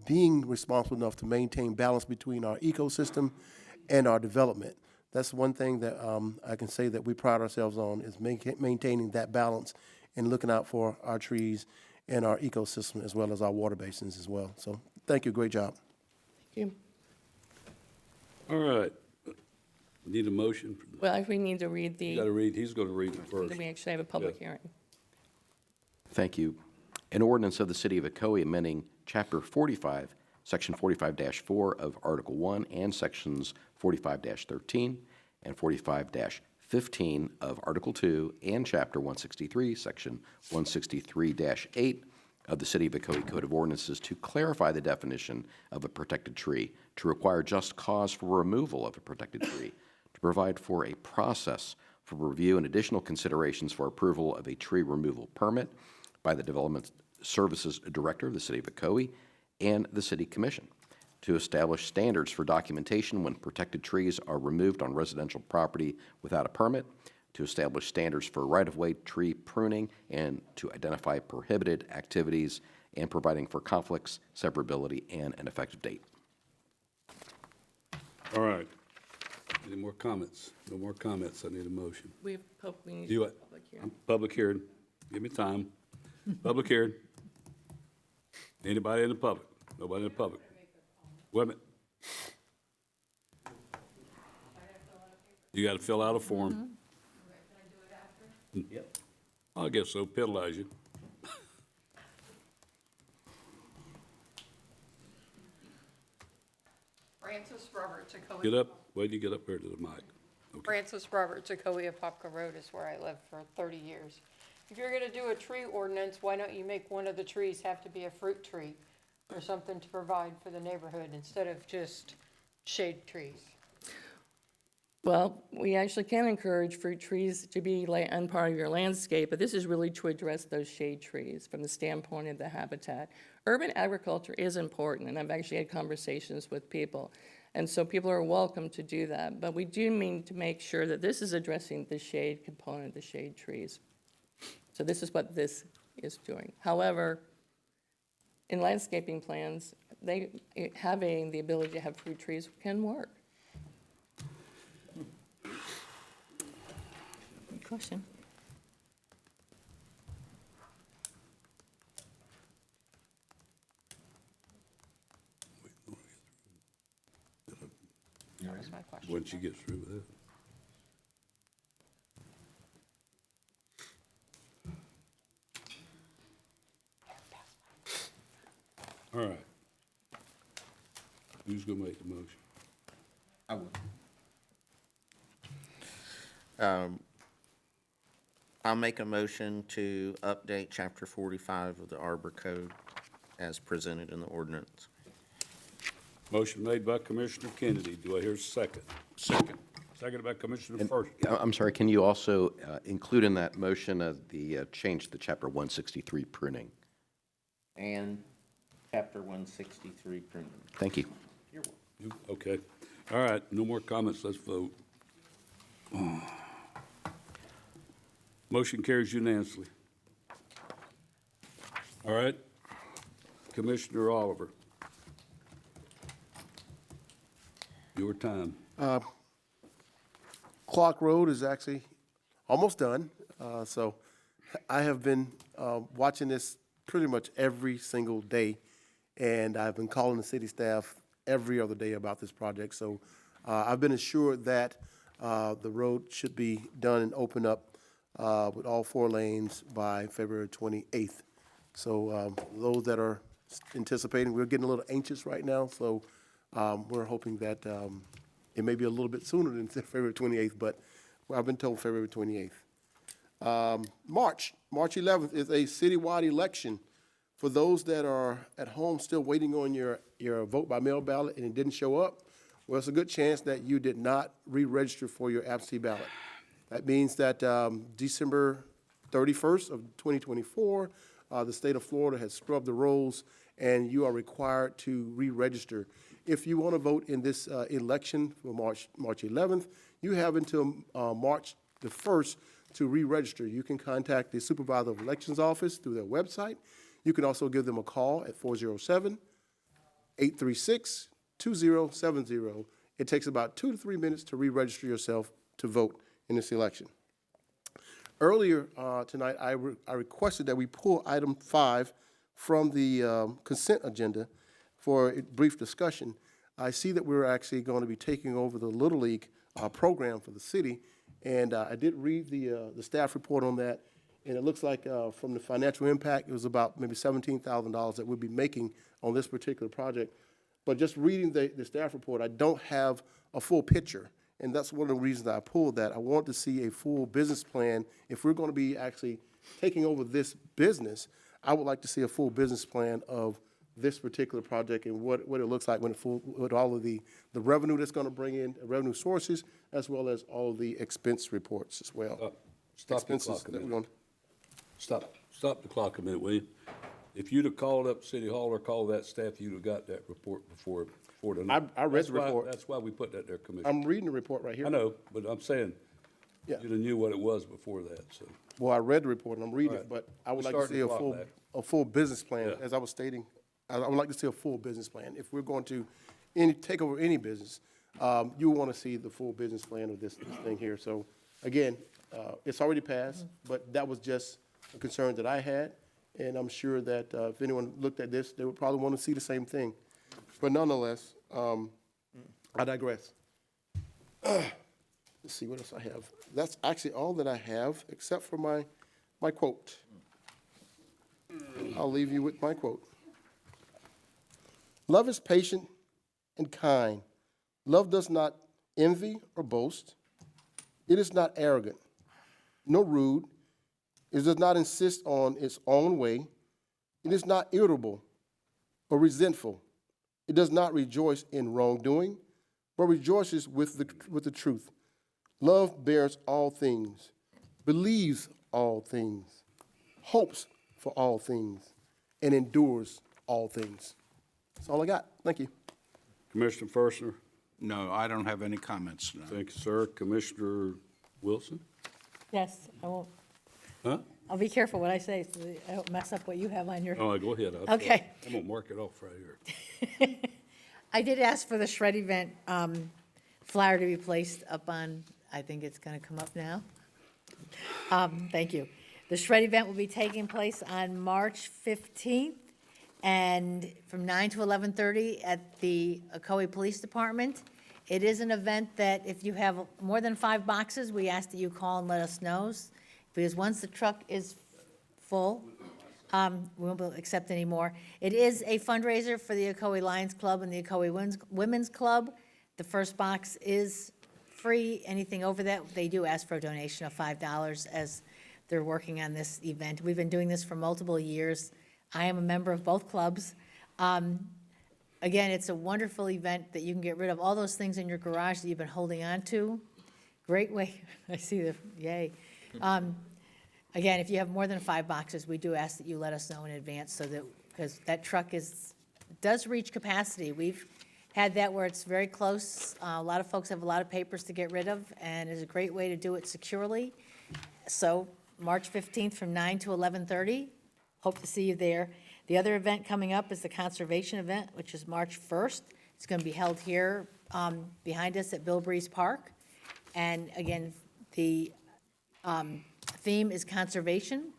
being responsible enough to maintain balance between our ecosystem and our development. That's one thing that I can say that we pride ourselves on, is maintaining that balance and looking out for our trees and our ecosystem as well as our water basins as well. So thank you, great job. Thank you. All right. Need a motion? Well, if we need to read You got to read, he's going to read it first. then we actually have a public Yeah. hearing. Thank you. An ordinance of the City of Ocoee amending Chapter 45, Section 45-4 of Article 1 and Sections 45-13 and 45-15 of Article 2 and Chapter 163, Section 163-8 of the City of Ocoee Code of Ordinances to clarify the definition of a protected tree, to require just cause for removal of a protected tree, to provide for a process for review and additional considerations for approval of a tree removal permit by the Development Services Director of the City of Ocoee and the City Commission, to establish standards for documentation when protected trees are removed on residential property without a permit, to establish standards for right-of-way tree pruning and to identify prohibited activities and providing for conflicts, severability, and an effective date. All right. Any more comments? No more comments. I need a motion. We need You a what? public hearing. Public hearing. Give me time. Public hearing. Anybody in the public? Nobody in the public? Wait a minute. You got to fill out a form. Yep. I guess so. Penalize you. Francis Roberts, Ocoee. Get up. Wait till you get up here to the mic. Francis Roberts, Ocoee, Apopka Road is where I lived for 30 years. If you're gonna do a tree ordinance, why don't you make one of the trees have to be a fruit tree or something to provide for the neighborhood instead of just shade trees? Well, we actually can encourage fruit trees to be part of your landscape, but this is really to address those shade trees from the standpoint of the habitat. Urban agriculture is important, and I've actually had conversations with people. And so people are welcome to do that, but we do mean to make sure that this is addressing the shade component, the shade trees. So this is what this is doing. However, in landscaping plans, having the ability to have fruit trees can work. Good question. That was my question. Once you get through with that. All right. Who's gonna make the motion? I will. I'll make a motion to update Chapter 45 of the Arbor Code as presented in the ordinance. Motion made by Commissioner Kennedy. Do I hear a second? Second. Seconded by Commissioner First. I'm sorry, can you also include in that motion the change to Chapter 163 pruning? And Chapter 163 pruning. Thank you. You're welcome. Okay. All right, no more comments. Let's vote. Motion carries unanimously. All right. Commissioner Oliver. Your time. Clark Road is actually almost done. So I have been watching this pretty much every single day, and I've been calling the city staff every other day about this project. So I've been assured that the road should be done and open up with all 4 lanes by February 28th. So those that are anticipating, we're getting a little anxious right now, so we're hoping that it may be a little bit sooner than February 28th, but I've been told February 28th. March 11th is a citywide election. For those that are at home still waiting on your vote by mail ballot and it didn't show up, well, it's a good chance that you did not re-register for your absentee ballot. That means that December 31st of 2024, the state of Florida has scrubbed the rolls and you are required to re-register. If you want to vote in this election for March 11th, you have until March the 1st to re-register. You can contact the Supervisor of Elections Office through their website. You can also give them a call at 407-836-2070. It takes about 2 to 3 minutes to re-register yourself to vote in this election. Earlier tonight, I requested that we pull item 5 from the consent agenda for a brief discussion. I see that we're actually going to be taking over the Little League program for the city, and I did read the staff report on that, and it looks like from the financial impact, it was about maybe $17,000 that we'll be making on this particular project. But just reading the staff report, I don't have a full picture, and that's one of the reasons I pulled that. I want to see a full business plan. If we're going to be actually taking over this business, I would like to see a full business plan of this particular project and what it looks like with all of the revenue that's going to bring in, revenue sources, as well as all of the expense reports as well. Stop the clock a minute. Stop the clock a minute, will you? If you'd have called up City Hall or called that staff, you'd have got that report before tonight. I read the report. That's why we put that there, Commissioner. I'm reading the report right here. I know, but I'm saying, Yeah. You'd have knew what it was before that, so. Well, I read the report and I'm reading All it, right. but I would We're like to starting see the a clock back. full business plan, Yeah. as I was stating. I would like to see a full business plan. If we're going to take over any business, you want to see the full business plan of this thing here. So again, it's already passed, but that was just a concern that I had. And I'm sure that if anyone looked at this, they would probably want to see the same thing. But nonetheless, I digress. Let's see what else I have. That's actually all that I have, except for my quote. I'll leave you with my quote. Love is patient and kind. Love does not envy or boast. It is not arrogant, nor rude. It does not insist on its own way. It is not irritable or resentful. It does not rejoice in wrongdoing, but rejoices with the truth. Love bears all things, believes all things, hopes for all things, and endures all things. That's all I got. Thank you. Commissioner Ferstner? No, I don't have any comments tonight. Thank you, sir. Commissioner Wilson? Yes, I won't, Huh? I'll be careful what I say, so that I don't mess up what you have on your. Oh, go ahead. Okay. I'm gonna mark it off right here. I did ask for the shred event flyer to be placed up on, I think it's going to come up now. Thank you. The shred event will be taking place on March 15th, and from 9 to 11:30 at the Ocoee Police Department. It is an event that if you have more than 5 boxes, we ask that you call and let us know, because once the truck is full, we won't be able to accept any more. It is a fundraiser for the Ocoee Lions Club and the Ocoee Women's Club. The first box is free. Anything over that, they do ask for a donation of $5 as they're working on this event. We've been doing this for multiple years. I am a member of both clubs. Again, it's a wonderful event that you can get rid of all those things in your garage that you've been holding on to. Great way, I see the, yay. Again, if you have more than 5 boxes, we do ask that you let us know in advance so that, because that truck does reach capacity. We've had that where it's very close. A lot of folks have a lot of papers to get rid of, and it's a great way to do it securely. So March 15th from 9 to 11:30. Hope to see you there. The other event coming up is the conservation event, which is March 1st. It's going to be held here behind us at Bill Breeze Park. And again, the theme is conservation.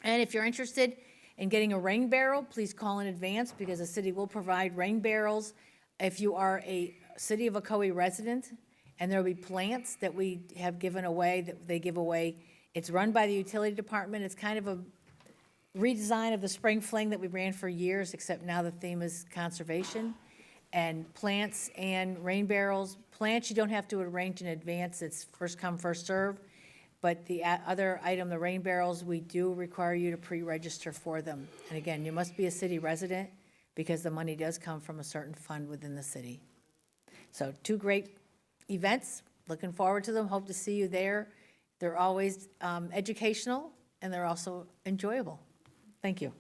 And if you're interested in getting a rain barrel, please call in advance, because the city will provide rain barrels. If you are a City of Ocoee resident, and there will be plants that we have given away, that they give away. It's run by the utility department. It's kind of a redesign of the spring fling that we ran for years, except now the theme is conservation. And plants and rain barrels. Plants, you don't have to arrange in advance. It's first come, first serve. But the other item, the rain barrels, we do require you to pre-register for them. And again, you must be a city resident, because the money does come from a certain fund within the city. So 2 great events. Looking forward to them. Hope to see you there. They're always educational, and they're also enjoyable. Thank you.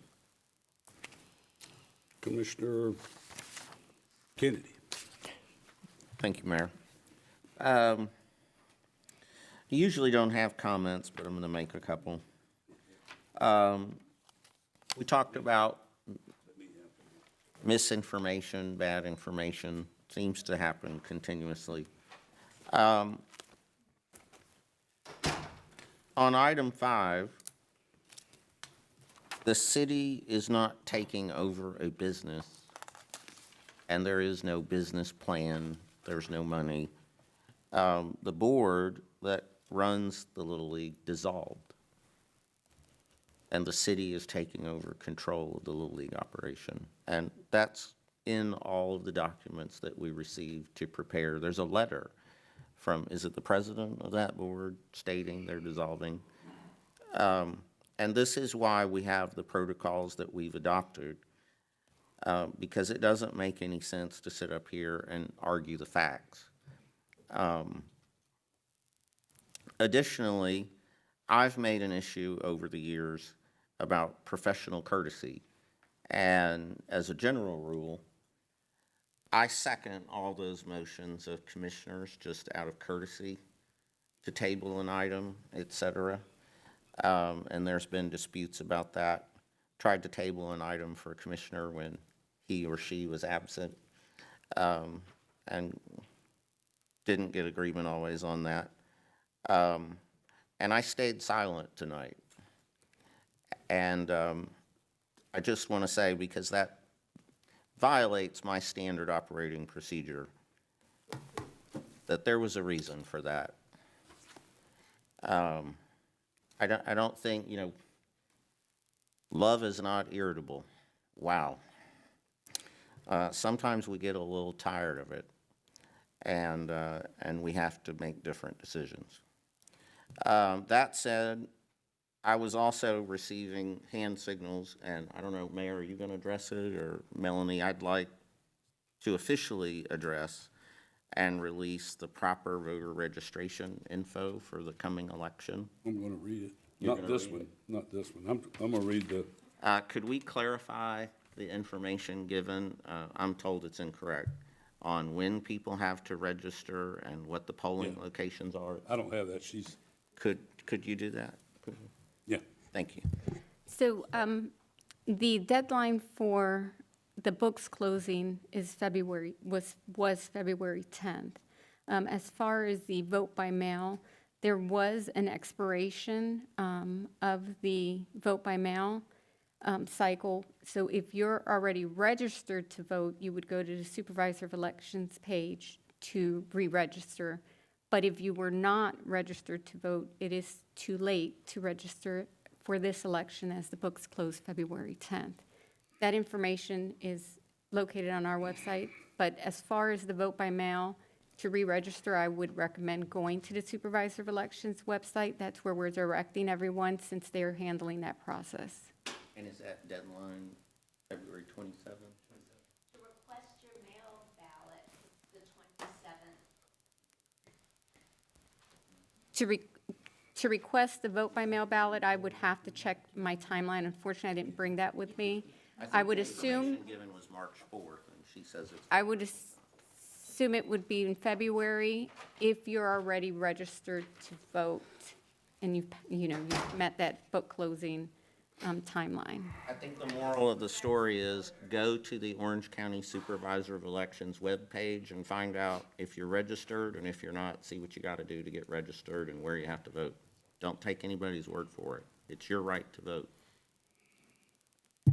Commissioner Kennedy. Thank you, Mayor. I usually don't have comments, but I'm going to make a couple. We talked about misinformation, bad information, seems to happen continuously. On item 5, the city is not taking over a business, and there is no business plan, there's no money. The board that runs the Little League dissolved, and the city is taking over control of the Little League operation. And that's in all of the documents that we received to prepare. There's a letter from, is it the president of that board, stating they're dissolving? And this is why we have the protocols that we've adopted, because it doesn't make any sense to sit up here and argue the facts. Additionally, I've made an issue over the years about professional courtesy. And as a general rule, I second all those motions of commissioners just out of courtesy. to table an item, et cetera. And there's been disputes about that. Tried to table an item for a commissioner when he or she was absent, and didn't get agreement always on that. And I stayed silent tonight. And I just want to say, because that violates my standard operating procedure, that there was a reason for that. I don't think, love is not irritable. Wow. Sometimes we get a little tired of it, and we have to make different decisions. That said, I was also receiving hand signals, and I don't know, Mayor, are you going to address it, or Melanie? I'd like to officially address and release the proper voter registration info for the coming election. I'm going to read it. You're Not gonna this read one, it? not this one. I'm going to read the, Could we clarify the information given, I'm told it's incorrect, on when people have to register and what the polling locations are? I don't have that. She's, Could you do that? yeah. Thank you. So the deadline for the books closing is was February 10th. As far as the vote by mail, there was an expiration of the vote by mail cycle. So if you're already registered to vote, you would go to the Supervisor of Elections page to re-register. But if you were not registered to vote, it is too late to register for this election, as the books close February 10th. That information is located on our website, but as far as the vote by mail, to re-register, I would recommend going to the Supervisor of Elections website. That's where we're directing everyone, since they're handling that process. And is that deadline February 27th? To request your mail ballot, the 27th. To request the vote by mail ballot, I would have to check my timeline. Unfortunately, I didn't bring that with me. I would assume, Given was March 4th, and she says it's. I would assume it would be in February if you're already registered to vote and you've met that book closing timeline. I think the moral of the story is go to the Orange County Supervisor of Elections webpage and find out if you're registered, and if you're not, see what you got to do to get registered and where you have to vote. Don't take anybody's word for it. It's your right to vote.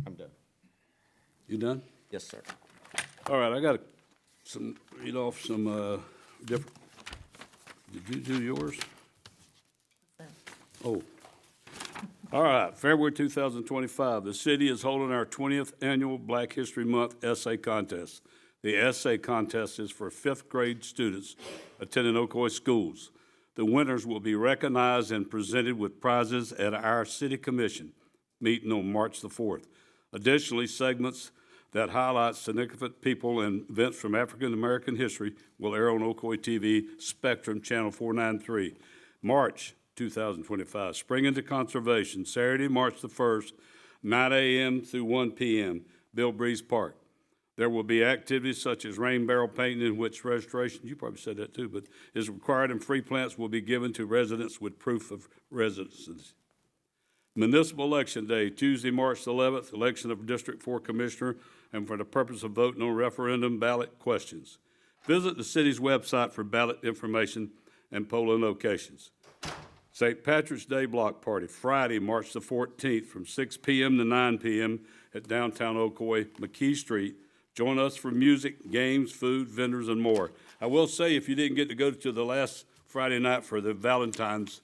I'm done. You done? Yes, sir. All right, I got read off some different, did you do yours? Oh. All right, February 2025, the city is holding our 20th annual Black History Month essay contest. The essay contest is for fifth grade students attending Ocoee schools. The winners will be recognized and presented with prizes at our city commission meeting on March the 4th. Additionally, segments that highlight significant people and events from African American history will air on Ocoee TV Spectrum Channel 493. March 2025, Spring into Conservation, Saturday, March the 1st, 9 a.m. through 1 p.m., Bill Breeze Park. There will be activities such as rain barrel painting, in which registration, you probably said that too, but is required, and free plants will be given to residents with proof of residency. Municipal Election Day, Tuesday, March 11th, election of District 4 Commissioner, and for the purpose of voting on referendum ballot questions. Visit the city's website for ballot information and polling locations. St. Patrick's Day Block Party, Friday, March the 14th, from 6 p.m. to 9 p.m. at downtown Ocoee, McKee Street. Join us for music, games, food, vendors, and more. I will say, if you didn't get to go to the last Friday night for the Valentine's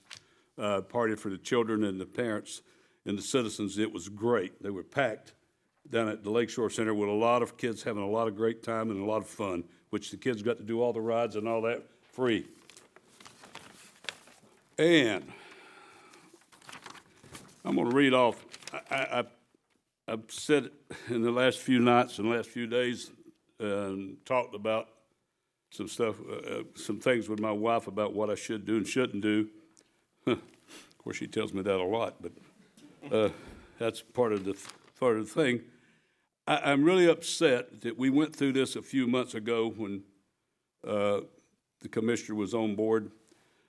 party for the children and the parents and the citizens, it was great. They were packed down at the Lakeshore Center with a lot of kids having a lot of great time and a lot of fun, which the kids got to do all the rides and all that free. And I'm going to read off, I've said in the last few nights and last few days and talked about some stuff, some things with my wife about what I should do and shouldn't do. Of course, she tells me that a lot, but that's part of the thing. I'm really upset that we went through this a few months ago when the commissioner was on board,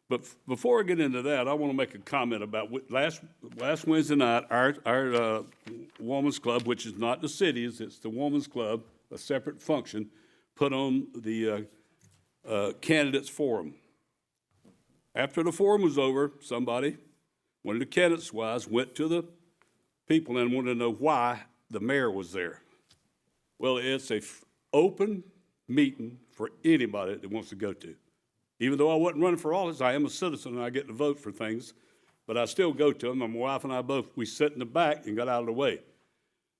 But before I get into that, I want to make a comment about last Wednesday night, our Women's Club, which is not the city's, it's the Women's Club, a separate function, put on the candidates forum. After the forum was over, somebody, one of the candidates went to the people and wanted to know why the mayor was there. Well, it's a open meeting for anybody that wants to go to. Even though I wasn't running for office, I am a citizen and I get to vote for things, but I still go to them. My wife and I both, we sat in the back and got out of the way.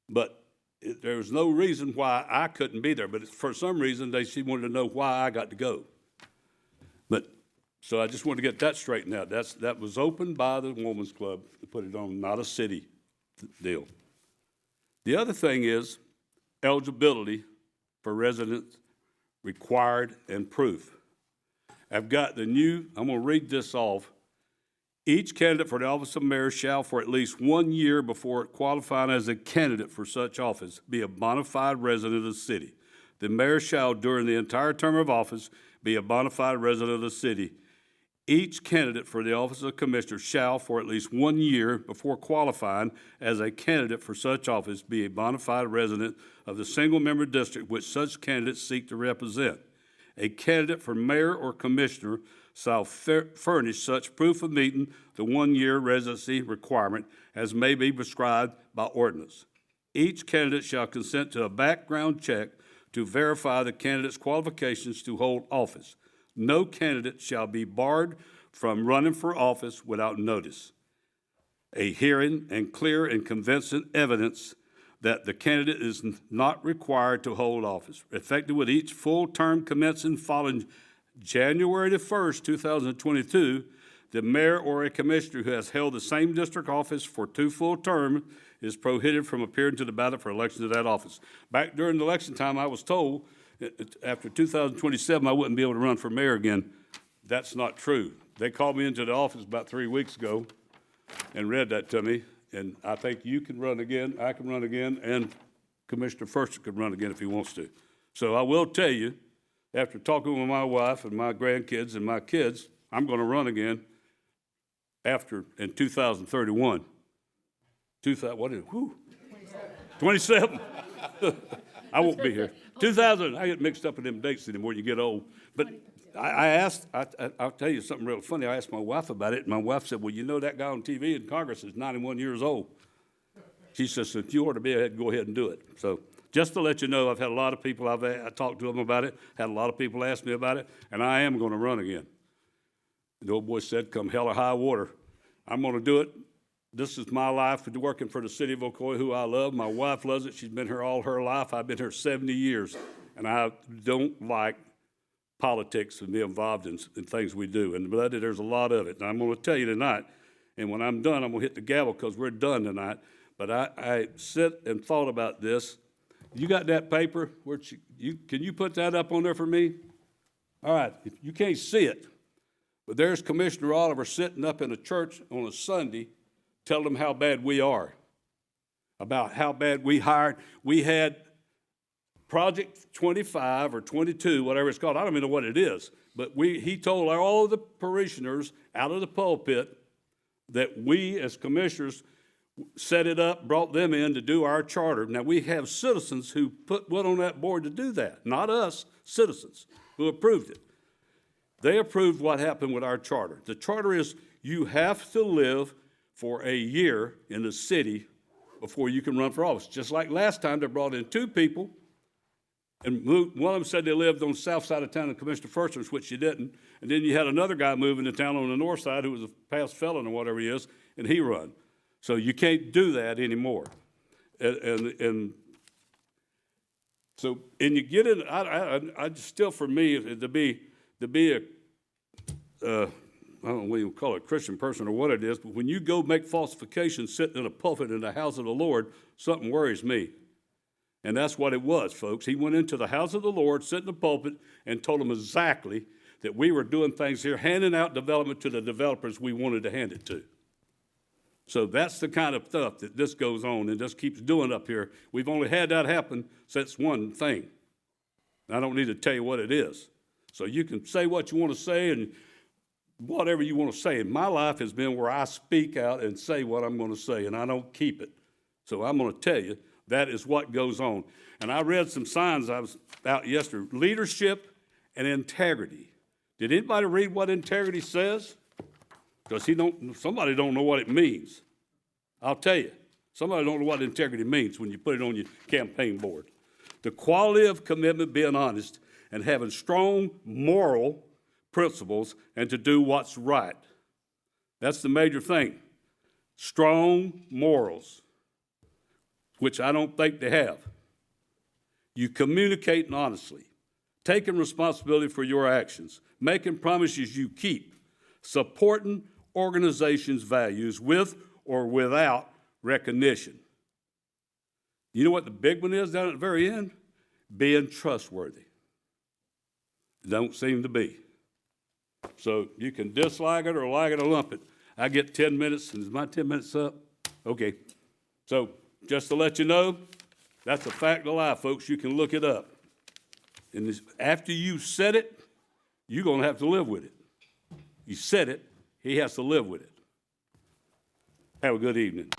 But there was no reason why I couldn't be there, but for some reason, she wanted to know why I got to go. But, so I just wanted to get that straightened out. That was opened by the Women's Club to put it on, not a city deal. The other thing is eligibility for residents required and proof. I've got the new, I'm going to read this off. Each candidate for the office of mayor shall, for at least 1 year before qualifying as a candidate for such office, be a bona fide resident of the city. The mayor shall, during the entire term of office, be a bona fide resident of the city. Each candidate for the office of commissioner shall, for at least 1 year before qualifying as a candidate for such office, be a bona fide resident of the single-member district which such candidates seek to represent. A candidate for mayor or commissioner shall furnish such proof of meeting the 1 year residency requirement as may be prescribed by ordinance. Each candidate shall consent to a background check to verify the candidate's qualifications to hold office. No candidate shall be barred from running for office without notice. A hearing and clear and convincing evidence that the candidate is not required to hold office, effective with each full term commencing following January the 1st, 2022, the mayor or a commissioner who has held the same district office for 2 full terms is prohibited from appearing to the ballot for election to that office. Back during the election time, I was told after 2027, I wouldn't be able to run for mayor again. That's not true. They called me into the office about 3 weeks ago and read that to me. And I think you can run again, I can run again, and Commissioner First can run again if he wants to. So I will tell you, after talking with my wife and my grandkids and my kids, I'm going to run again in 2031. 27. I won't be here. 2000, I get mixed up in them dates anymore, you get old. But I'll tell you something real funny. I asked my wife about it, and my wife said, well, you know that guy on TV in Congress is 91 years old. She says, if you ought to be ahead, go ahead and do it. So just to let you know, I've had a lot of people, I talked to them about it, had a lot of people ask me about it, and I am going to run again. The old boy said, come hell or high water, I'm going to do it. This is my life, working for the city of Ocoee, who I love. My wife loves it. She's been here all her life. I've been here 70 years, and I don't like politics and be involved in things we do. And there's a lot of it. And I'm going to tell you tonight, and when I'm done, I'm going to hit the gavel because we're done tonight. But I sit and thought about this. You got that paper? Can you put that up on there for me? All right. You can't see it, but there's Commissioner Oliver sitting up in a church on a Sunday telling them how bad we are, about how bad we had Project 25 or 22, whatever it's called. I don't even know what it is. But he told all of the parishioners out of the pulpit that we as commissioners set it up, brought them in to do our charter. Now, we have citizens who put on that board to do that. Not us, citizens who approved it. They approved what happened with our charter. The charter is you have to live for a year in the city before you can run for office. Just like last time, they brought in 2 people, and one of them said they lived on the south side of town in Commissioner Firsters, which you didn't. And then you had another guy moving to town on the north side who was a past felon or whatever he is, and he run. So you can't do that anymore. And so, and you get in, I still, for me, to be a, I don't know what you call it, Christian person or what it is, but when you go make falsifications sitting in a pulpit in the house of the Lord, something worries me. And that's what it was, folks. He went into the house of the Lord, sat in the pulpit, and told them exactly that we were doing things here, handing out development to the developers we wanted to hand it to. So that's the kind of stuff that this goes on and just keeps doing up here. We've only had that happen since one thing. I don't need to tell you what it is. So you can say what you want to say, and whatever you want to say. And my life has been where I speak out and say what I'm going to say, and I don't keep it. So I'm going to tell you, that is what goes on. And I read some signs, I was out yesterday, leadership and integrity. Did anybody read what integrity says? Because somebody don't know what it means. I'll tell you, somebody don't know what integrity means when you put it on your campaign board. The quality of commitment, being honest, and having strong moral principles, and to do what's right. That's the major thing. Strong morals, which I don't think they have. You communicating honestly, taking responsibility for your actions, making promises you keep, supporting organizations' values with or without recognition. You know what the big one is down at the very end? Being trustworthy. Don't seem to be. So you can dislike it or like it or lump it. I get 10 minutes, and is my 10 minutes up? Okay. So just to let you know, that's a fact of life, folks. You can look it up. And after you said it, you're going to have to live with it. You said it, he has to live with it. Have a good evening.